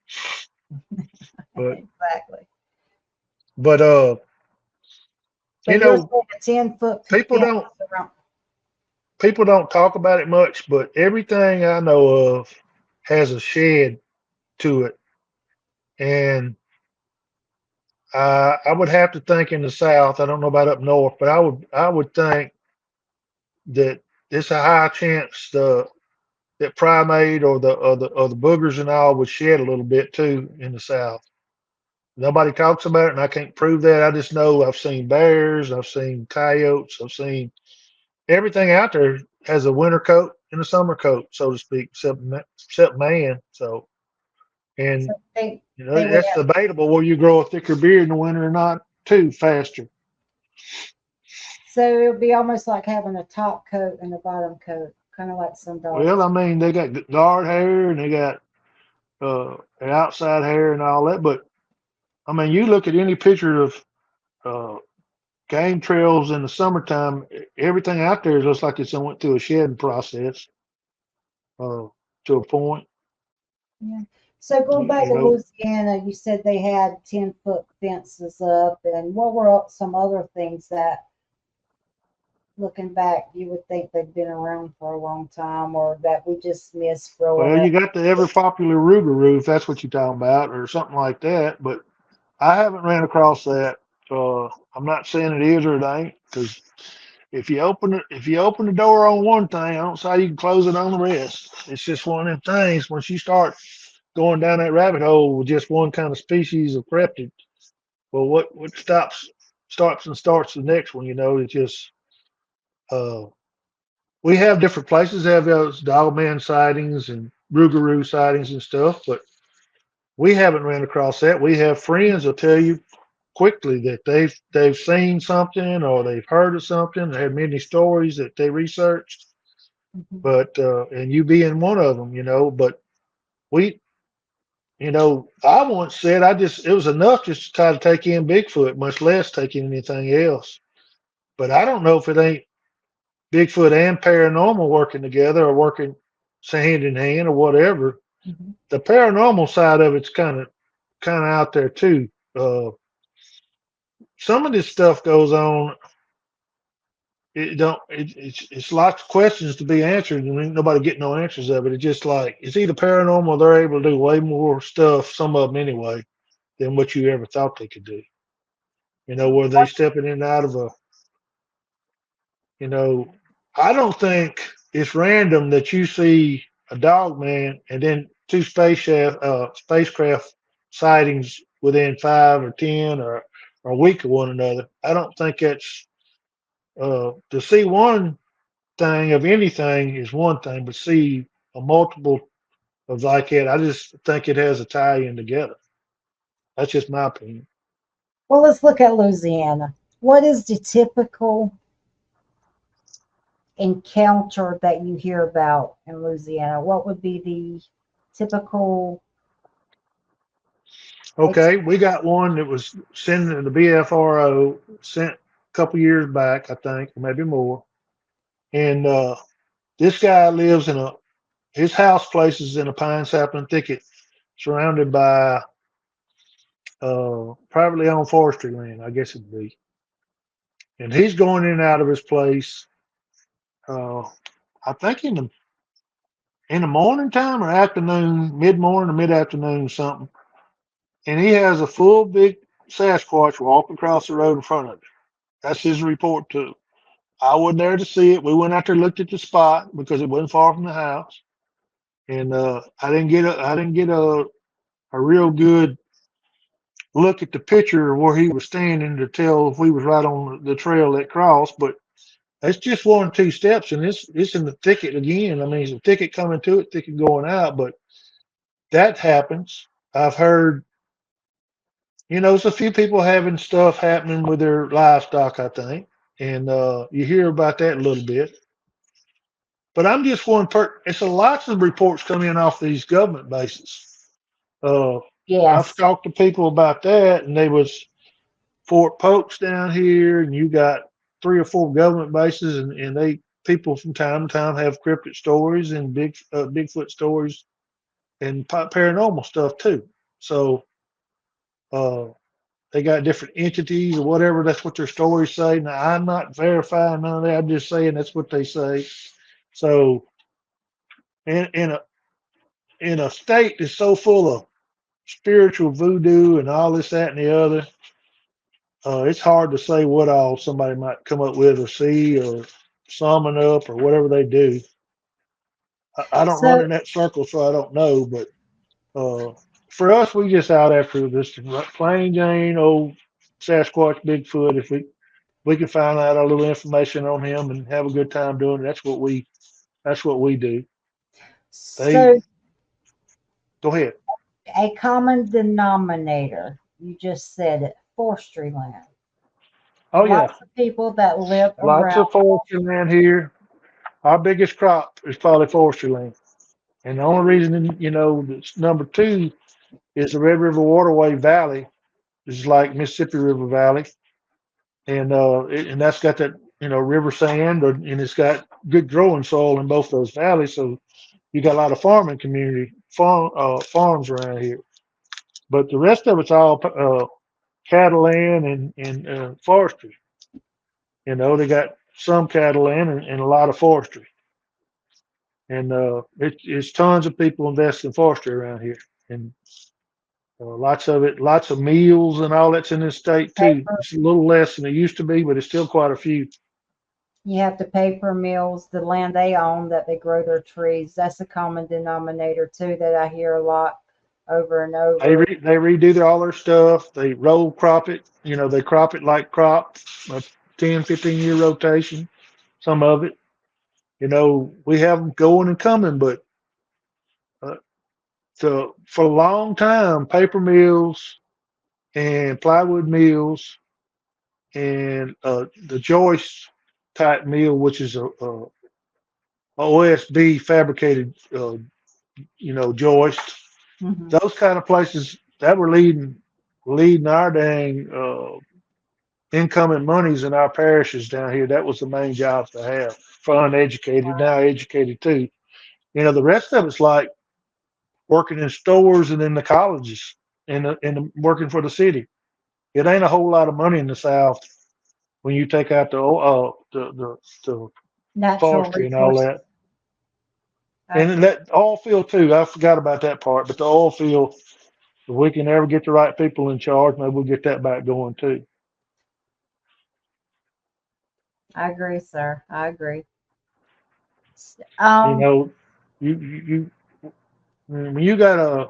But, Exactly. but, uh, you But you're know, saying a 10-foot people fence don't, around. people don't talk about it much, but everything I know of has a shed to it. And I would have to think in the South. I don't know about up north, but I would think that it's a high chance that primate or the boogers and all would shed a little bit too in the South. Nobody talks about it, and I can't prove that. I just know I've seen bears, I've seen coyotes, I've seen everything out there has a winter coat and a summer coat, so to speak, except man. So, So and they would that's have. debatable whether you grow a thicker beard in the winter or not too faster. So it would be almost like having a top coat and a bottom coat, kind of like some Well, dogs. I mean, they got guard hair and they got an outside hair and all that, but I mean, you look at any picture of uh, game trails in the summertime, everything out there looks like it's went through a shedding process uh, to a point. Yeah. So going back You to know, Louisiana, you said they had 10-foot fences up, and what were some other things that, looking back, you would think they'd been around for a long time or that we just missed growing well, up? you got the ever popular Rougarou, if that's what you're talking about, or something like that. But I haven't ran across that. I'm not saying it is or it ain't, because if you open the door on one thing, I don't say you can close it on the rest. It's just one of them things. Once you start going down that rabbit hole with just one kind of species of cryptid, well, what stops and starts the next one. You know, it's just uh, we have different places that have those dogman sightings and Rougarou sightings and stuff, but we haven't ran across that. We have friends will tell you quickly that they've seen something or they've heard of something. They have many stories that they researched, Mhm. but and you being one of them, you know. But we, you know, I once said it was enough just to try to take in Bigfoot, much less taking anything else. But I don't know if it ain't Bigfoot and paranormal working together or working hand in hand or whatever. Mhm. The paranormal side of it's kind of out there too. Some of this stuff goes on. It don't. It's lots of questions to be answered, and ain't nobody getting no answers of it. It's just like it's either paranormal, or they're able to do way more stuff, some of them anyway, than what you ever thought they could do. You know, where they stepping in and out of a. You know, I don't think it's random that you see a dog man and then two spacecraft sightings within 5 or 10 or a week of one another. I don't think that's to see one thing of anything is one thing, but see a multiple of like it, I just think it has a tie in together. That's just my opinion. Well, let's look at Louisiana. What is the typical encounter that you hear about in Louisiana? What would be the typical Okay, we got one that was sent to the BFRO, sent a couple years back, I think, maybe more. And this guy lives in a his house place is in a pine sapling thicket, surrounded by privately owned forestry land, I guess it'd be. And he's going in and out of his place. Uh, I think in the morning time or afternoon, mid morning or mid afternoon, something. And he has a full big Sasquatch walk across the road in front of him. That's his report too. I wasn't there to see it. We went out there, looked at the spot because it wasn't far from the house, and I didn't get a real good look at the picture of where he was standing to tell if we was right on the trail that crossed. But it's just 1 or 2 steps, and it's in the thicket again. I mean, it's a thicket coming to it, thicket going out, but that happens. I've heard, you know, there's a few people having stuff happening with their livestock, I think, and you hear about that a little bit. But I'm just one per. It's a lots of reports coming in off these government bases. Uh, I've yes? talked to people about that, and they was Fort Polk's down here, and you got 3 or 4 government bases, and they people from time to time have cryptid stories and Bigfoot stories and paranormal stuff too. So uh, they got different entities or whatever. That's what their stories say. Now I'm not verifying none of that. I'm just saying that's what they say. So in in a in a state that's so full of spiritual voodoo and all this, that, and the other, it's hard to say what all somebody might come up with or see or summon up or whatever they do. I don't run So in that circle, so I don't know. But for us, we just out after this plain Jane old Sasquatch Bigfoot. If we can find out a little information on him and have a good time doing it, that's what we do. They so go ahead. a common denominator, you just said it, forestry land. Oh yeah, Lots of people that live lots around. of forestry land here. Our biggest crop is probably forestry land. And the only reason, you know, that's number 2 is the Red River Waterway Valley. is like Mississippi River Valley, and and that's got that river sand, and it's got good growing soil in both those valleys. So you got a lot of farming community farms around here. But the rest of it's all cattle land and forestry. They got some cattle land and a lot of forestry, and it's tons of people invest in forestry around here, and lots of it, lots of meals and all that's in this state too. Paper, It's a little less than it used to be, but it's still quite a few. you have to pay per mills, the land they own that they grow their trees. That's a common denominator too that I hear a lot over and over. They redo all their stuff. They roll crop it. They crop it like crop, a 10, 15 year rotation. Some of it. We have them going and coming, but uh, for a long time, paper mills and plywood mills and the joist type mill, which is a OSB fabricated, joist. Hmm. Those kind of places that were leading our dang incoming monies in our parishes down here. That was the main jobs to have for uneducated, now educated too. The rest of it's like working in stores and in the colleges and working for the city. It ain't a whole lot of money in the South when you take out the Natural forestry and all resources. that. I And agree. that oil field too. I forgot about that part, but the oil field, if we can ever get the right people in charge, maybe we'll get that back going too. I agree, sir. I agree. You Um, know, when you got a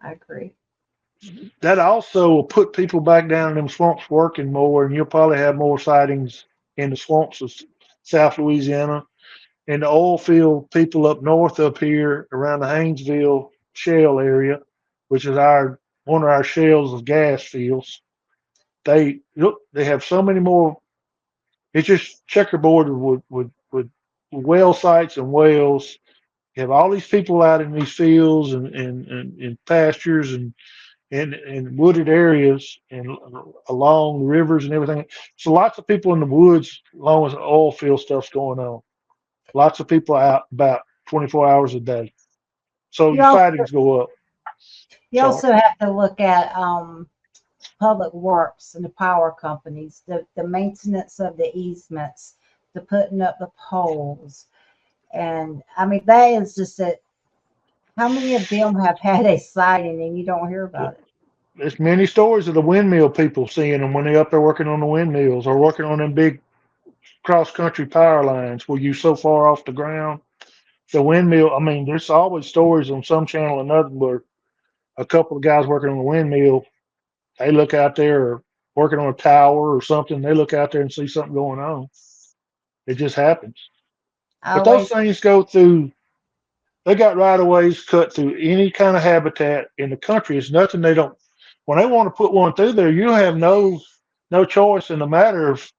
I agree. that also will put people back down in them swamps working more, and you'll probably have more sightings in the swamps of South Louisiana and the oil field people up north up here around the Haynesville shale area, which is our one of our shales of gas fields. They look, they have so many more. It's just checkerboard with well sites and wells. You have all these people out in these fields and pastures and wooded areas and along rivers and everything. So lots of people in the woods, along with the oil field stuff's going on. Lots of people out about 24 hours a day. So You your also sightings go up. you So also have to look at public works and the power companies, the maintenance of the easements, the putting up the poles. And I mean, that is just a, how many of them have had a sighting and you don't hear about it? there's many stories of the windmill people seeing them when they're up there working on the windmills or working on them big cross country power lines where you so far off the ground. The windmill, I mean, there's always stories on some channel or another where a couple of guys working on the windmill, they look out there or working on a tower or something, they look out there and see something going on. It just happens. I But those always, things go through, they got right of ways cut through any kind of habitat in the country. It's nothing they don't, when they want to put one through there, you have no choice in the matter of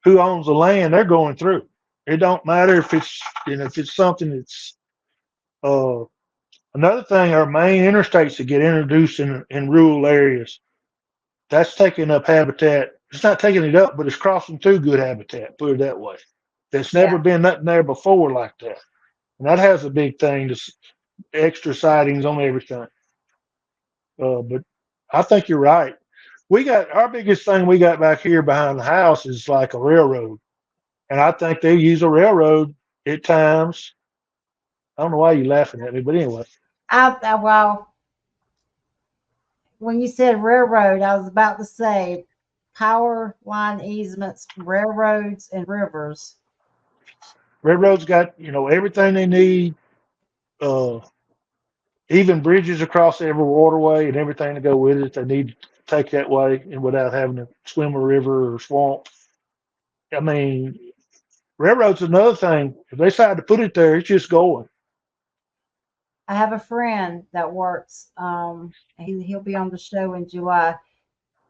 who owns the land they're going through. It don't matter if it's, if it's something that's, uh, another thing, our main interstates that get introduced in rural areas, that's taking up habitat. It's not taking it up, but it's crossing through good habitat, put it that way. There's yeah, never been nothing there before like that. And that has a big thing to extra sightings on everything. But I think you're right. We got our biggest thing we got back here behind the house is like a railroad. And I think they use a railroad at times. I don't know why you're laughing at me, but anyway, well, when you said railroad, I was about to say power line easements, railroads, and rivers. railroads got, everything they need. Uh, Even bridges across every waterway and everything to go with it. They need to take that way and without having to swim a river or swamp. I mean, railroad's another thing. If they decide to put it there, it's just going. I have a friend that works. He'll be on the show in July.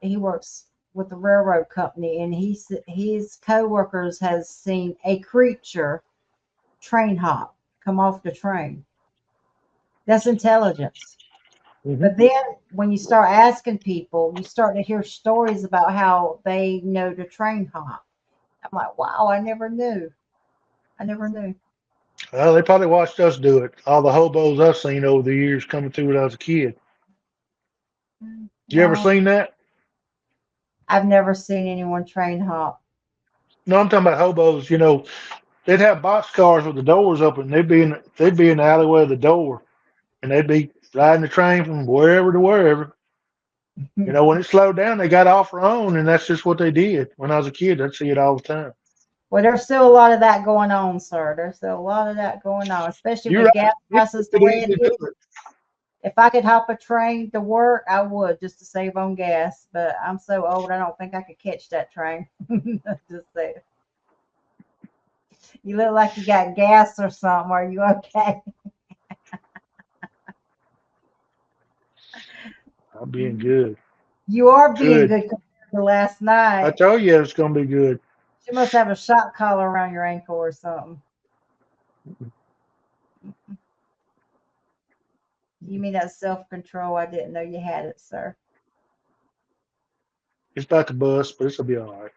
He works with the railroad company, and his coworkers has seen a creature train hop come off the train. That's intelligence. Hmm. But then when you start asking people, you start to hear stories about how they know to train hop. I'm like, wow, I never knew. I never knew. Well, they probably watched us do it. All the hobos I've seen over the years coming through when I was a kid. You ever No, seen that? I've never seen anyone train hop. No, I'm talking about hobos. They'd have box cars with the doors open. They'd be in the alleyway of the door, and they'd be riding the train from wherever to wherever. When it slowed down, they got off their own, and that's just what they did. When I was a kid, I'd see it all the time. Well, there's still a lot of that going on, sir. There's still a lot of that going on, especially You're with gas right. It's prices the pretty way easy it to do is. it. If I could hop a train to work, I would just to save on gas. But I'm so old, I don't think I could catch that train. Just say, you look like you got gas or something. Are you okay? I'm being good. You are being Good. good compared to last I night. told you it's gonna be good. You must have a shock collar around your ankle or something. You mean that self control? I didn't know you had it, sir. It's about to bust, but it's gonna be all right.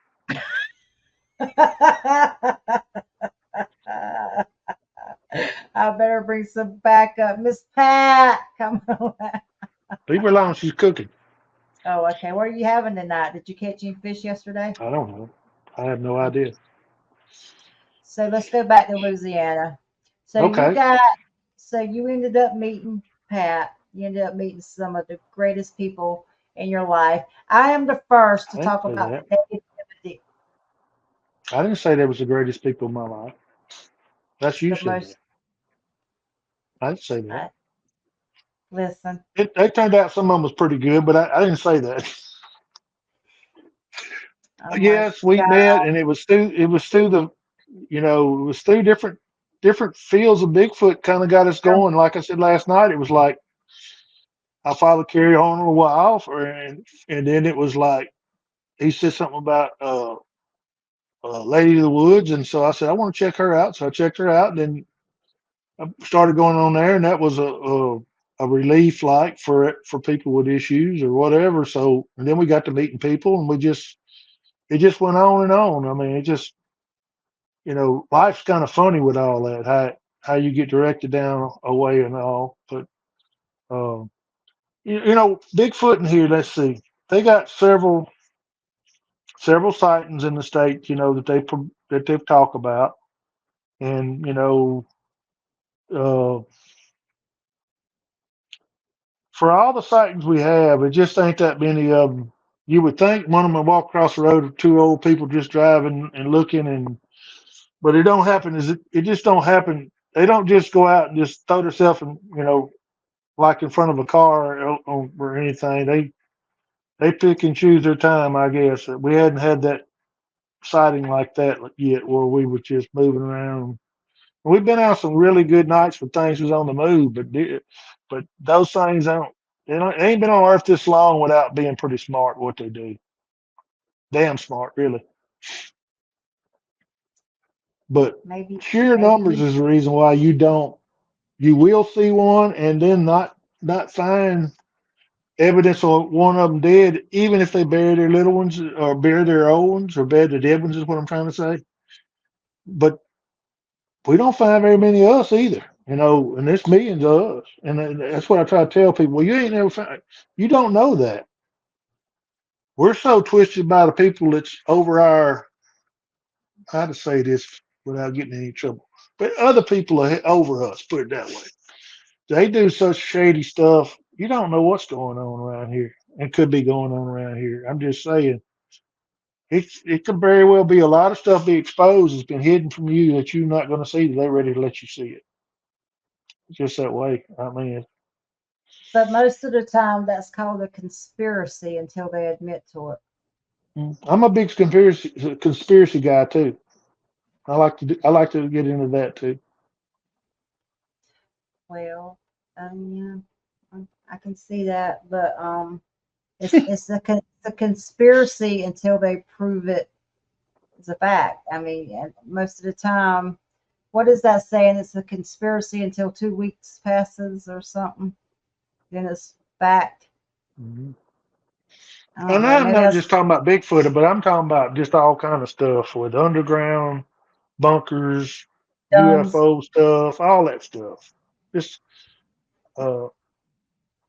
I better bring some backup. Miss Pat, come on. Leave her alone. She's cooking. Oh, okay. What are you having tonight? Did you catch any fish yesterday? I don't know. I have no idea. So let's go back to Louisiana. So you Okay. got, so you ended up meeting Pat. You ended up meeting some of the greatest people in your life. I am the first to I didn't talk say about that. negativity, I didn't say they was the greatest people in my life. That's you the said that. most. I didn't say that. Uh, listen, They turned out some of them was pretty good, but I didn't say that. oh my Yes, we God, met, and it was through different fields of Bigfoot kind of got us going. Like I said last night, it was like I followed Carrie on a while, and then it was like he said something about Lady of the Woods, and so I said I want to check her out. So I checked her out, and then I started going on there, and that was a relief, like for people with issues or whatever. So and then we got to meeting people, and it just went on and on. I mean, it just life's kind of funny with all that, how you get directed down a way and all. But um, Bigfoot in here. Let's see, they got several sightings in the state. That they've talked about, and uh, for all the sightings we have, it just ain't that many of them. You would think one of them would walk across the road with two old people just driving and looking, but it don't happen. It just don't happen. They don't just go out and just throw themselves in, like in front of a car or anything. They pick and choose their time, I guess. We hadn't had that sighting like that yet, where we were just moving around. We've been out some really good nights when things was on the move, but those things don't. They ain't been on Earth this long without being pretty smart what they do. Damn smart, really. But maybe, sheer maybe numbers you. is the reason why you will see one and then not find evidence of one of them dead, even if they bury their little ones or bury their old ones or bury the dead ones, is what I'm trying to say. But we don't find very many of us either, and there's millions of us. And that's what I try to tell people. Well, you ain't never found, you don't know that. We're so twisted by the people that's over our, how to say this without getting in any trouble, but other people are over us, put it that way. They do such shady stuff. You don't know what's going on around here and could be going on around here. I'm just saying, it could very well be a lot of stuff be exposed that's been hidden from you that you're not going to see. That they're ready to let you see it. Just that way. I mean, But most of the time, that's called a conspiracy until they admit to it. I'm a big conspiracy guy too. I like to get into that too. Well, yeah, I can see that, but it's a conspiracy until they prove it is a fact. I mean, and most of the time, what is that saying? It's a conspiracy until 2 weeks passes or something. Then it's fact. Mhm. I don't And know. I'm Maybe not that's just talking about Bigfoot, but I'm talking about just all kind of stuff with underground bunkers, dumbs. UFO stuff, all that stuff. Just, uh,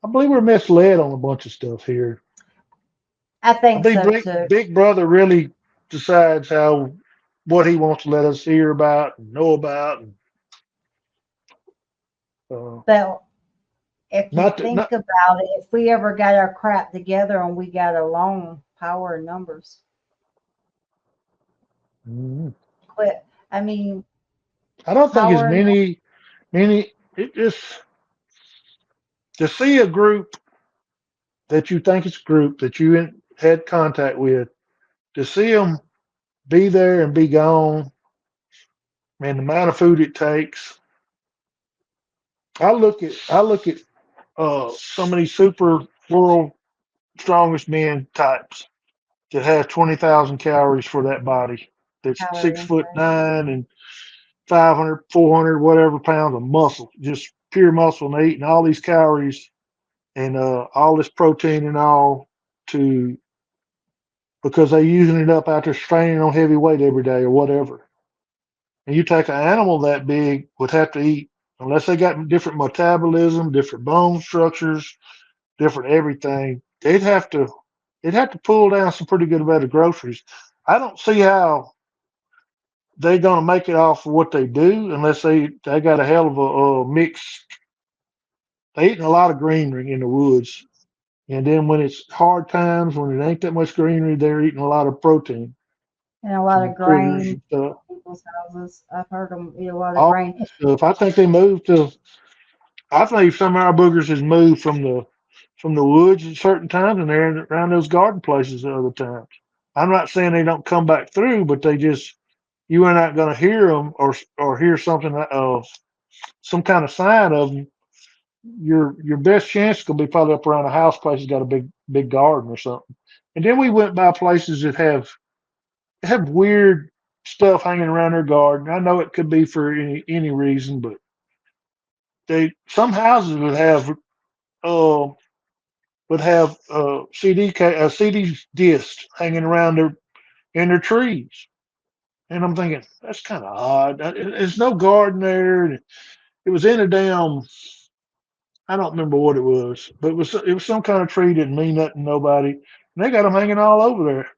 I believe we're misled on a bunch of stuff here. I I think believe so Big, too. Big Brother really decides how what he wants to let us hear about and know about. And, uh, But if you not that, think not. about it, if we ever got our crap together and we got along, power in numbers. Mhm. Quit. I mean, I don't think as power in many. It just to see a group that you think it's a group that you had contact with, to see them be there and be gone, and the amount of food it takes. I look at some of these super world strongest men types that have 20,000 calories for that body. That's calorie six foot intake. nine and 500, 400, whatever pounds of muscle, just pure muscle, and eating all these calories and all this protein and all to because they're using it up after straining on heavy weight every day or whatever. And you take an animal that big would have to eat unless they got different metabolism, different bone structures, different everything. They'd have to pull down some pretty good amount of groceries. I don't see how they're gonna make it off of what they do unless they got a hell of a mix. They eating a lot of greenery in the woods, and then when it's hard times, when it ain't that much greenery, they're eating a lot of protein And a lot from of critters grain and stuff. in people's houses. I've heard them eat a lot of All grain. that stuff. I think they moved to. I think some of our boogers has moved from the woods at certain times, and they're around those garden places at other times. I'm not saying they don't come back through, but they just you are not going to hear them or hear something of some kind of sign of them. Your best chance could be probably up around a house place that's got a big garden or something. And then we went by places that have weird stuff hanging around their garden. I know it could be for any reason, but they some houses uh CD discs hanging around their in their trees. And I'm thinking, that's kind of odd. There's no garden there. It was in a damn, I don't remember what it was, but it was some kind of tree that didn't mean nothing to nobody. And they got them hanging all over there.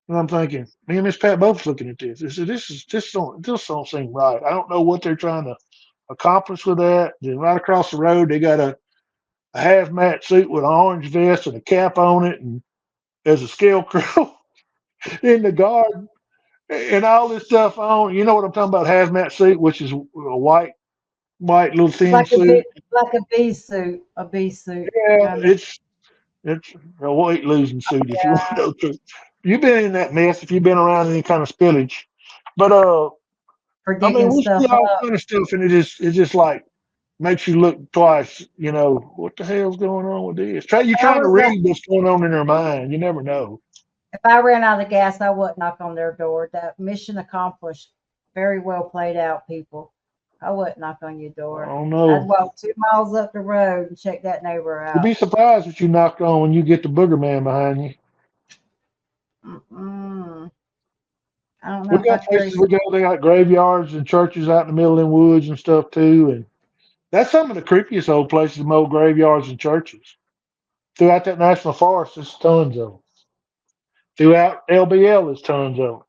And I'm thinking, me and Miss Pat both looking at this. This don't seem right. I don't know what they're trying to accomplish with that. Then right across the road, they got a hazmat suit with an orange vest and a cap on it, and there's a scarecrow in the garden and all this stuff on. You know what I'm talking about? Hazmat suit, which is a white little thin suit. Like a bee suit, a bee suit Yeah, kind of. it's a weight losing suit if you want to Yeah, know the truth. You've been in that mess if you've been around any kind of spillage. But for I mean digging we see stuff all up. kind of stuff and it just like makes you look twice, what the hell's going on with this? You're That trying to was a, read what's going on in their mind. You never know. if I ran out of gas, I wouldn't knock on their door. That mission accomplished. Very well played out, people. I wouldn't knock on your I door. don't I'd know. walk 2 miles up the road and check that neighbor You'd out. be surprised what you knocked on when you get the booger man behind you. Mm-mm. I don't know We if I got carry. places we go, they got graveyards and churches out in the middle of the woods and stuff too. And that's some of the creepiest old places, them old graveyards and churches. Throughout that national forest, there's tons of them. Throughout LBL, there's tons of them.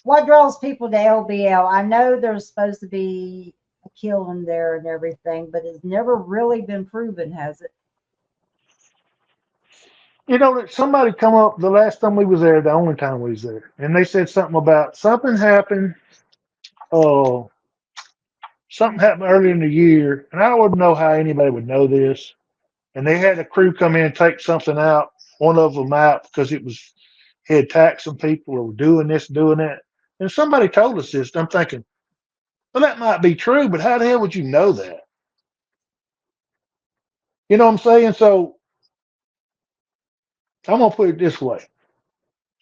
What draws people to LBL? I know there's supposed to be a killing there and everything, but it's never really been proven, has it? That somebody come up the last time we was there, the only time we was there, and they said something about something happened. Uh, something happened earlier in the year, and I wouldn't know how anybody would know this. And they had a crew come in and take something out, one of them out because he had attacked some people or were doing this, doing that. And somebody told us this. I'm thinking, well, that might be true, but how the hell would you know that? You know what I'm saying? So I'm gonna put it this way: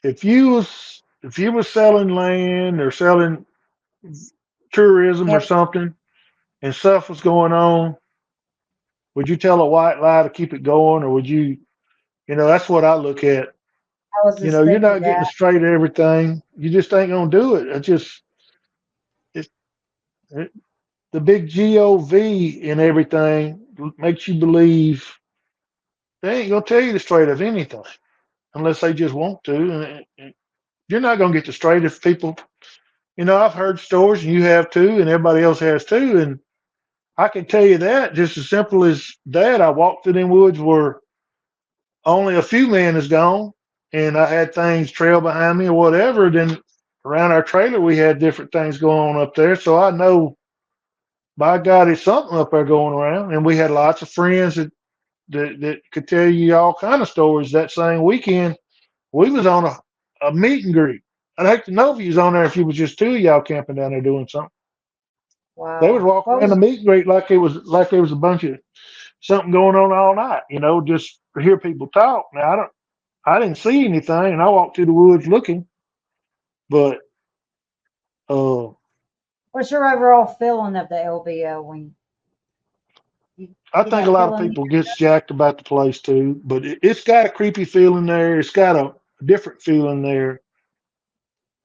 if you was selling land or selling tourism or Yep. something, and stuff was going on, Would you tell a white lie to keep it going, or would you? That's what I look at. I was just You're thinking not that. getting straight at everything. You just ain't gonna do it. It's it, the big GOV and everything makes you believe they ain't gonna tell you the straight of anything unless they just want to. And you're not gonna get the straight if people. I've heard stories, and you have too, and everybody else has too, and I can tell you that just as simple as that. I walked through them woods where only a few men is gone, and I had things trail behind me or whatever. Then around our trailer, we had different things going on up there. So I know, by God, it's something up there going around. And we had lots of friends that could tell you all kind of stories. That same weekend, we was on a meet and greet. I'd like to know if you was on there if you was just two of y'all camping down there doing something. They was Wow. walking What around the was meet and greet like there was a bunch of something going on all night, just to hear people talk. Now I didn't see anything, and I walked through the woods looking, but uh, what's your overall feeling of the LVO when you I get think a that lot of feeling? people gets jacked about the place too. But it's got a creepy feeling there. It's got a different feeling there.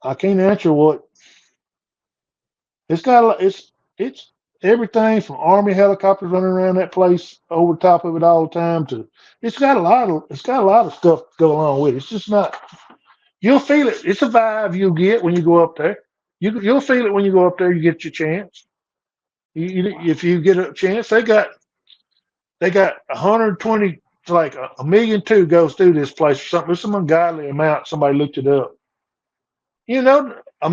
I can't answer what it's got. It's everything from army helicopters running around that place over top of it all the time to it's got a lot of stuff to go along with it. It's just not. You'll feel it. It's a vibe you'll get when you go up there. You'll feel it when you go up there. You get your chance. If you get a chance, they got 120, like a million two goes through this place or something. It's some ungodly amount. Somebody looked it up. A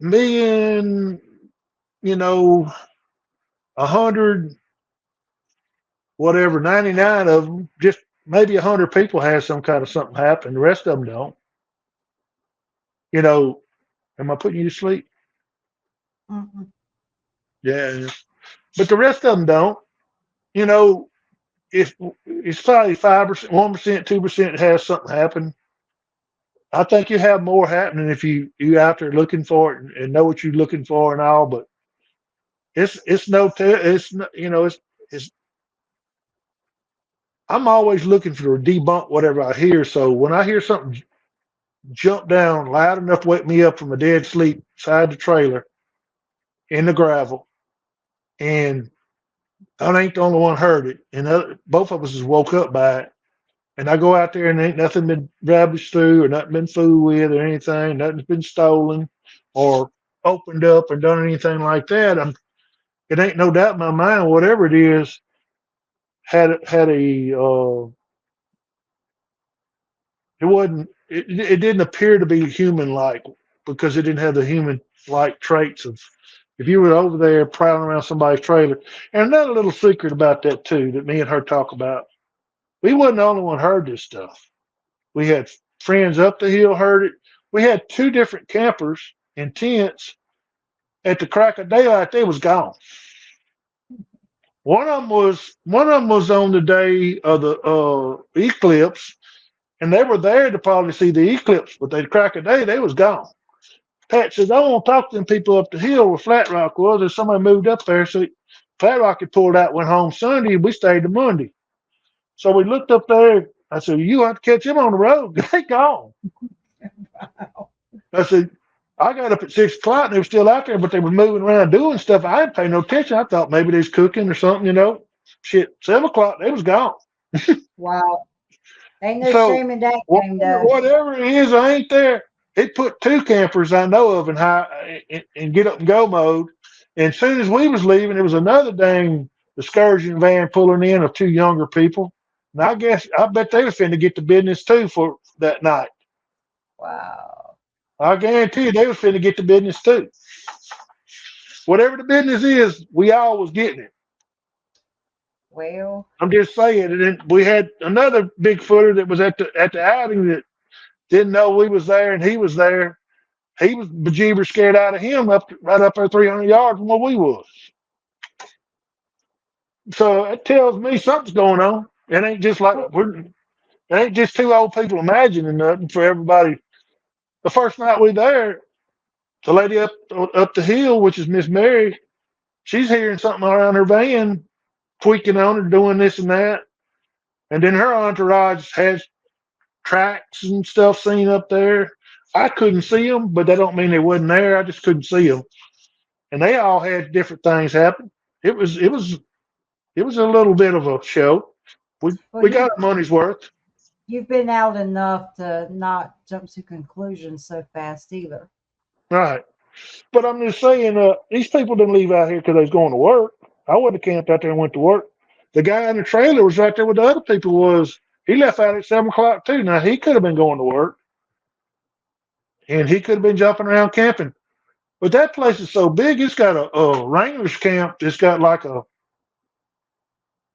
million, you know, 100, whatever, 99 of them, just maybe 100 people has some kind of something happen. The rest of them don't. You know, am I putting you to sleep? Mm-mm. Yeah. But the rest of them don't. You know, if it's probably 5%, 1%, 2% has something happen. I think you have more happening if you out there looking for it and know what you're looking for and all. But it's no it's it's I'm always looking for to debunk whatever I hear. So when I hear something jump down loud enough to wake me up from a dead sleep side the trailer in the gravel, and I ain't the only one heard it, and both of us has woke up by it. And I go out there and ain't nothing been ravaged through or nothing been fooled with or anything. Nothing's been stolen or opened up or done anything like that. It ain't no doubt in my mind, whatever it is, it wasn't, it didn't appear to be human like because it didn't have the human like traits of, if you were over there prowling around somebody's trailer. And another little secret about that too, that me and her talk about, we wasn't the only one heard this stuff. We had friends up the hill heard it. We had two different campers in tents at the crack of daylight. They was gone. One of them was on the day of the eclipse, and they were there to probably see the eclipse. But at the crack of day, they was gone. Pat says, "I want to talk to them people up the hill where Flat Rock was." And somebody moved up there, so Flat Rock had pulled out, went home Sunday, and we stayed to Monday. So we looked up there. I said, "You have to catch them on the road. They gone." I said, I got up at 6 o'clock and they were still out there, but they were moving around doing stuff. I didn't pay no attention. I thought maybe they was cooking or something. Shit, 7 o'clock, they was gone. Wow. Ain't no So shame in that game, whatever, though. whatever it is, I ain't there. It put two campers I know of in high in get up and go mode. And as soon as we was leaving, there was another dang excursion van pulling in of two younger people. And I bet they was finna get to business too for that night. Wow. I guarantee you they was finna get to business too. Whatever the business is, we all was getting it. Well, I'm just saying. And then we had another Bigfooter that was at the outing that didn't know we was there, and he was there. He was bejeeber scared out of him right up there 300 yards from where we was. So it tells me something's going on. It ain't just like well, it ain't just two old people imagining nothing for everybody. The first night we there, the lady up the hill, which is Miss Mary, she's hearing something around her van tweaking on her, doing this and that. And then her entourage has tracks and stuff seen up there. I couldn't see them, but that don't mean they wasn't there. I just couldn't see them, and they all had different things happen. It was a little bit of a show. We Well, we got our money's worth, you've been out enough to not jump to conclusions so fast either. right? But I'm just saying, these people didn't leave out here because they was going to work. I would have camped out there and went to work. The guy in the trailer was right there with the other people. Was he left out at 7 o'clock too? Now he could have been going to work, and he could have been jumping around camping. But that place is so big, it's got a wranglers camp. It's got like a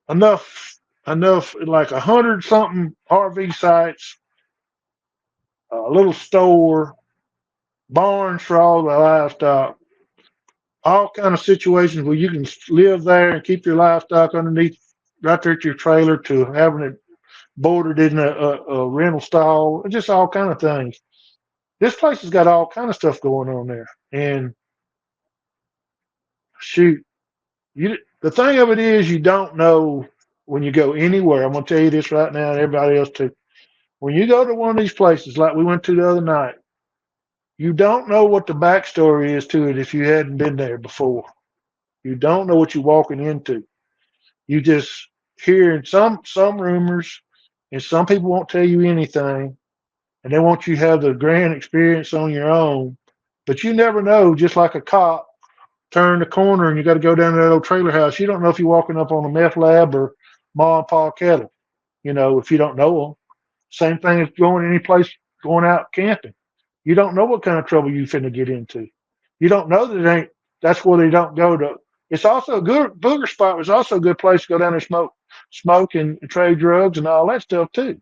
enough like 100 something RV sites, a little store, barns for all the livestock, all kind of situations where you can live there and keep your livestock underneath right there at your trailer to having it boarded in a rental stall, just all kind of things. This place has got all kind of stuff going on there. And shoot, the thing of it is you don't know when you go anywhere. I'm gonna tell you this right now, and everybody else too. When you go to one of these places like we went to the other night, you don't know what the backstory is to it if you hadn't been there before. You don't know what you're walking into. You just hear some rumors, and some people won't tell you anything, and they want you to have the grand experience on your own. But you never know. Just like a cop turn the corner and you got to go down to that old trailer house. You don't know if you're walking up on a meth lab or Ma and Pa Kettle. If you don't know them. Same thing as going any place, going out camping. You don't know what kind of trouble you finna get into. You don't know that it ain't. That's where they don't go to. It's also a good booger spot. Was also a good place to go down and smoke and trade drugs and all that stuff too.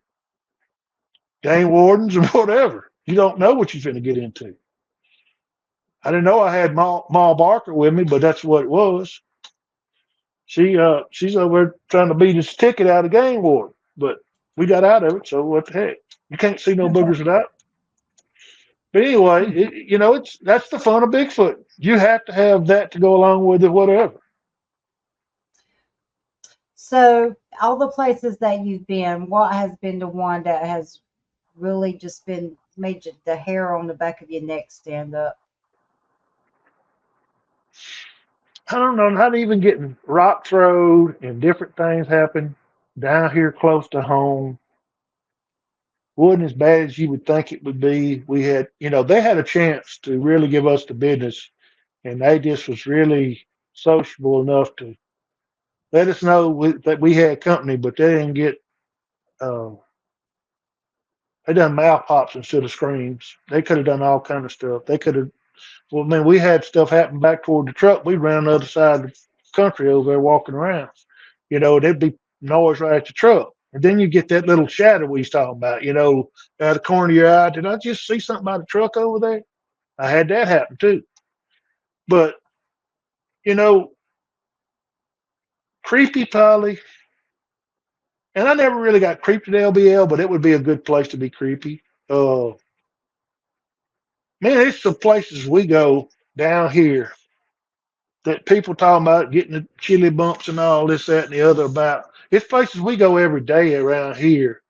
Game wardens and whatever. You don't know what you're finna get into. I didn't know I had Ma Barker with me, but that's what it was. She's over there trying to beat his ticket out of game ward, but we got out of it. So what the heck? You can't see no boogers without. But anyway, it's that's the fun of Bigfoot. You have to have that to go along with it, whatever. So, all the places that you've been, what has been the one that has really just been made the hair on the back of your neck stand up? I don't know how to even getting rock throwed and different things happen down here close to home. Wasn't as bad as you would think it would be. We had, they had a chance to really give us the business, and they just was really sociable enough to let us know that we had company, but they didn't get. Uh, they done mouth pops instead of screams. They could have done all kind of stuff. They could have. Well, man, we had stuff happen back toward the truck. We ran the other side of the country over there walking around. There'd be noise right at the truck. And then you get that little shadow we was talking about, out of the corner of your eye. Did I just see something by the truck over there? I had that happen too. But, you know, creepy Polly, and I never really got creeped at LBL, but it would be a good place to be creepy. Uh, Man, it's the places we go down here that people talking about getting the chili bumps and all this, that, and the other about. It's places we go every day around here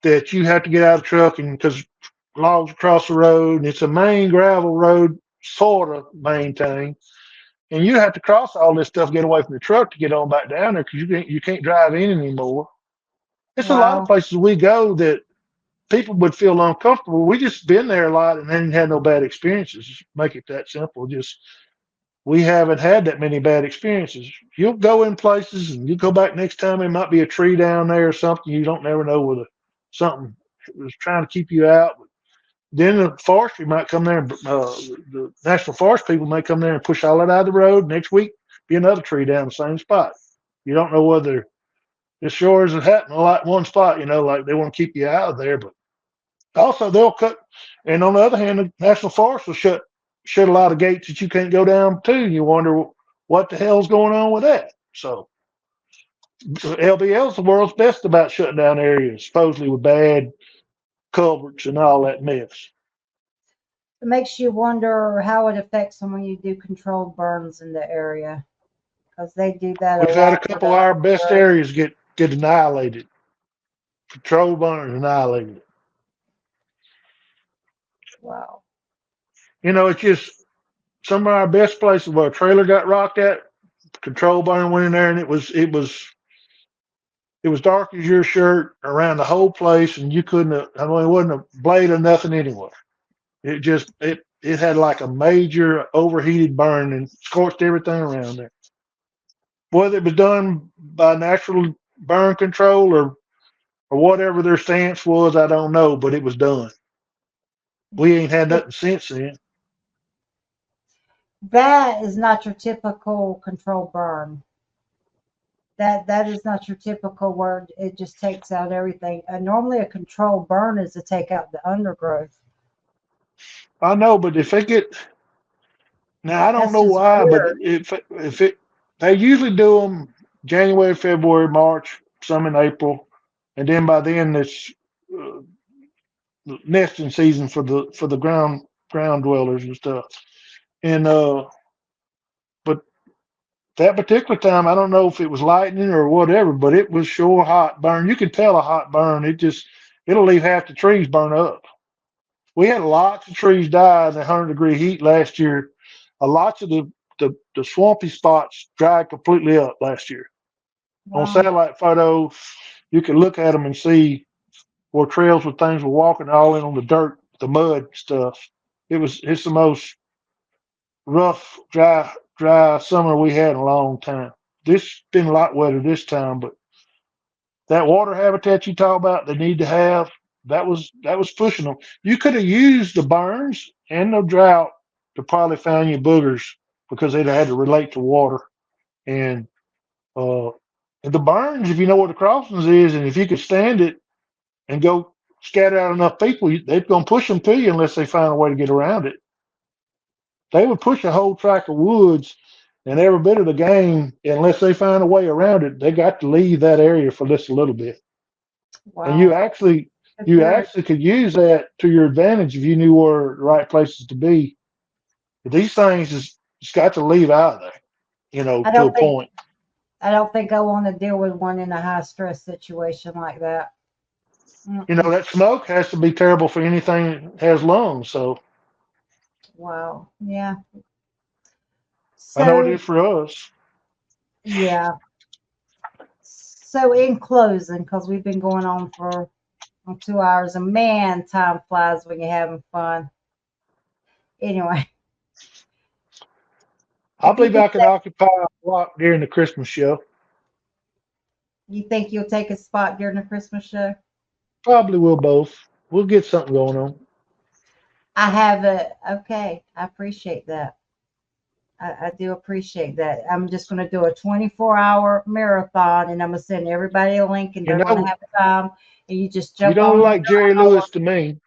that you have to get out of the truck and because logs across the road and it's a main gravel road, sort of maintained. And you have to cross all this stuff, get away from the truck to get on back down there because you can't drive in anymore. It's a lot of Wow. places we go that people would feel uncomfortable. We just been there a lot and hadn't had no bad experiences. Make it that simple. Just we haven't had that many bad experiences. You'll go in places and you go back next time. There might be a tree down there or something. You don't never know whether something was trying to keep you out. Then the forestry might come there. The national forest people may come there and push all that out of the road. Next week, be another tree down the same spot. You don't know whether it sure isn't happening like one spot. Like they want to keep you out of there, but also they'll cut. And on the other hand, the national forest will shut a lot of gates that you can't go down to. You wonder what the hell's going on with that. So LBL is the world's best about shutting down areas, supposedly with bad culverts and all that mess. It makes you wonder how it affects them when you do controlled burns in the area. because they do that a We've had a lot for couple the of our best undergrowth. areas get annihilated. Patrol burners annihilated. Wow. It's just some of our best places where a trailer got rocked at. Control burn went in there, and it was dark as your shirt around the whole place, and you couldn't. I mean, it wasn't a blade or nothing anywhere. It had like a major overheated burn and scorched everything around there. Whether it was done by natural burn control or whatever their stance was, I don't know, but it was done. We ain't had Yeah, nothing since then. that is not your typical control burn. That is not your typical word. It just takes out everything. Normally, a control burn is to take out the undergrowth. I know, but if they get now, I don't That's know just why, but weird. if it they usually do them January, February, March, some in April, and then by then it's uh, nesting season for the ground dwellers and stuff. And but that particular time, I don't know if it was lightning or whatever, but it was sure hot burn. You can tell a hot burn. It'll leave half the trees burn up. We had lots of trees die in the 100-degree heat last year. A lots of the swampy spots dried completely up last year. On Wow. satellite photos, you can look at them and see where trails where things were walking all in on the dirt, the mud stuff. It's the most rough, dry summer we had in a long time. This been a lot wetter this time, but that water habitat you talk about, they need to have. That was pushing them. You could have used the burns and the drought to probably find your boogers because they'd have had to relate to water and uh and the burns. If you know what the crossings is, and if you could stand it and go scatter out enough people, they're gonna push them to you unless they find a way to get around it. They would push a whole tract of woods and every bit of the game unless they find a way around it. They got to leave that area for just a little bit. And you Wow. actually That's you very. actually could use that to your advantage if you knew where the right places to be. But these things just got to leave out of there, I to a don't think. point. I don't think I want to deal with one in a high stress situation like that. Mm-mm. That smoke has to be terrible for anything that has lungs. So Wow. Yeah. I know it So is for us. yeah. So in closing, because we've been going on for 2 hours, and man, time flies when you're having fun. Anyway, I if you believe could I could say, occupy a block during the Christmas show. you think you'll take a spot during the Christmas show? Probably will both. We'll get something going on. I have a, okay, I appreciate that. I do appreciate that. I'm just going to do a 24-hour marathon, and I'm going to send everybody a link, and You they're going to know, have time, and you just you jump don't on look in like Jerry the hour. Lewis to me.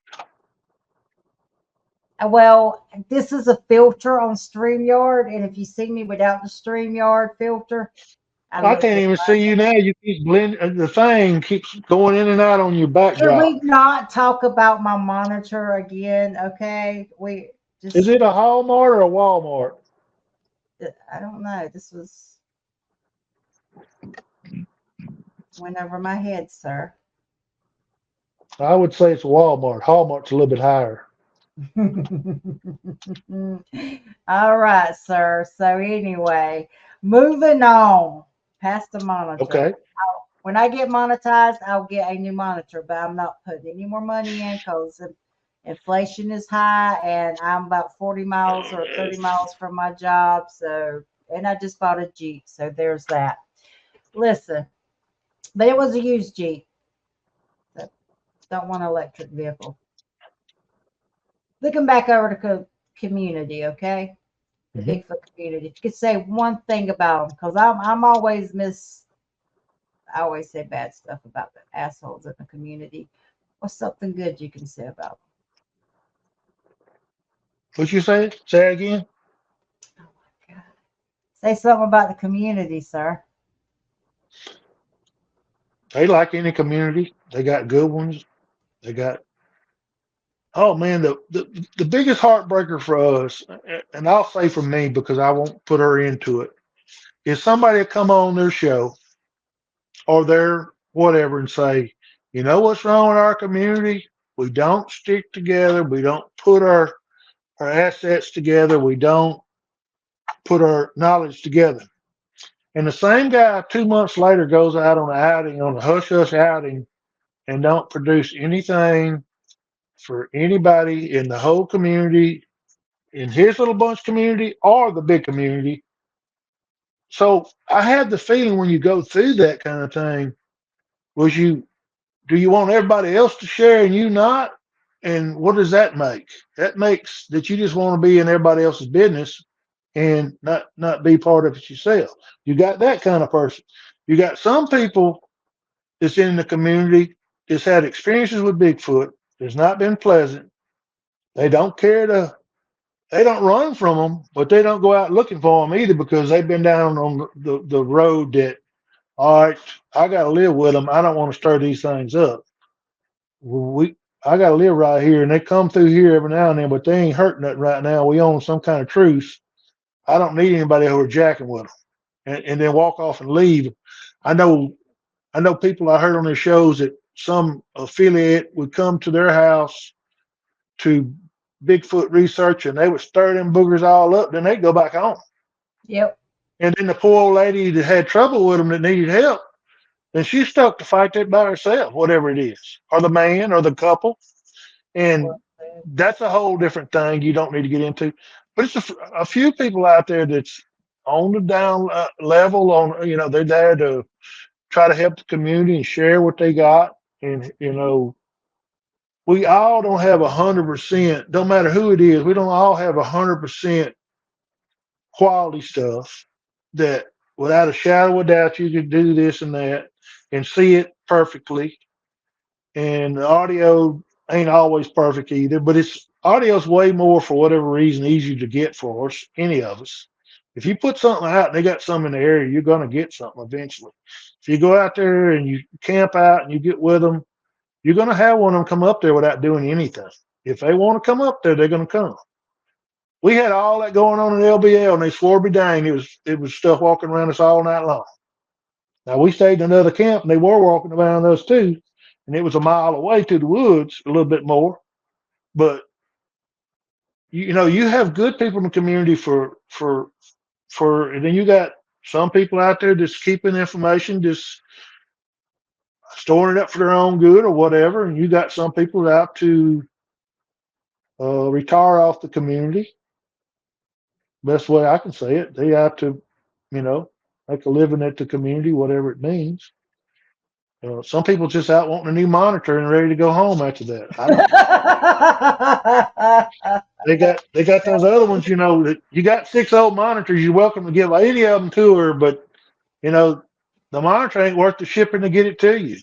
Well, this is a filter on StreamYard, and if you see me without the StreamYard filter, I I look can't just even like. see you now. You keep blending. The thing keeps going in and out on your Can backdrop. we not talk about my monitor again? Okay, we Is just. it a Walmart or a Walmart? I don't know. This was went over my head, sir. I would say it's a Walmart. Hallmark's a little bit higher. All right, sir. So anyway, moving on past the monitor. Okay. When I get monetized, I'll get a new monitor, but I'm not putting any more money in because inflation is high, and I'm about 40 miles or 30 miles from my job. So, and I just bought a Jeep, so there's that. Listen, but it was a used Jeep. So don't want an electric vehicle. Looking back over the community, okay? The hmm Bigfoot community. If you could say one thing about them, because I'm always I always say bad stuff about the assholes in the community. What's something good you can say about What you say? Say again. them? Oh my God. Say something about the community, sir. They like any community. They got good ones. They got. Oh man, the biggest heartbreaker for us, and I'll say for me because I won't put her into it, is somebody to come on their show or their whatever and say, you know what's wrong with our community? We don't stick together. We don't put our assets together. We don't put our knowledge together. And the same guy 2 months later goes out on an outing, on a hush hush outing, and don't produce anything for anybody in the whole community, in his little bunch community or the big community. So I had the feeling when you go through that kind of thing, was you do you want everybody else to share and you not? And what does that make? That makes that you just want to be in everybody else's business and not be part of it yourself. You got that kind of person. You got some people that's in the community that's had experiences with Bigfoot. It's not been pleasant. They don't care to. They don't run from them, but they don't go out looking for them either because they've been down on the road that, all right, I got to live with them. I don't want to stir these things up. We I got to live right here, and they come through here every now and then, but they ain't hurting nothing right now. We own some kind of truce. I don't need anybody who are jacking with them, and then walk off and leave. I know I know people I heard on their shows that some affiliate would come to their house to Bigfoot research, and they would stir them boogers all up. Then they'd go back home, Yep. and then the poor old lady that had trouble with them that needed help, then she's stuck to fight that by herself, whatever it is, or the man or the couple. And Well said. that's a whole different thing you don't need to get into. But it's a few people out there that's on the down level. On they're there to try to help the community and share what they got. And we all don't have 100%. Don't matter who it is. We don't all have 100% quality stuff that, without a shadow of a doubt, you could do this and that and see it perfectly. And the audio ain't always perfect either, but it's audio's way more, for whatever reason, easier to get for us, any of us. If you put something out and they got some in the area, you're going to get something eventually. If you go out there and you camp out and you get with them, you're going to have one of them come up there without doing anything. If they want to come up there, they're going to come. We had all that going on in LBL, and they swore be dang, it was stuff walking around us all night long. Now we stayed in another camp, and they were walking around us too, and it was a mile away to the woods, a little bit more. But you have good people in the community and then you got some people out there just keeping information, just storing it up for their own good or whatever, and you got some people out to retire off the community. Best way I can say it, they out to, you know, make a living at the community, whatever it means. Some people just out wanting a new monitor and ready to go home after that. I don't know. They got those other ones, that you got 6 old monitors. You're welcome to give any of them to her, but you know the monitor ain't worth the shipping to get it to you.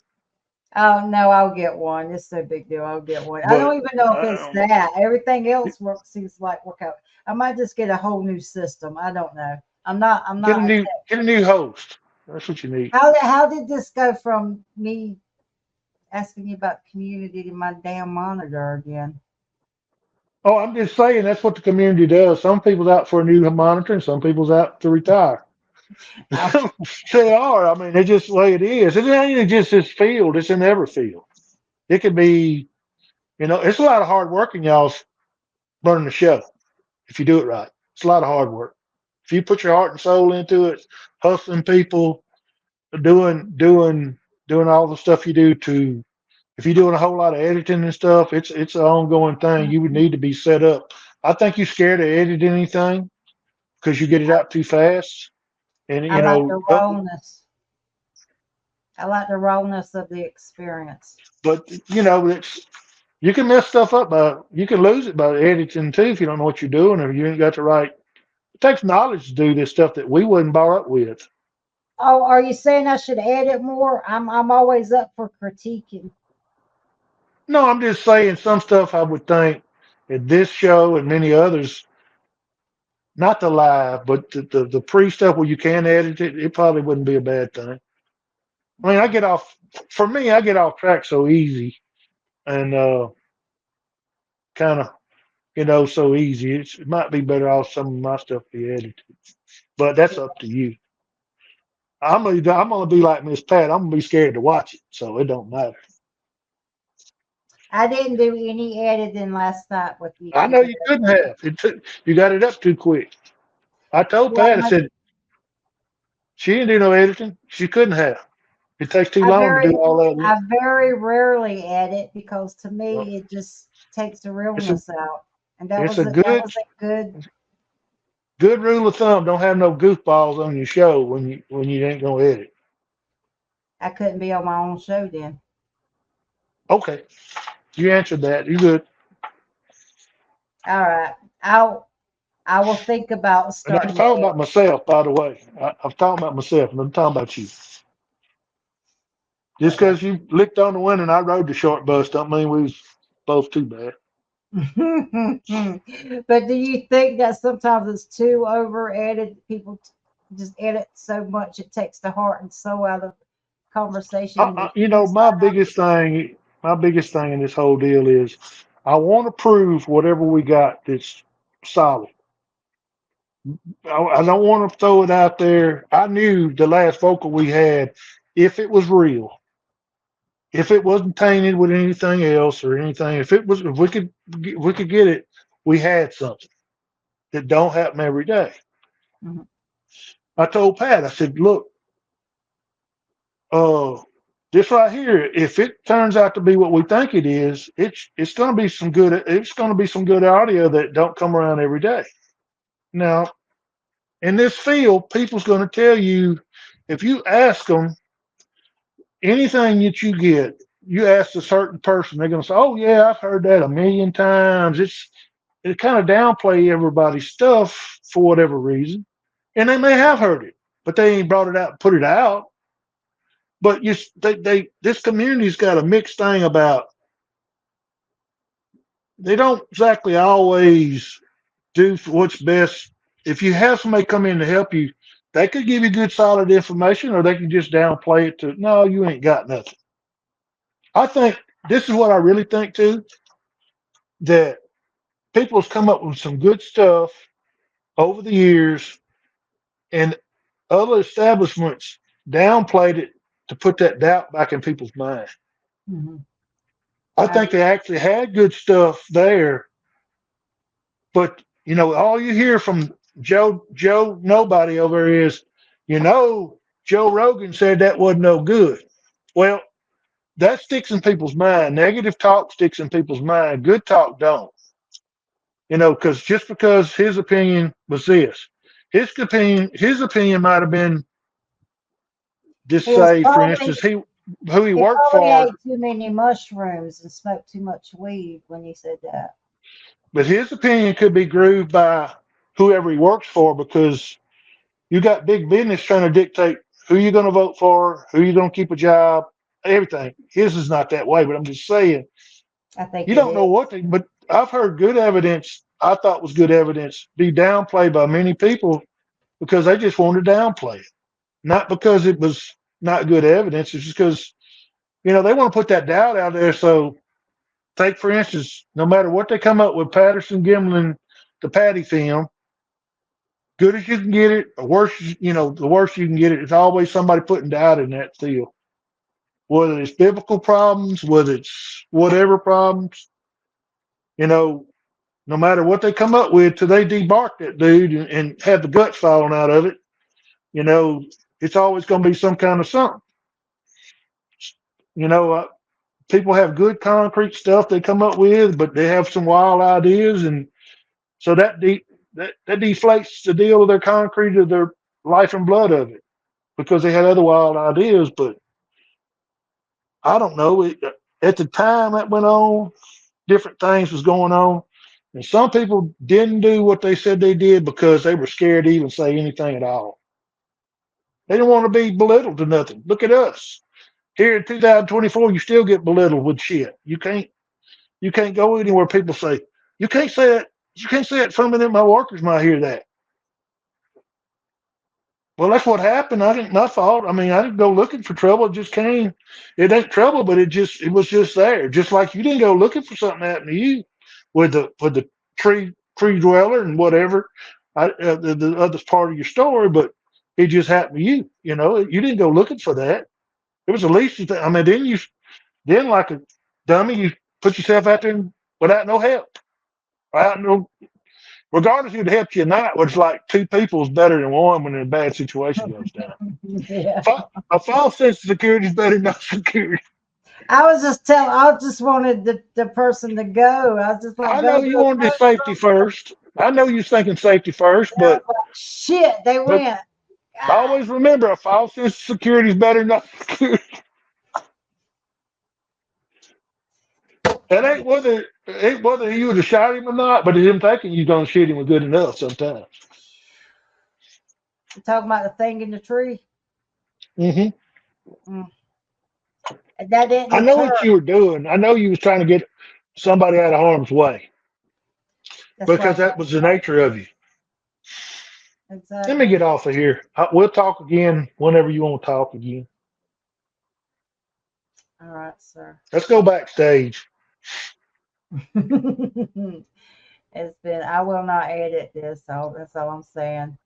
Oh no, I'll get one. It's no big deal. I'll get one. I But don't even know if it's um, that. Everything else works seems like work out. I might just get a whole new system. I don't know. I'm get a not a new tech. get a new host. That's what you need. How did this go from me asking you about community to my damn monitor again? Oh, I'm just saying that's what the community does. Some people's out for a new monitor, and some people's out to retire. Oh, They are. I mean, it's just the way it is. It ain't just this field. It's in every field. It could be. It's a lot of hard work in y'all's learning the show if you do it right. It's a lot of hard work. If you put your heart and soul into it, hustling people, doing all the stuff you do to, if you're doing a whole lot of editing and stuff, it's an ongoing thing. You would mhm. need to be set up. I think you're scared to edit anything because you get it out too fast. And I like the rawness. I like the rawness of the experience. but it's you can mess stuff up you can lose it by editing too if you don't know what you're doing or you ain't got the right. It takes knowledge to do this stuff that we wouldn't bar up with. Oh, are you saying I should edit more? I'm always up for critiquing. No, I'm just saying some stuff I would think at this show and many others, not the live, but the pre stuff where you can edit it, it probably wouldn't be a bad thing. I mean, for me, I get off track so easy and kind of, so easy. It might be better off some of my stuff be edited, but that's up to you. I'm gonna be like Miss Pat. I'm gonna be scared to watch it, so it don't matter. I didn't do any editing last night with you I know together. you couldn't have. It took you got it up too quick. I told Well, Pat. I said she didn't do no editing. She couldn't have. It takes too I long to very, do all that. I very rarely edit because to Well, me it just takes the it's a realness out. And that it's was a it. That good was a good. good rule of thumb. Don't have no goofballs on your show when you ain't gonna edit. I couldn't be on my own show then. Okay, you answered that. You good. All right, I will think about And I'm starting to talking edit. about myself, by the way. I'm talking about myself, and I'm talking about you. Just Okay. because you licked on the window and I rode the short bus, don't mean we was both too bad. But do you think that sometimes it's too over edited? People just edit so much it takes the heart and soul out of conversation and the You human know, side. my biggest thing in this whole deal is I want to prove whatever we got that's solid. I don't want to throw it out there. I knew the last vocal we had, if it was real, if it wasn't tainted with anything else or anything, if we could get it, we had something that don't happen every day. Mhm. I told Pat, I said, look, uh, this right here, if it turns out to be what we think it is, it's gonna be some good audio that don't come around every day. Now, in this field, people's gonna tell you if you ask them anything that you get, you ask a certain person, they're gonna say, "Oh yeah, I've heard that a million times." It kind of downplay everybody's stuff for whatever reason, and they may have heard it, but they ain't brought it out, put it out. But they this community's got a mixed thing about they don't exactly always do what's best. If you have somebody come in to help you, they could give you good solid information, or they can just downplay it to no, you ain't got nothing. I think this is what I really think too, that people's come up with some good stuff over the years, and other establishments downplayed it to put that doubt back in people's mind. Mhm. I I think they actually had good stuff there. But all you hear from Joe nobody over there is, Joe Rogan said that wasn't no good. Well, that sticks in people's mind. Negative talk sticks in people's mind. Good talk don't. Because just because his opinion was this, his opinion might have been just he was say, for probably instance, who he he worked probably for, ate too many mushrooms and smoked too much weed when he said that. but his opinion could be grooved by whoever he works for because you got big business trying to dictate who you're going to vote for, who you're going to keep a job, everything. His is not that way, but I'm just saying, I think you it don't know is. but I've heard good evidence, I thought was good evidence, be downplayed by many people because they just wanted to downplay it. Not because it was not good evidence, it's just because, they want to put that doubt out there. So, take for instance, no matter what they come up with, Patterson, Gimlin, the Patty film, good as you can get it, or worse, the worse you can get it. It's always somebody putting doubt in that field, whether it's biblical problems, whether it's whatever problems, you know, no matter what they come up with, till they debark that dude and have the guts falling out of it, you know, it's always going to be some kind of something. You know, people have good concrete stuff they come up with, but they have some wild ideas, and so that deflates the deal of their concrete of their life and blood of it because they had other wild ideas. But I don't know. At the time that went on, different things was going on, and some people didn't do what they said they did because they were scared to even say anything at all. They didn't want to be belittled to nothing. Look at us here in 2024. You still get belittled with shit. You can't go anywhere. People say you can't say that. You can't say that. Some of them my workers might hear that. Well, that's what happened. I didn't my fault. I mean, I didn't go looking for trouble. It just came. It ain't trouble, but it was just there. Just like you didn't go looking for something to happen to you with the tree dweller and whatever. The other part of your story, but It just happened to you. You know, you didn't go looking for that. It was the least you think. I mean, then like a dummy, you put yourself out there without no help. Without no, regardless if it helped you or not, it's like two people is better than one when a bad situation goes down. Yeah. A false sense of security is better than no security. I just wanted the person to go. I was just like, I go, know you go, wanted go. the safety first. I know you was thinking safety first, Shit, they but went. God. always remember a false sense of security is better than no security. It ain't whether you would have shot him or not, but him thinking you're gonna shoot him was good enough sometimes. You talking about the thing in the tree? Hmm. Mm. That didn't I know deter. what you were doing. I know you was trying to get somebody out of harm's way That's because right. that was the nature of you. Let me Exactly. get off of here. We'll talk again whenever you want to talk again. All right, sir. Let's go backstage. It's been. I will not edit this. So that's all I'm saying.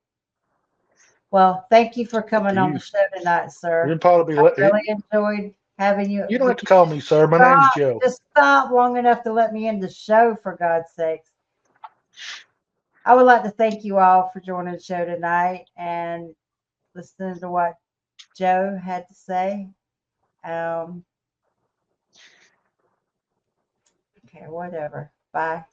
Well, thank you for Up to coming on the you. show tonight, sir. It'll probably I be. really enjoyed having you. You don't have Would to you call just me sir. My name's stop? Joe. Just stop long enough to let me in the show, for God's sakes. I would like to thank you all for joining the show tonight and listening to what Joe had to say. Um, okay, whatever. Bye.